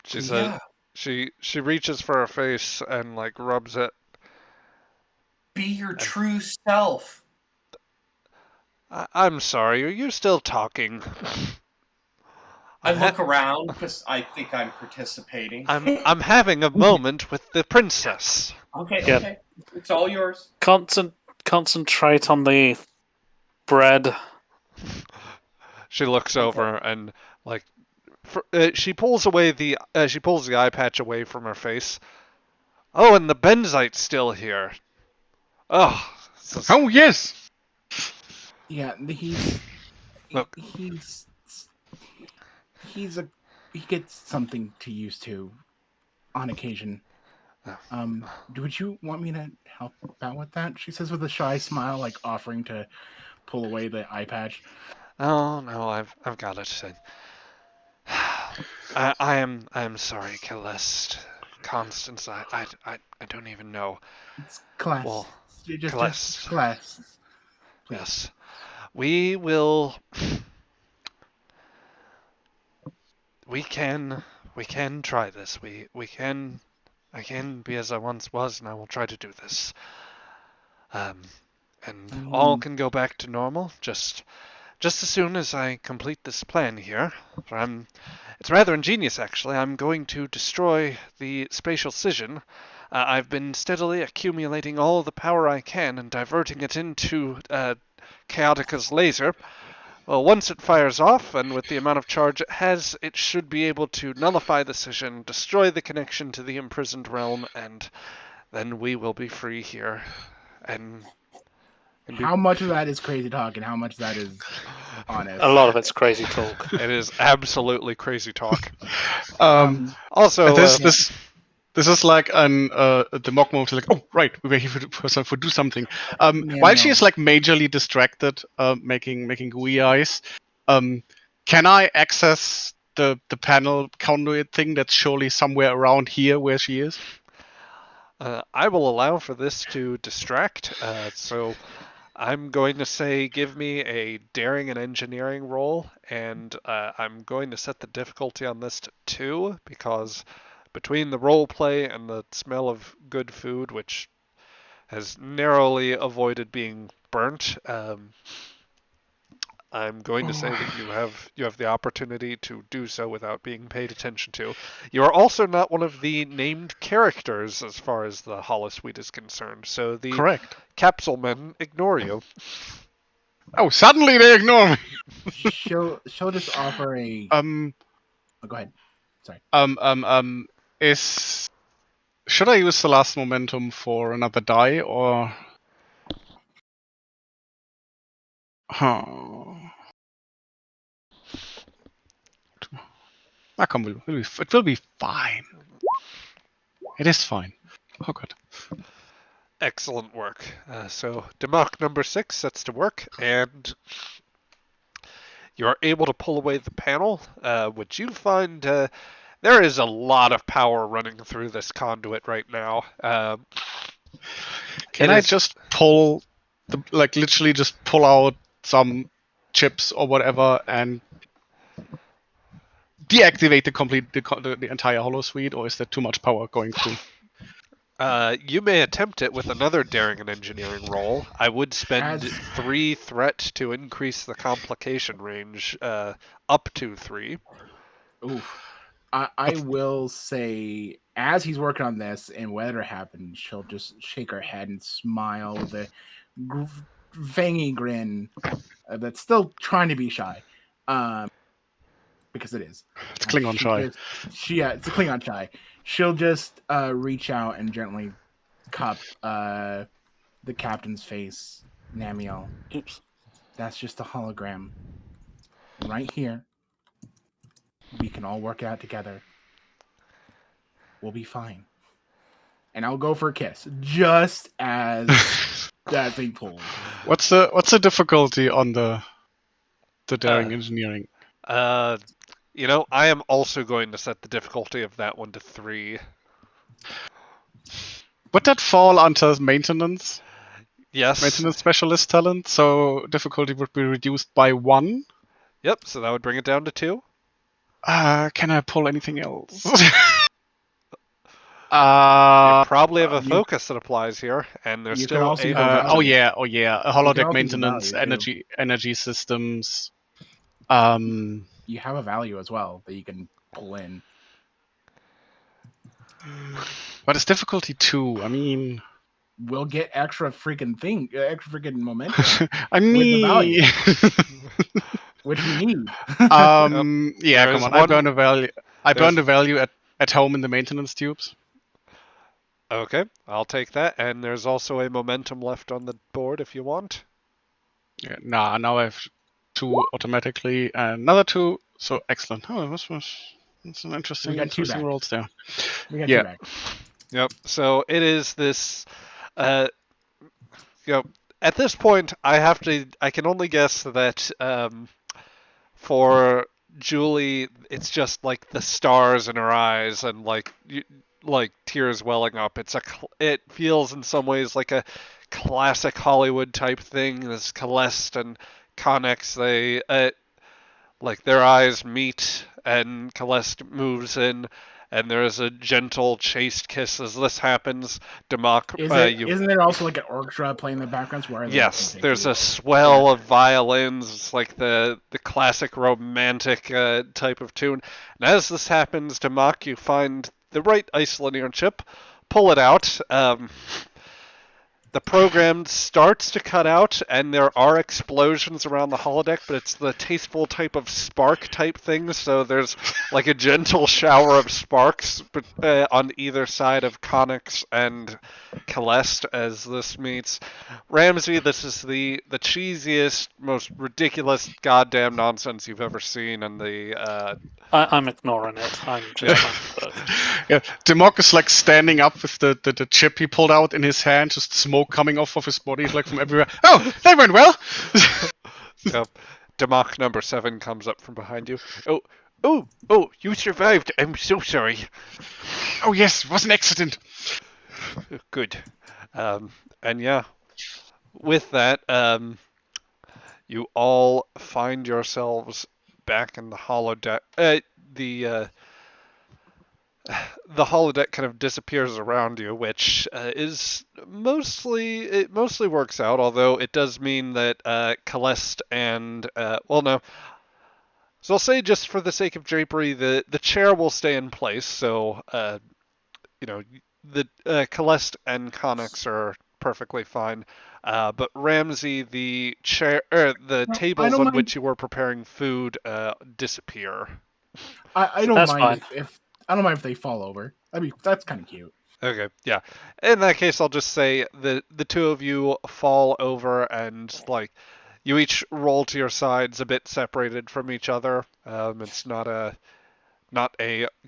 She says Yeah. she reaches for her face and like rubs it. Be your And- true self. I'm sorry, are you still talking? I look around because I think I'm participating. I'm having a moment with the princess. Okay, Yeah. okay. It's all yours. Concentrate on the bread. She looks Okay. over and like she pulls the eye patch away from her face. Oh, and the benzite's still here. Oh, Oh yes. Yeah, Look. he gets something to use to on occasion. Would you want me to help out with that? She says with a shy smile, like offering to pull away the eye patch. Oh no, I've got it. I am sorry, Celeste. Constance, I don't even know. It's class. Well, just Celeste. class. Please. Yes. We will. We can try this. We can. I can be as I once was, and I will try to do this. And all can go back to normal. Just as soon as I complete this plan here. It's rather ingenious, actually. I'm going to destroy the spatial scission. I've been steadily accumulating all the power I can and diverting it into Chaotica's laser. Well, once it fires off, and with the amount of charge it has, it should be able to nullify the scission, destroy the connection to the imprisoned realm, and then we will be free here. And how much of that is crazy talk and how much of that is honest? A lot of it's crazy talk. It is absolutely crazy talk. Also, Also, this is like the mock move. Like, oh right, we were here for do something. While she is like majorly distracted, making gooey eyes, can I access the panel conduit thing that's surely somewhere around here where she is? I will allow for this to distract. So I'm going to say give me a daring and engineering roll, and I'm going to set the difficulty on this to 2, because between the role play and the smell of good food, which has narrowly avoided being burnt, I'm going to say that you have the opportunity to do so without being paid attention to. You are also not one of the named characters as far as the holosuite is concerned, so the Correct. capsule men ignore you. Oh, suddenly they ignore me. she'll just offer a. Oh, go ahead. Sorry. Should I use the last momentum for another die or? Huh. It will be fine. It is fine. Oh god. Excellent work. So Demok number 6 sets to work, and you're able to pull away the panel, which you find there is a lot of power running through this conduit right now. Can I just pull, literally just pull out some chips or whatever and deactivate the entire holosuite, or is there too much power going through? You may attempt it with another daring and engineering roll. I would spend 3 threat to increase the complication range up to 3. Oof. I will say, as he's working on this and whatever happens, she'll just shake her head and smile with a fangy grin that's still trying to be shy. Because it is. It's Klingon shy. It's a Klingon shy. She'll just reach out and gently cup the captain's face. Namiel. Oops. That's just a hologram. Right here. We can all work it out together. We'll be fine. And I'll go for a kiss. Just as that thing pulled. What's the difficulty on the daring engineering? I am also going to set the difficulty of that one to 3. Would that fall under maintenance? Yes. Maintenance specialist talent, so difficulty would be reduced by 1? Yep, so that would bring it down to 2. Can I pull anything else? You probably have a you- focus that applies here, and there's you could still also a use momentum. oh yeah, a You can holodeck also use maintenance, value, too. energy systems. You have a value as well that you can pull in. But it's difficulty 2. I mean, We'll get extra freaking momentum, I With the mean, which we need. yeah, There come is on. one- I burned a value. I there's- burned a value at home in the maintenance tubes. Okay, I'll take that, and there's also a momentum left on the board if you want. Yeah, now I have 2 automatically, and another 2. So excellent. Oh, that's some So we got 2 interesting back. rolls there. We got Yeah. 2 back. Yep, so it is this, at this point, I can only guess that, for Julie, it's just like the stars in her eyes and like tears welling up. It feels in some ways like a classic Hollywood type thing. This Celeste and Connex, they like their eyes meet, and Celeste moves in, and there is a gentle, chaste kiss as this happens. Democ, Isn't there also like an orchestra playing in the background? So where are they yes, looking there's to? a swell of violins. It's like the classic romantic type of tune. And as this happens, Democ, you find the right isolinear chip, pull it out. The program starts to cut out, and there are explosions around the holodeck, but it's the tasteful type of spark type thing, so there's like a gentle shower of sparks on either side of Connix and Celeste as this meets. Ramsey, this is the cheesiest, most ridiculous goddamn nonsense you've ever seen, and I'm ignoring it. I'm just trying to look. Yeah, Democ is like standing up with the chip he pulled out in his hand, just smoke coming off of his body like from everywhere. Oh, that went well. Democ number 7 comes up from behind you. Oh, you survived. I'm so sorry. Oh yes, it was an accident. Good. And yeah, with that, you all find yourselves back in the holodeck. The holodeck kind of disappears around you, which is mostly works out. Although it does mean that Celeste and no. So I'll say, just for the sake of drapery, the chair will stay in place. So the Celeste and Connix are perfectly fine. But Ramsey, the chair, the No, I tables don't on mind. which you were preparing food disappear. I don't That's mind fine. if I don't mind if they fall over. That's kind of cute. Okay, yeah. In that case, I'll just say the two of you fall over, and like you each roll to your sides, a bit separated from each other. It's not a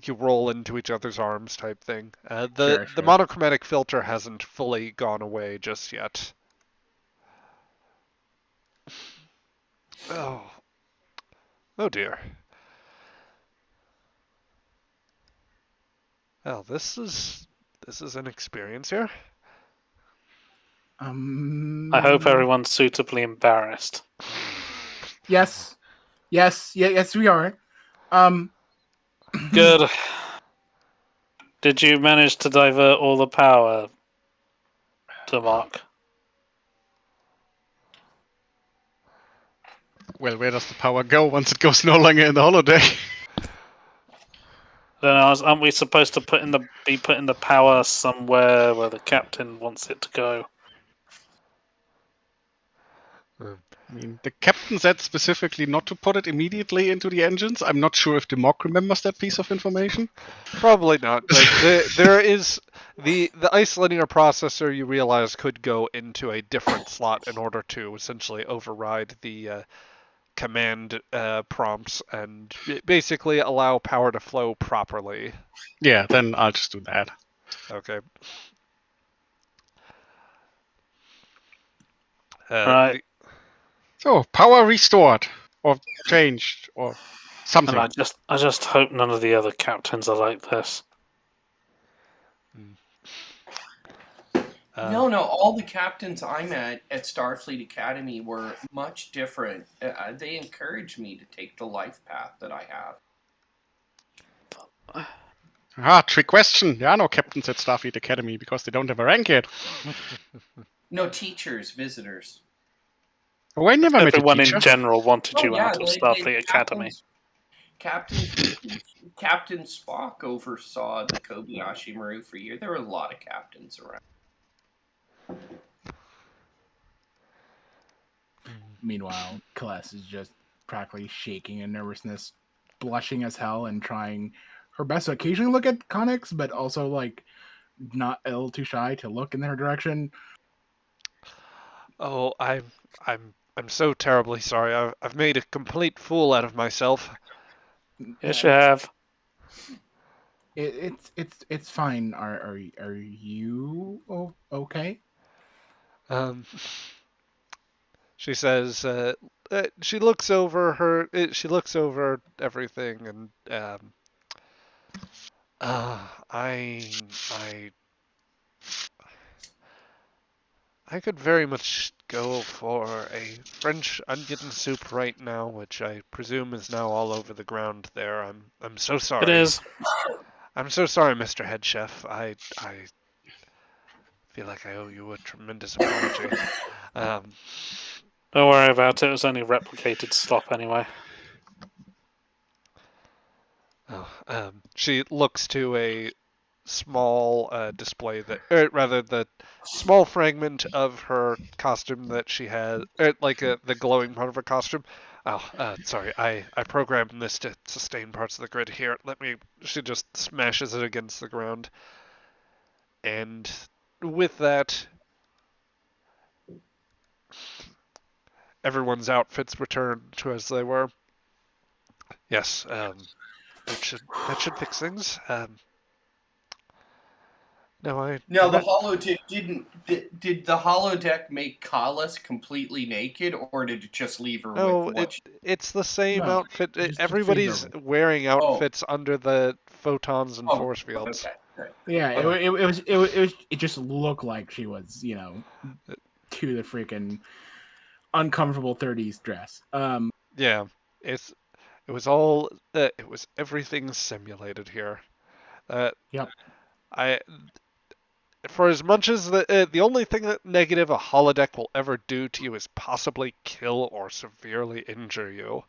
you roll into each other's arms type thing. The Sure. monochromatic filter hasn't fully gone away just yet. Oh, oh dear. Well, this is an experience here. I hope everyone's suitably embarrassed. Yes, we are. Good. Did you manage to divert all the power to Mark? Well, where does the power go once it goes no longer in the holodeck? I don't know. Aren't we supposed to be putting the power somewhere where the captain wants it to go? I mean, the captain said specifically not to put it immediately into the engines. I'm not sure if Democ remembers that piece of information. Probably not, but there is the isolinear processor, you realize, could go into a different slot in order to essentially override the command prompts and basically allow power to flow properly. Yeah, then I'll just do that. Okay. Right. So, power restored, or changed, or something. And I just hope none of the other captains are like this. No, all the captains I met at Starfleet Academy were much different. They encouraged me to take the life path that I have. Trick question. There are no captains at Starfleet Academy because they don't have a rank yet. No teachers, visitors. Oh, I never met a Everyone teacher. in general wanted you yeah, out of Starfleet Academy. Captain Spock oversaw the Kobayashi Maru for a year. There were a lot of captains around. Meanwhile, Celeste is just practically shaking in nervousness, blushing as hell, and trying her best to occasionally look at Connix, but also like not a little too shy to look in their direction. Oh, I'm so terribly sorry. I've made a complete fool out of myself. Yes, you have. It's fine. Are you okay? She says. She looks over her. She looks over everything, and I could very much go for a French onion soup right now, which I presume is now all over the ground there. I'm so sorry. It is. I'm so sorry, Mr. Head Chef. I feel like I owe you a tremendous apology. Don't worry about it. It was only replicated slop anyway. She looks to a small display that, or rather, the small fragment of her costume that she had, like the glowing part of her costume. Sorry, I programmed this to sustain parts of the grid here. She just smashes it against the ground. And with that, everyone's outfits return to as they were. Yes, that should fix things. The holodeck didn't. Did the holodeck make Kalas completely naked, or did it just leave her with what? It's the same outfit. Everybody's wearing outfits under the photons and force fields. Okay. Yeah, it just looked like she was, to the freaking uncomfortable 30s dress. Yeah, it was everything simulated here. Yep. For as much as the only thing that negative a holodeck will ever do to you is possibly kill or severely injure you.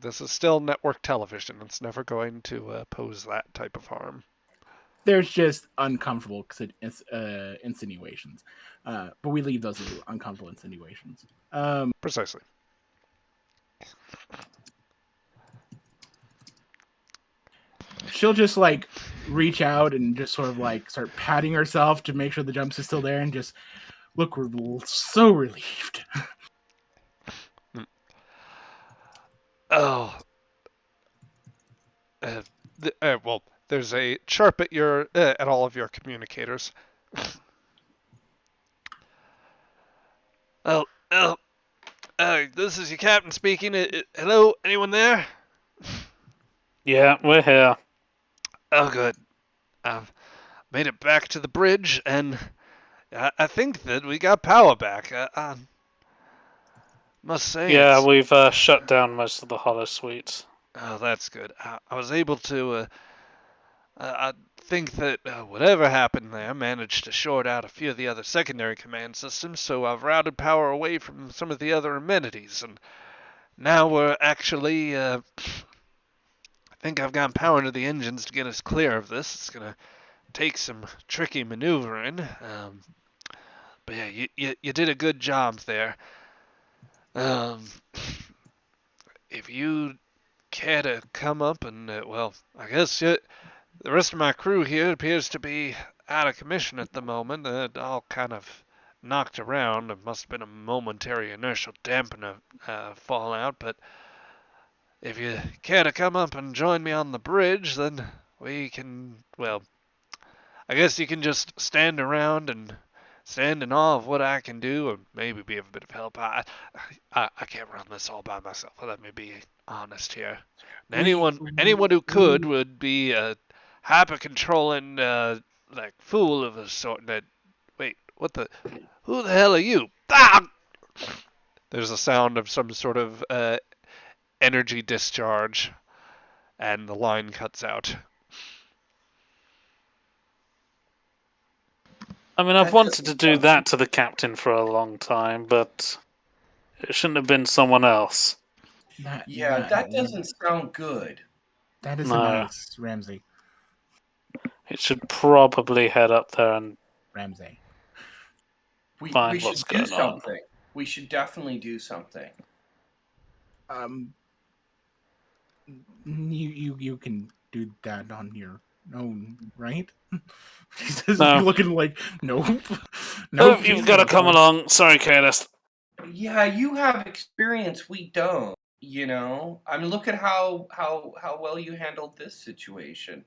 This is still network television. It's never going to pose that type of harm. There's just uncomfortable insinuations, but we leave those as uncomfortable insinuations. Precisely. She'll just like reach out and just sort of like start patting herself to make sure the jumps is still there, and just look so relieved. Oh. Well, there's a chirp at all of your communicators. This is your captain speaking. Hello, anyone there? Yeah, we're here. Oh, good. I've made it back to the bridge, and I think that we got power back. I must say. Yeah, we've shut down most of the holo suites. Oh, that's good. I was able to. I think that whatever happened there managed to short out a few of the other secondary command systems, so I've routed power away from some of the other amenities, and now we're actually. I think I've gotten power into the engines to get us clear of this. It's gonna take some tricky maneuvering, but yeah, you did a good job there. If you care to come up and I guess the rest of my crew here appears to be out of commission at the moment. All kind of knocked around. It must have been a momentary inertial dampener fallout, but if you care to come up and join me on the bridge, then we can, I guess you can just stand around and stand in awe of what I can do, or maybe be of a bit of help. I can't run this all by myself. Let me be honest here. Anyone who could would be a hyper-controlling, fool of a sort. Wait, What the? Who the hell are you? Ah! There's a sound of some sort of energy discharge, and the line cuts out. I mean, I've That wanted doesn't to do sound that to the captain for a long time, but it shouldn't have been someone else. that doesn't sound good. That isn't No. nice, Ramsey. It should probably head up there and Ramsey. We find should what's do going on. something. We should definitely do something. You can do that on your own, right? He says, No. looking like, nope. Oh, you've got to come along. Sorry, Curtis. Yeah, you have experience. We don't. You know, I mean, look at how well you handled this situation.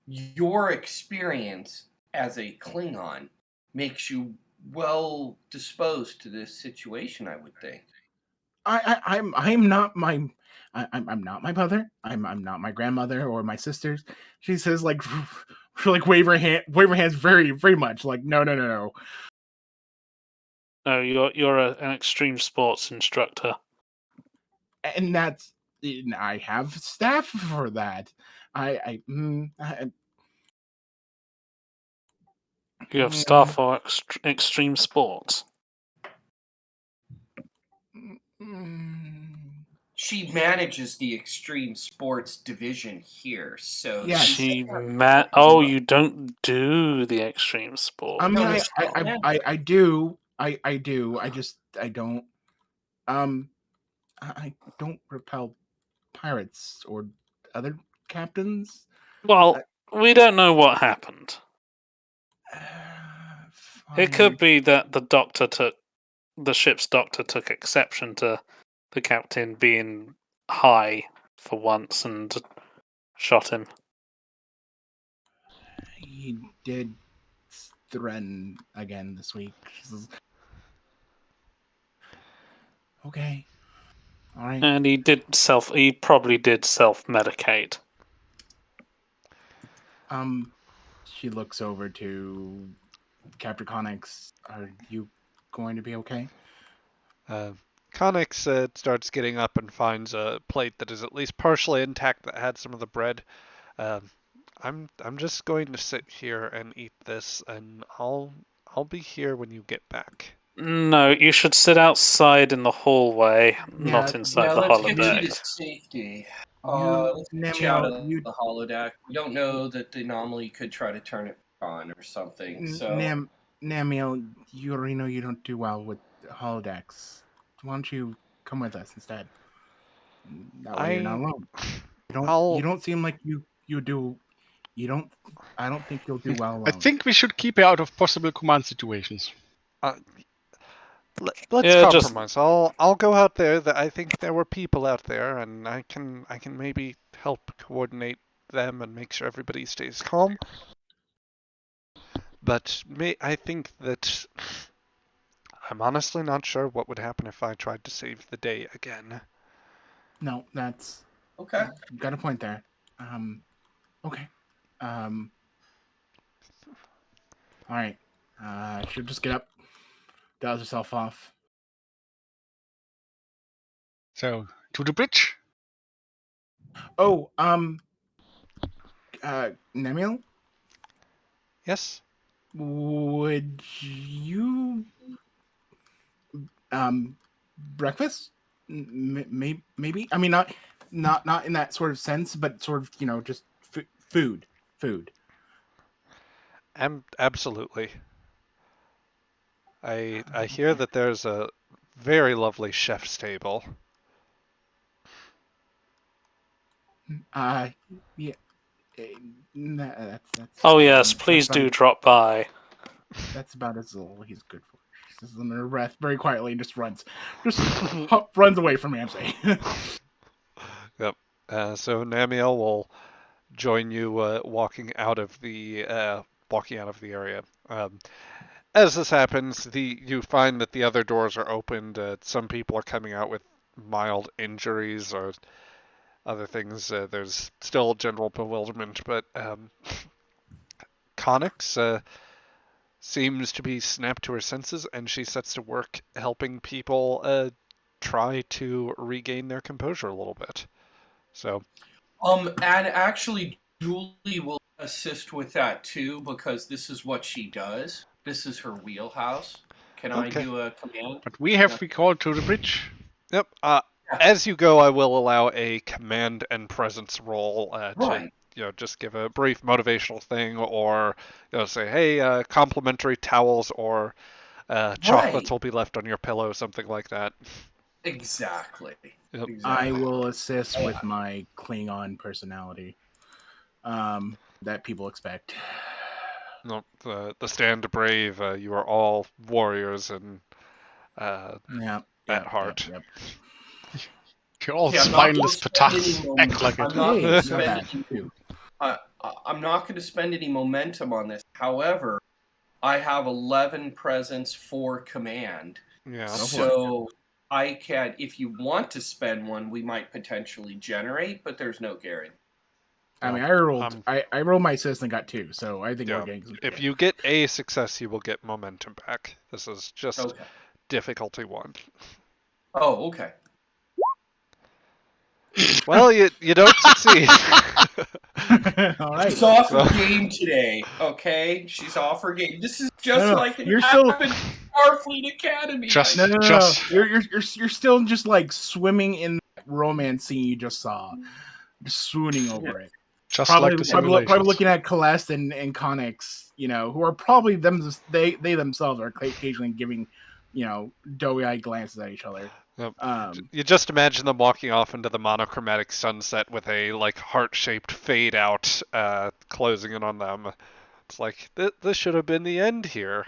Your experience as a Klingon makes you well disposed to this situation, I would think. I'm not my I'm not my mother. I'm not my grandmother or my sisters. She says like like wave her hands very very much like no. No, you're an extreme sports instructor. And that's I have staff for that. You have staff for extreme sports. She manages the extreme sports division here, so Yes. Oh, you don't do the extreme sport. I mean, No, I do. I do. I don't. I don't repel pirates or other captains. Well, we don't know what happened. It could be that the ship's doctor took exception to the captain being high for once and shot him. He did threaten again this week. Okay. All right. And he probably did self-medicate. She looks over to Captain Connix. Are you going to be okay? Connix starts getting up and finds a plate that is at least partially intact that had some of the bread. I'm just going to sit here and eat this, and I'll be here when you get back. No, you should sit outside in the hallway, not inside the let's get you holodeck. to safety. Let's get you out of the holodeck. We don't know that the anomaly could try to turn it on or something. So, Namiel, you already know you don't do well with holodecks. Why don't you come with us instead? That way you're not alone. You don't seem like you do. You don't. I don't think you'll do well alone. I think we should keep her out of possible command situations. Let's compromise. I'll go out there. I think there were people out there, and I can maybe help coordinate them and make sure everybody stays calm. But I think that I'm honestly not sure what would happen if I tried to save the day again. No, that's okay. Got a point there. Okay. All right. She'll just get up, douse herself off. So to the bridge. Oh, Nemiel? Yes? Would you breakfast? Maybe. I mean, not in that sort of sense, but sort of, just food. Absolutely. I hear that there's a very lovely chef's table. Yeah. That's. Oh yes, please do drop by. That's about as all he's good for. She says under her breath very quietly and just runs away from Ramsey. Yep. So Namiel will join you walking out of the area. As this happens, you find that the other doors are opened. Some people are coming out with mild injuries or other things. There's still general bewilderment, but Connix seems to be snapped to her senses, and she sets to work helping people try to regain their composure a little bit. So, And actually, Julie will assist with that too, because this is what she does. This is her wheelhouse. Can I okay. do a command? But we have to call to the bridge. Yep. As you go, I will allow a command and presence roll to Right. just give a brief motivational thing, or say, hey, complimentary towels or chocolates Right. will be left on your pillow, something like that. Exactly. Yep. I Exactly. will assist with my Klingon personality that people expect. No, the stand brave. You are all warriors and Yeah, at heart. yep. You're all Okay, I'm not going to spineless spend any petards. Act like it. I'm not Hey, going to not spend bad any. too. I'm not going to spend any momentum on this. However, I have 11 presence for command. Yeah. So I can, if you want to spend one, we might potentially generate, but there's no guarantee. I mean, I rolled my assist and got 2, so I think Yeah. we're getting some. If you get a success, you will get momentum back. This is just Okay. difficulty 1. Oh, okay. Well, you don't succeed. All right. She's off her game today, okay? She's off her game. This is just No, like it you're still- happened in Starfleet Academy. Just- No. You're still just like swimming in that romance scene you just saw, just swooning over it. Just Probably, like the probably, simulations. probably looking at Celeste and Connix, who are probably they themselves are occasionally giving, doughy-eyed glances at each other. Yep. You just imagine them walking off into the monochromatic sunset with a heart-shaped fade out closing in on them. It's like this should have been the end here.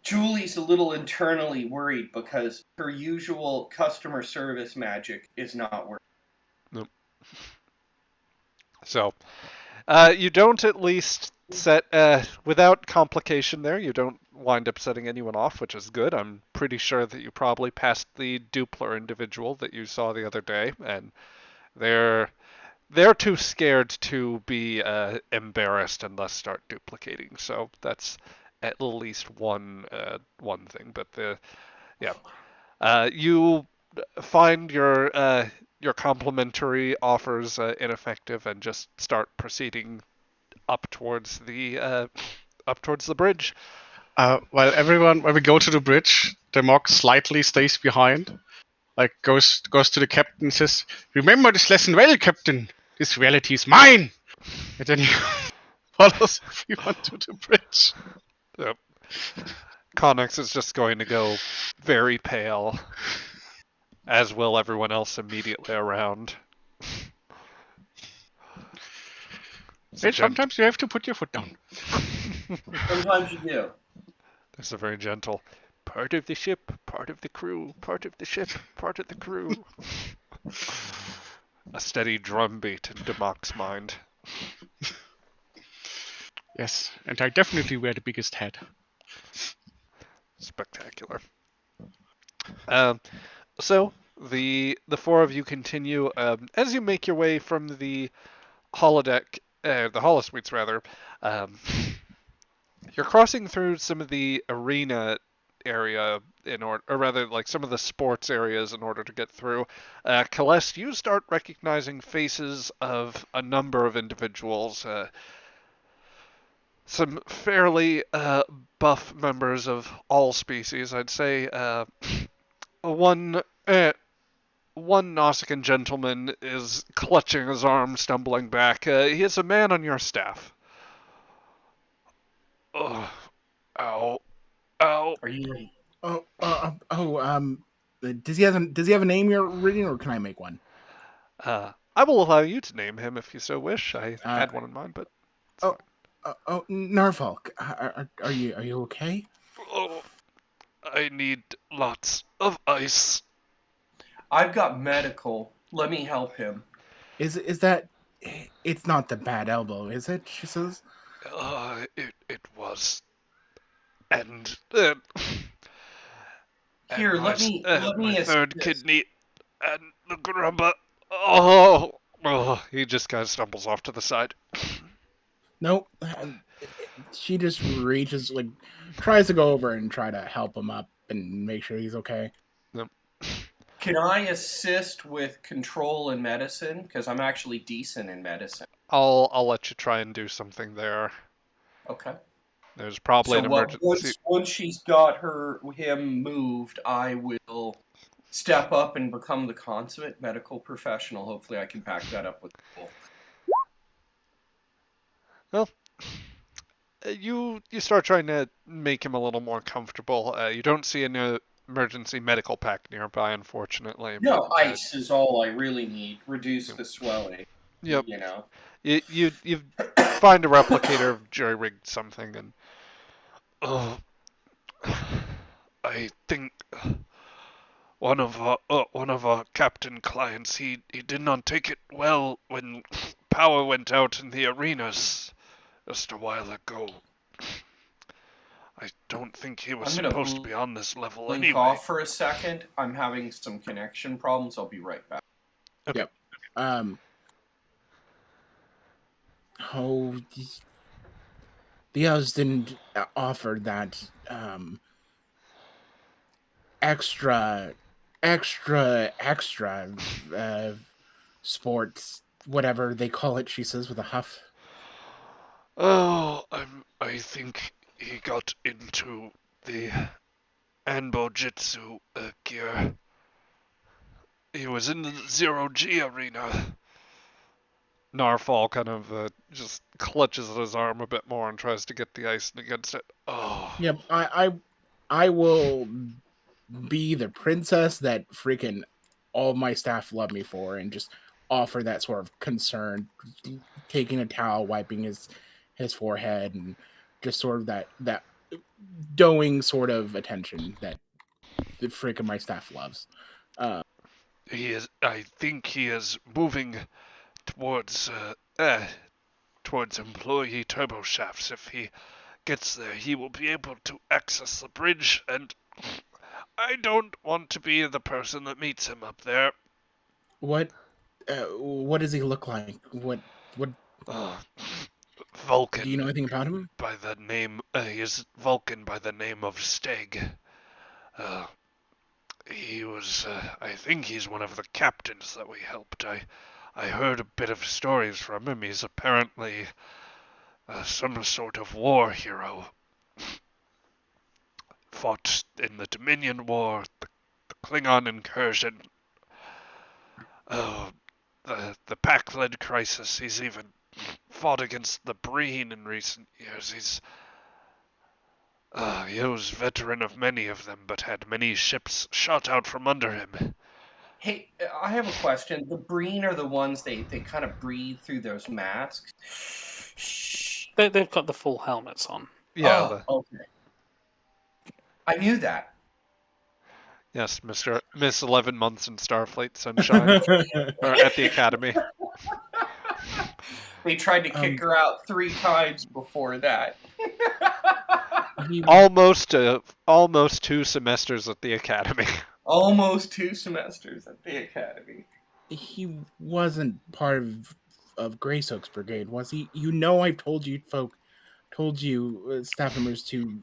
Julie's a little internally worried because her usual customer service magic is not working. Nope. So, you don't at least set, without complication there, you don't wind up setting anyone off, which is good. I'm pretty sure that you probably passed the Dupler individual that you saw the other day, and they're too scared to be embarrassed and thus start duplicating. So that's at least one thing. But you find your complimentary offers ineffective and just start proceeding up towards the bridge. When we go to the bridge, the Mog slightly stays behind. Like goes to the captain and says, "Remember this lesson well, Captain. This reality is mine." And then he follows everyone to the bridge. Yep. Connix is just going to go very pale, as will everyone else immediately around. Hey, sometimes you have to put your foot down. Sometimes you do. There's a very gentle part of the ship, part of the crew, part of the ship, part of the crew. A steady drumbeat in Democ's mind. Yes, and I definitely wear the biggest hat. Spectacular. So the 4 of you continue as you make your way from the holodeck, the holosuites rather. You're crossing through some of the arena area or rather some of the sports areas in order to get through. Celeste, you start recognizing faces of a number of individuals. Some fairly buff members of all species, I'd say. One Nausicaan gentleman is clutching his arm, stumbling back. He is a man on your staff. Oh, ow, ow. Are you? Does he have a name you're reading, or can I make one? I will allow you to name him if you so wish. I had one in mind, but Narfolk, are you okay? oh, I need lots of ice. I've got medical. Let me help him. Is that? It's not the bad elbow, is it? She says. It was, and Here, and let me my third assist. kidney and the grumba. Oh, he just kind of stumbles off to the side. No, she just reaches, like, tries to go over and try to help him up and make sure he's okay. Yep. Can I assist with control and medicine? Because I'm actually decent in medicine. I'll let you try and do something there. Okay. There's probably an emergency. Once she's got him moved, I will step up and become the consummate medical professional. Hopefully, I can back that up with people. Well, you start trying to make him a little more comfortable. You don't see an emergency medical pack nearby, unfortunately. No, But, ice is all I really need. Reduce the swelling. Yep. You know. You find a replicator of jury-rigged something, and I think one of our captain clients he did not take it well when power went out in the arenas just a while ago. I don't think he was supposed to be on this level blink anyway. off for a second. I'm having some connection problems. I'll be right back. Okay. Yep. Oh, the others didn't offer that extra sports, whatever they call it, she says with a huff. Oh, I think he got into the Anbo Jitsu gear. He was in the Zero G arena. Narfall kind of just clutches at his arm a bit more and tries to get the ice against it. Oh. Yep, I will be the princess that freaking all my staff love me for, and just offer that sort of concern, taking a towel, wiping his forehead, and just sort of that doing sort of attention that the freaking my staff loves. I think he is moving towards employee turbo shafts. If he gets there, he will be able to access the bridge, and I don't want to be the person that meets him up there. What does he look like? What Vulcan. do you know anything about him? By the name, he is Vulcan by the name of Steg. He was, I think he's one of the captains that we helped. I heard a bit of stories from him. He's apparently some sort of war hero. Fought in the Dominion War, the Klingon incursion, the Pakled crisis. He's even fought against the Breen in recent years. He was veteran of many of them, but had many ships shot out from under him. Hey, I have a question. The Breen are the ones they kind of breathe through those masks. They've got the full helmets on. Yeah. Okay. I knew that. Yes, Miss 11 months in Starfleet Sunshine, or at the Academy. They tried to kick her out 3 times before that. Almost 2 semesters at the Academy. Almost 2 semesters at the Academy. He wasn't part of Greysoak's brigade, was he? You know, I've told you staff members to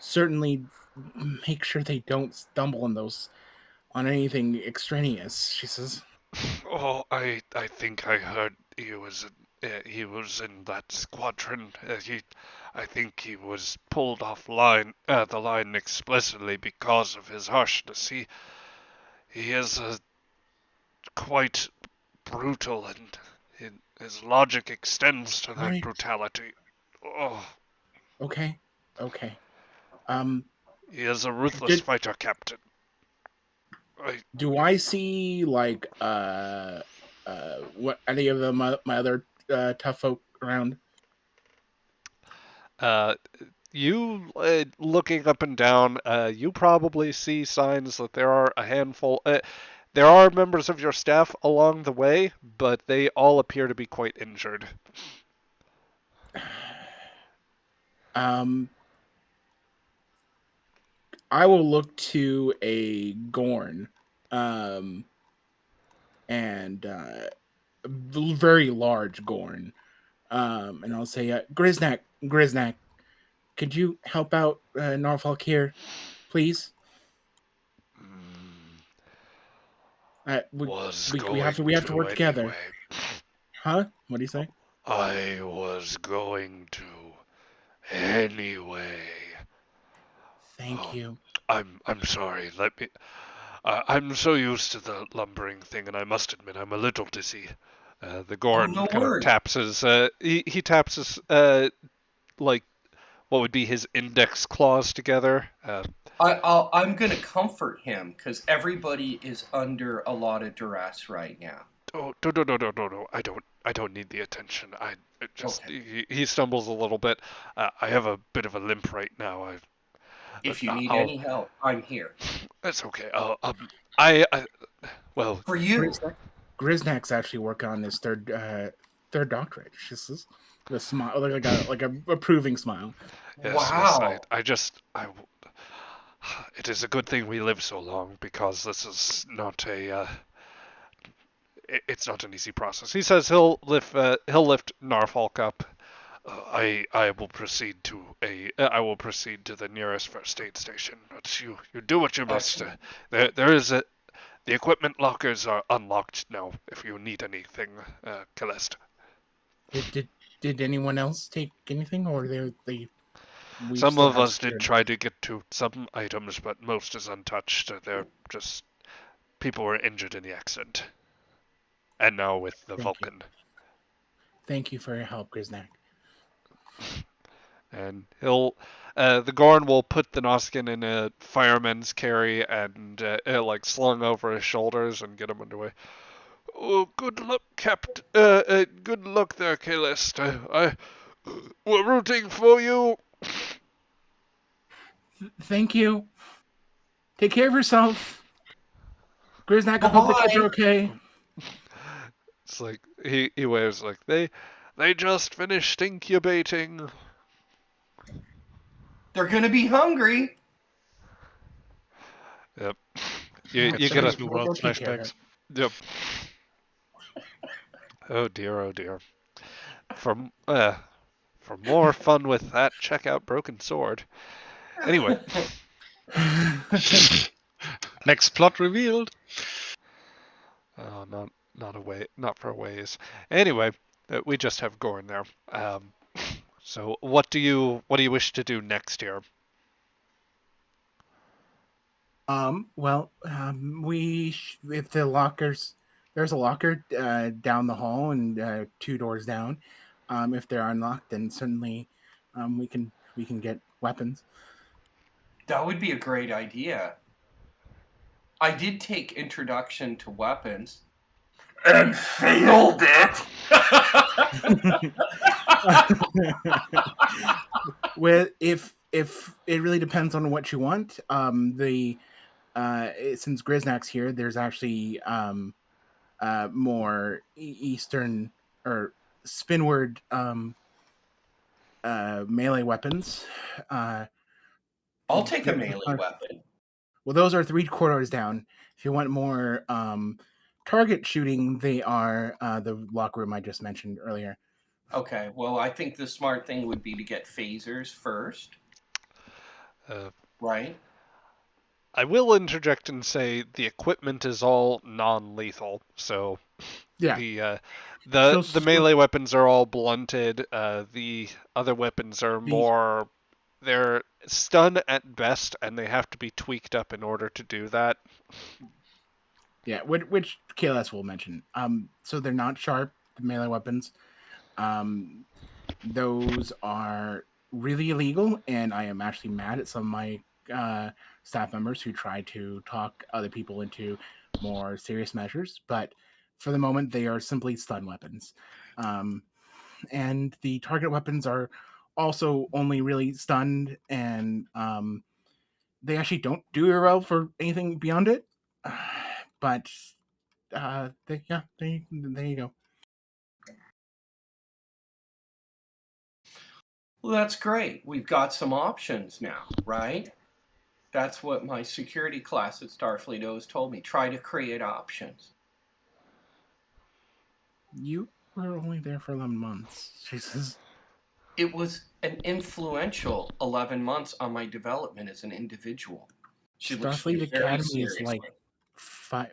certainly make sure they don't stumble on anything extraneous, she says. Oh, I think I heard he was in that squadron. I think he was pulled off the line explicitly because of his harshness. He is quite brutal, and his logic extends to that brutality. Oh. Okay. He is a ruthless fighter, Captain. Do I see what any of my other tough folk around? You looking up and down, you probably see signs that there are a handful. There are members of your staff along the way, but they all appear to be quite injured. I will look to a Gorn, and a very large Gorn, And I'll say, Grisnak, could you help out Norfolk here, please? Mm, We, was we have going we have to to work together, anyway. huh? What do you say? I was going to anyway. Thank Oh, you. I'm sorry. Let me. I'm so used to the lumbering thing, and I must admit I'm a little dizzy. The Oh, Gorn no kind of worries. taps his. He taps his like what would be his index claws together. I'm going to comfort him because everybody is under a lot of duress right now. Oh, no. I don't need the attention. I it just Okay. he stumbles a little bit. I have a bit of a limp right now. If you need I'll. any help, I'm here. It's okay. I well, For you. Griznak's actually working on his third doctorate. She says, with a smile, like a approving smile. yes, yes. Wow. It is a good thing we live so long because this is not it's not an easy process. He says he'll lift Norfolk up. I will proceed to the nearest first aid station. But you do what you must. Excellent. There is the equipment lockers are unlocked now. If you need anything, Celeste. Did anyone else take anything, or we Some still of have us did security? try to get to some items, but most is untouched. They're just people were injured in the accident, and now with the Thank you. Vulcan. Thank you for your help, Grisnak. And the Gorn will put the Noskin in a fireman's carry and like slung over his shoulders and get him underway. Oh, good luck, Captain. Good luck there, Calist. We're rooting for you. Thank you. Take care of yourself, Grisnak. I hope the kids are Bye-bye. okay. It's like he waves like they just finished incubating. They're going to be hungry. Yep. Yep, You get a Strange New World we'll take care of flashbacks. it. yep. Oh dear, oh dear. For more fun with that, check out Broken Sword. Anyway, Next plot revealed. oh, not for a ways. Anyway, we just have Gorn there. So what do you wish to do next here? If there's a locker down the hall and 2 doors down. If they're unlocked, then certainly we can get weapons. That would be a great idea. I did take Introduction to Weapons and failed it. Well, if it really depends on what you want. Since Griznak's here, there's actually more eastern or spinward melee weapons. I'll take a Those melee are- weapon. well, those are 3 quarters down. If you want more target shooting, they are the locker room I just mentioned earlier. Okay, well, I think the smart thing would be to get phasers first, Uh, right? I will interject and say the equipment is all non-lethal, so Yeah, the so, the so melee weapons are all blunted. The other weapons are the more they're stun at best, and they have to be tweaked up in order to do that. yeah, which KLS will mention. So they're not sharp. The melee weapons. Um, those are really illegal, and I am actually mad at some of my staff members who try to talk other people into more serious measures. But for the moment, they are simply stun weapons, and the target weapons are also only really stunned, and they actually don't do very well for anything beyond it. But there you go. Well, that's great. We've got some options now, right? That's what my security class at Starfleet always told me. Try to create options. You were only there for 11 months. She says, It was an influential 11 months on my development as an individual. She looks at me Starfleet very Academy is seriously. like 5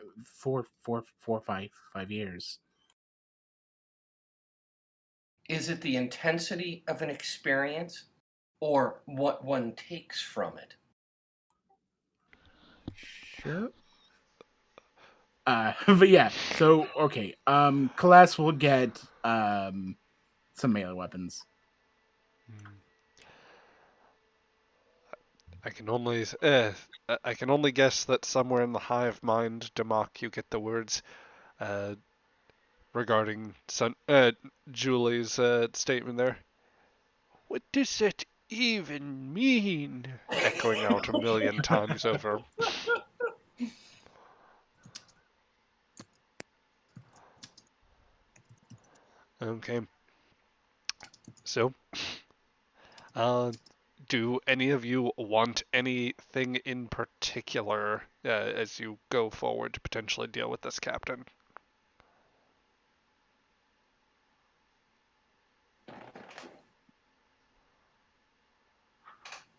years. Is it the intensity of an experience or what one takes from it? Sure. But yeah, so okay. Class will get some melee weapons. I can only guess that somewhere in the hive mind, Demok, you get the words regarding Julie's statement there. What does that even mean? Echoing out a million times over. Okay. So, do any of you want anything in particular as you go forward to potentially deal with this captain?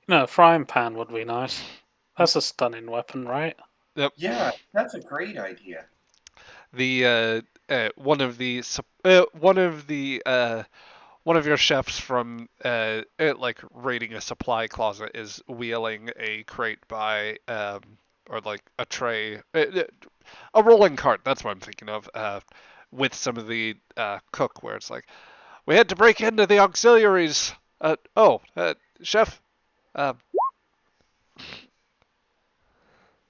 No, a frying pan would be nice. That's a stunning weapon, right? Yep. Yeah, that's a great idea. The one of your chefs from like raiding a supply closet is wheeling a crate by or like a tray, a rolling cart. That's what I'm thinking of. With some of the cookware. It's like we had to break into the auxiliaries. Chef. Uh,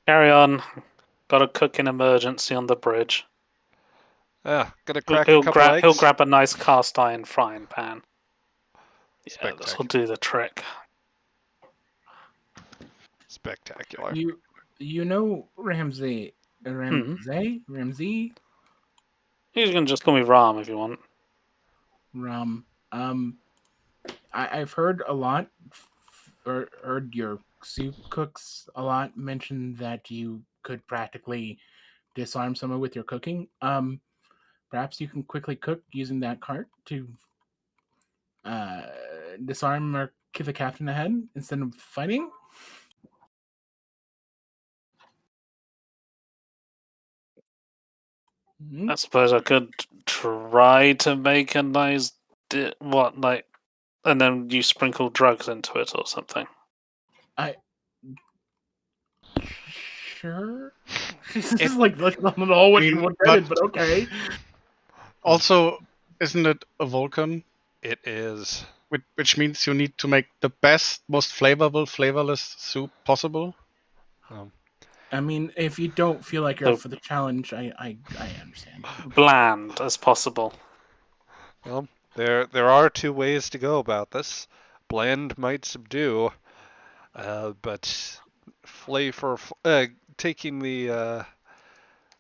Carry on. Got a cooking emergency on the bridge. Gonna crack a couple eggs. He'll grab a nice cast iron frying pan. Yeah, this will do the trick. Spectacular. You know Ramsey. You can just call me Ram if you want. Ram. I've heard a lot, or heard your soup cooks a lot mention that you could practically disarm someone with your cooking. Perhaps you can quickly cook using that cart to disarm or kill the captain ahead instead of fighting. I suppose I could try to make a nice and then you sprinkle drugs into it or something. Sure. She's just like looking on it all what but okay. Also, isn't it a Vulcan? It is. Which means you need to make the best, most flavorful, flavorless soup possible. I mean, if you don't feel like you're up for the challenge, I understand. Bland as possible. Well, there are two ways to go about this. Bland might subdue, but taking the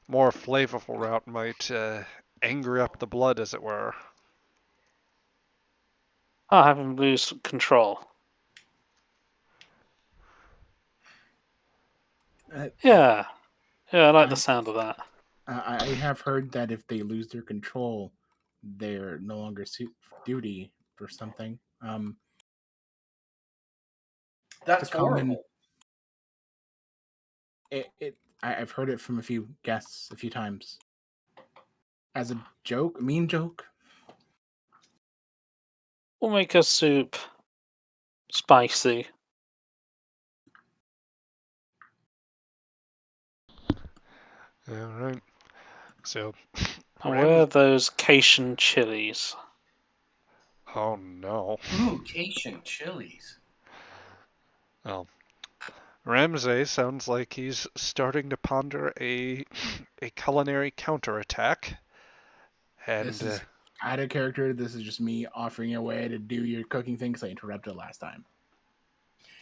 more flavorful route might anger up the blood, as it were. I'll have him lose control. Yeah, I like the sound of that. I have heard that if they lose their control, they're no longer suit for duty or something. That's horrible. I've heard it from a few guests a few times. As a joke, a mean joke. We'll make a soup spicy. All right. So. Where are those Cajun chilies? Oh no. Ooh, Cajun chilies. Well, Ramsay sounds like he's starting to ponder a culinary counterattack. And this is out of character. This is just me offering a way to do your cooking thing because I interrupted last time.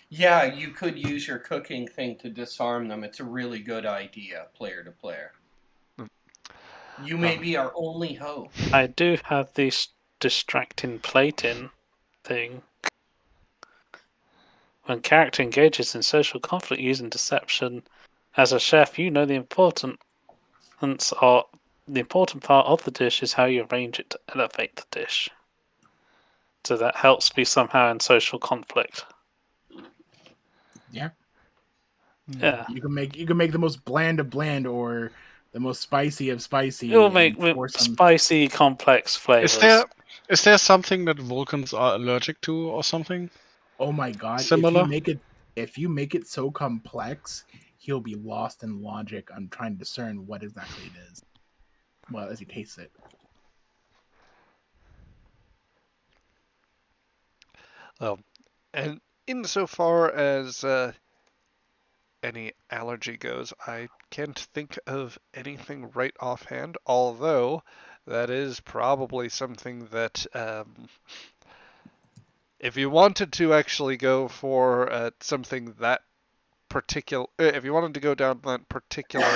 Yeah, you could use your cooking thing to disarm them. It's a really good idea, player to player. You may be our only hope. I do have this distracting plating thing. When character engages in social conflict using deception, as a chef, you know the importance of the important part of the dish is how you arrange it to elevate the dish. So that helps me somehow in social conflict. Yeah. Yeah. You can make the most bland of bland or the most spicy of spicy. It will make and pour some. spicy, complex flavors. Is there something that Vulcans are allergic to or something? Oh my god! Similar? If you make it so complex, he'll be lost in logic on trying to discern what exactly it is. Well, as he tastes it. And insofar as any allergy goes, I can't think of anything right offhand, although that is probably something that if you wanted to actually go for something that particular, if you wanted to go down that particular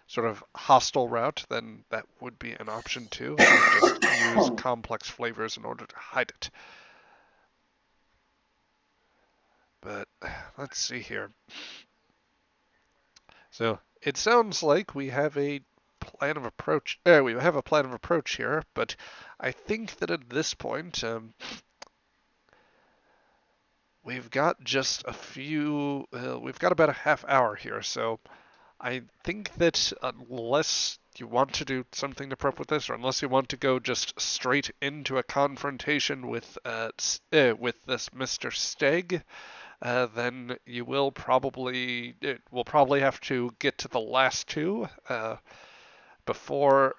sort of hostile route, then that would be an option too, and just use complex flavors in order to hide it. But let's see here. So it sounds like we have a plan of approach. We have a plan of approach here, but I think that at this point, we've got just a few. We've got about a half hour here, so I think that unless you want to do something to prep with this, or unless you want to go just straight into a confrontation with this Mr. Steg, then you will probably have to get to the last two before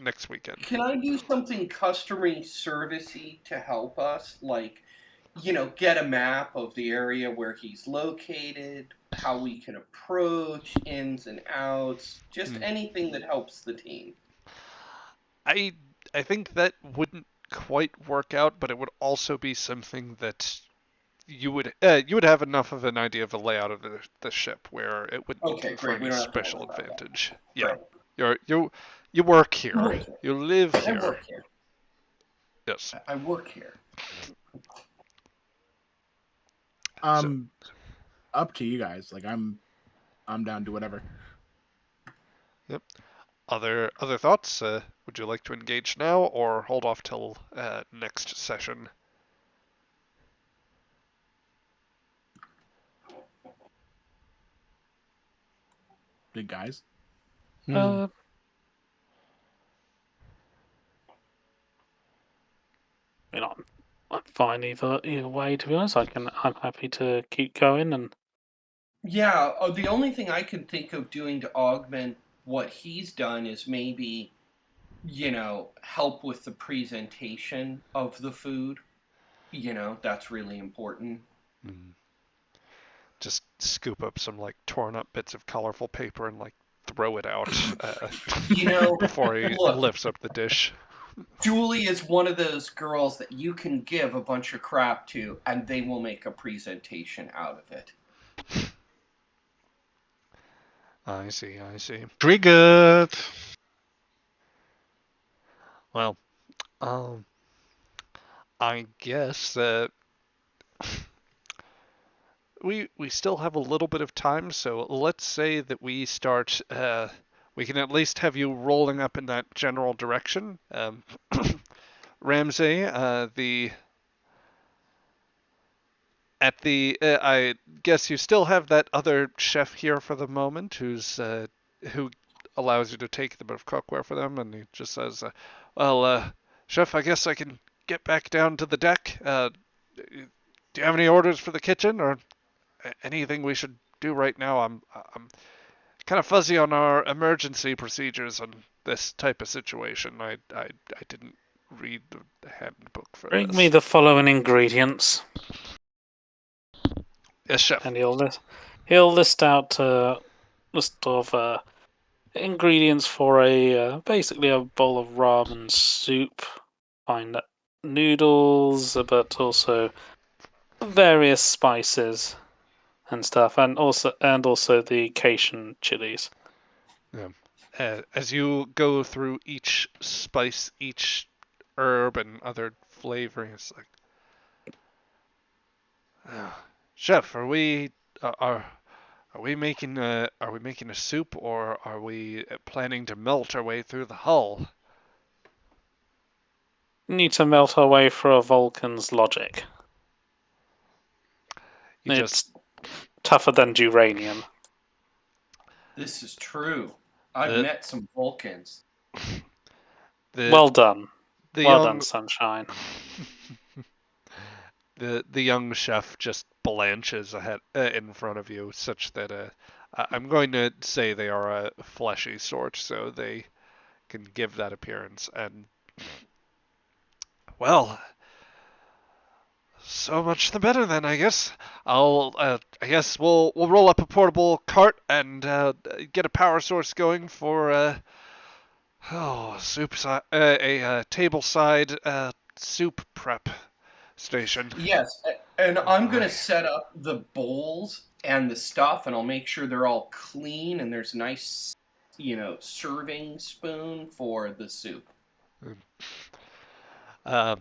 next weekend. Can I do something customer servicey to help us? Like, get a map of the area where he's located, how we can approach, ins and outs, just anything that helps the team. I think that wouldn't quite work out, but it would also be something that you would have enough of an idea of the layout of the ship where it wouldn't confer any special advantage. Yeah, you work here, you live here. I work here. Yes, I work here. Up to you guys. Like I'm down to whatever. Yep. Other thoughts? Would you like to engage now or hold off till next session? Big guys. I'm fine either way. To be honest, I'm happy to keep going and. Yeah. The only thing I can think of doing to augment what he's done is maybe, help with the presentation of the food. That's really important. Just scoop up some torn up bits of colorful paper and throw it out before he lifts up the dish. Julie is one of those girls that you can give a bunch of crap to and they will make a presentation out of it. I see. Triggered. Well, I guess that we still have a little bit of time, so let's say that we start. We can at least have you rolling up in that general direction. Ramsey, I guess you still have that other chef here for the moment, who allows you to take the bit of cookware for them, and he just says, "Well, chef, I guess I can get back down to the deck. Do you have any orders for the kitchen or anything we should do right now? I'm kind of fuzzy on our emergency procedures on this type of situation. I didn't read the handbook for Bring this." me the following ingredients. Yes, chef. And he'll list out a list of ingredients for basically a bowl of ramen soup. Find noodles, but also various spices and stuff, and also the Cajun chilies. Yeah. As you go through each spice, each herb, and other flavorings, chef, are Are we making a soup, or are we planning to melt our way through the hull? Need to melt our way through a Vulcan's logic. You just It's tougher than uranium. This is true. I've The- met some Vulcans. Well done. the Well young done, Sunshine. the young chef just blanches ahead in front of you, such that I'm going to say they are a fleshy sort, so they can give that appearance. And well, so much the better then, I guess. I guess we'll roll up a portable cart and get a power source going for a tableside soup prep station. Yes, and I'm going to set up the bowls and the stuff, and I'll make sure they're all clean and there's a nice, serving spoon for the soup. Uh,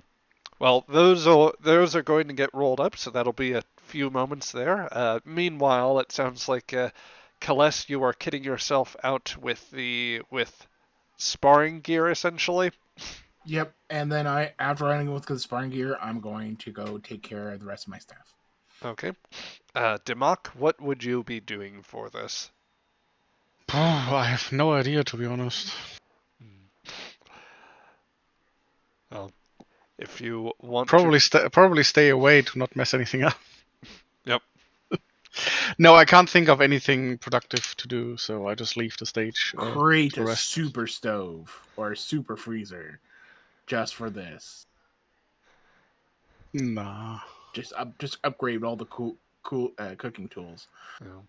well, those are going to get rolled up, so that'll be a few moments there. Meanwhile, it sounds like Kales, you are kitting yourself out with sparring gear essentially. Yep. And then after I go with the sparring gear, I'm going to go take care of the rest of my staff. Okay. Dimok, what would you be doing for this? I have no idea, to be honest. Well, if you want Probably stay away to not mess anything up. Yep. No, I can't think of anything productive to do, so I just leave the stage. Create to a rest. super stove or a super freezer just for this. Nah. Just upgrade all the cool cooking tools. Yeah.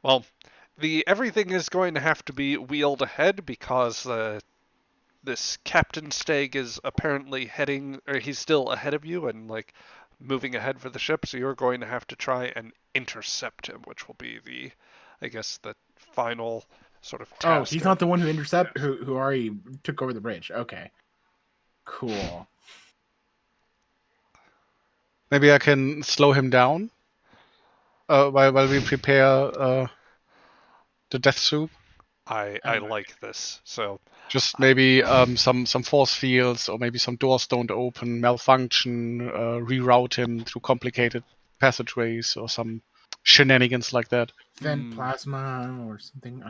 Well, everything is going to have to be wheeled ahead because this Captain Stag is apparently he's still ahead of you and like moving ahead for the ship, so you're going to have to try and intercept him, which will be I guess, the final sort of task. Oh, he's not the one who already took over the bridge. Okay, cool. Maybe I can slow him down while we prepare the death soup. I like this. So Just maybe some force fields, or maybe some doors don't open, malfunction, reroute him through complicated passageways, or some shenanigans like that. Then plasma or something.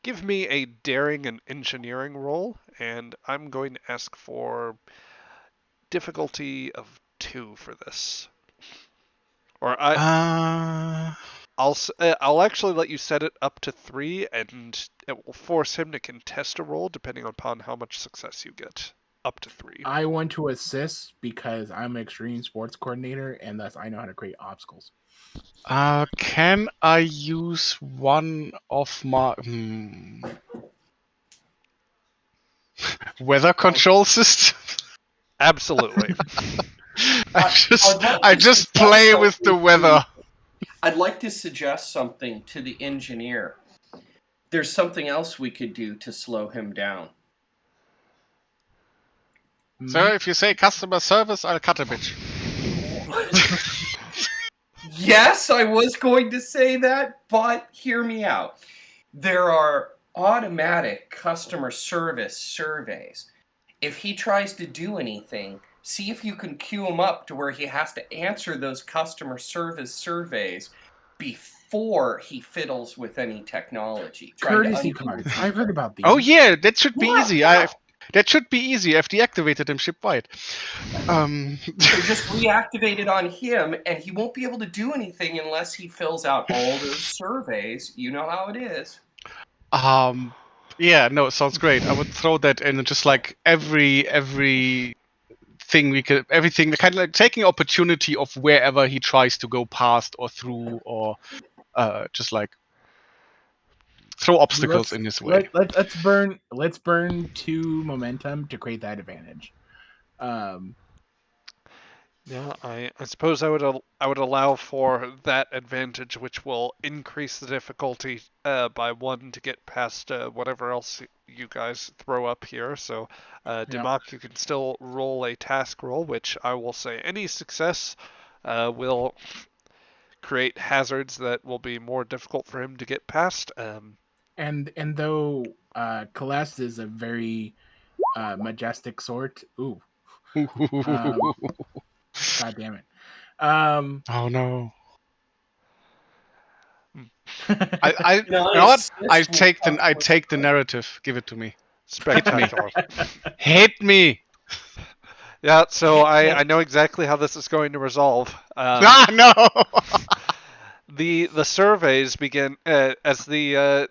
give me a daring and engineering roll, and I'm going to ask for difficulty of 2 for this. Or I'll actually let you set it up to 3, and it will force him to contest a roll depending upon how much success you get. Up to 3. I want to assist because I'm an extreme sports coordinator, and thus I know how to create obstacles. Can I use one of my weather control systems? Absolutely. I just play with the weather. I'd like to suggest something to the engineer. There's something else we could do to slow him down. So if you say customer service, I'll cut a bitch. Yes, I was going to say that, but hear me out. There are automatic customer service surveys. If he tries to do anything, see if you can queue him up to where he has to answer those customer service surveys before he fiddles with any technology. Courtesy cards. I've heard about these. Oh yeah, that should be easy. Yeah. That should be easy. I've deactivated him shipwide. So just reactivate it on him, and he won't be able to do anything unless he fills out all those surveys. You know how it is. Yeah, no, it sounds great. I would throw that in, and just like everything everything, kind of like taking opportunity of wherever he tries to go past or through, or just like throw obstacles in his way. Let's burn 2 momentum to create that advantage. Yeah, I suppose I would allow for that advantage, which will increase the difficulty by 1 to get past whatever else you guys throw up here. So, Dimok, you can still roll a task roll, which I will say any success will create hazards that will be more difficult for him to get past. And though Celeste is a very majestic sort, ooh, um, god damn it. Oh no. I You know what? I take the narrative. Give it to me. Spectacular. Hit me. Yeah, so I know exactly how this is going to resolve. Ah no. The surveys begin as the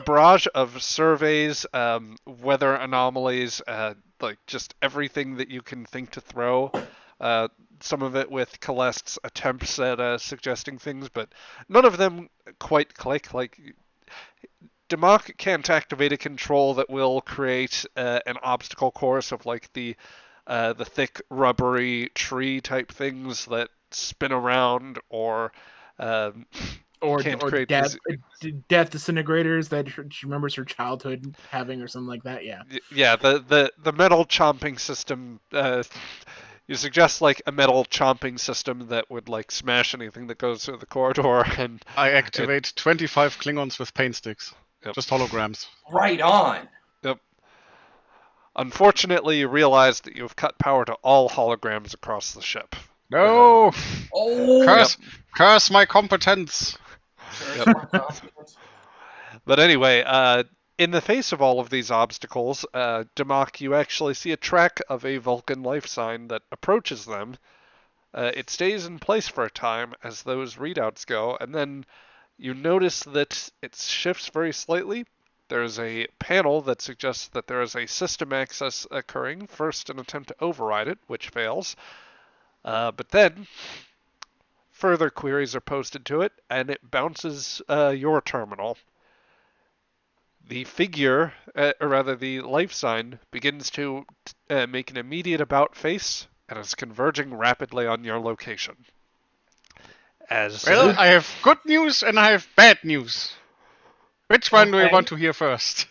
barrage of surveys, weather anomalies, like just everything that you can think to throw. Uh, some of it with Celeste's attempts at suggesting things, but none of them quite click. Like Demok can't activate a control that will create an obstacle course of like the thick rubbery tree type things that spin around, or um, or can't or create death disintegrators that she remembers her childhood having or something like that. Yeah. yeah, the metal chomping system. You suggest like a metal chomping system that would like smash anything that goes through the corridor, and I activate 25 Klingons with paint sticks. Yep. Just holograms. Right on. Yep. Unfortunately, you realize that you've cut power to all holograms across the ship. No. Oh, Curse my competence. there's my confidence. But anyway, in the face of all of these obstacles, Demok, you actually see a track of a Vulcan life sign that approaches them. It stays in place for a time as those readouts go, and then you notice that it shifts very slightly. There's a panel that suggests that there is a system access occurring. First, an attempt to override it, which fails. But then, further queries are posted to it, and it bounces your terminal. The figure, or rather the life sign, begins to make an immediate about face and is converging rapidly on your location. As Well, I have good news and I have bad news. Which one do we Okay. want to hear first?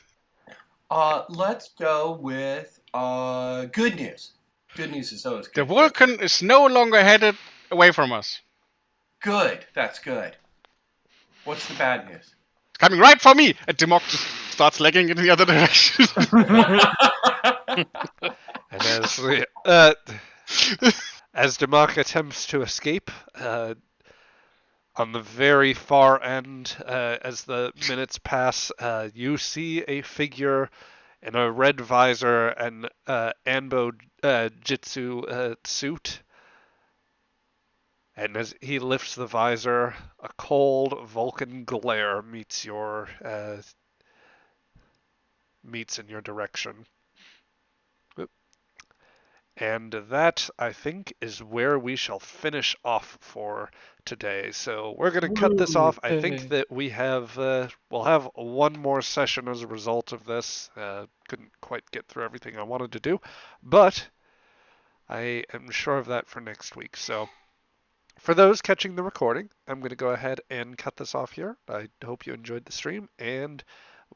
Let's go with good news. Good news is always The good. Vulcan is no longer headed away from us. Good. That's good. What's the bad news? It's coming right for me! And Demok just starts legging in the other direction. and as Demok attempts to escape, on the very far end, as the minutes pass, you see a figure in a red visor and Anbo Jitsu suit. And as he lifts the visor, a cold Vulcan glare meets in your direction. And that, I think, is where we shall finish off for today. So we're going to cut this off. I think that we'll have one more session as a result of this. Couldn't quite get through everything I wanted to do, but I am sure of that for next week. So for those catching the recording, I'm going to go ahead and cut this off here. I hope you enjoyed the stream, and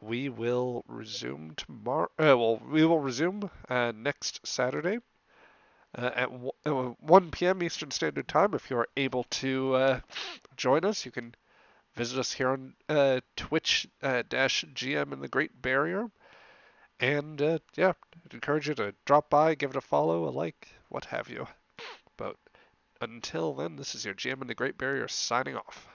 we will resume tomorrow. We will resume next Saturday at 1 p.m. Eastern Standard Time. If you're able to join us, you can visit us here on Twitch-GM in the Great Barrier. And yeah, I'd encourage you to drop by, give it a follow, a like, what have you. But until then, this is your GM in the Great Barrier signing off.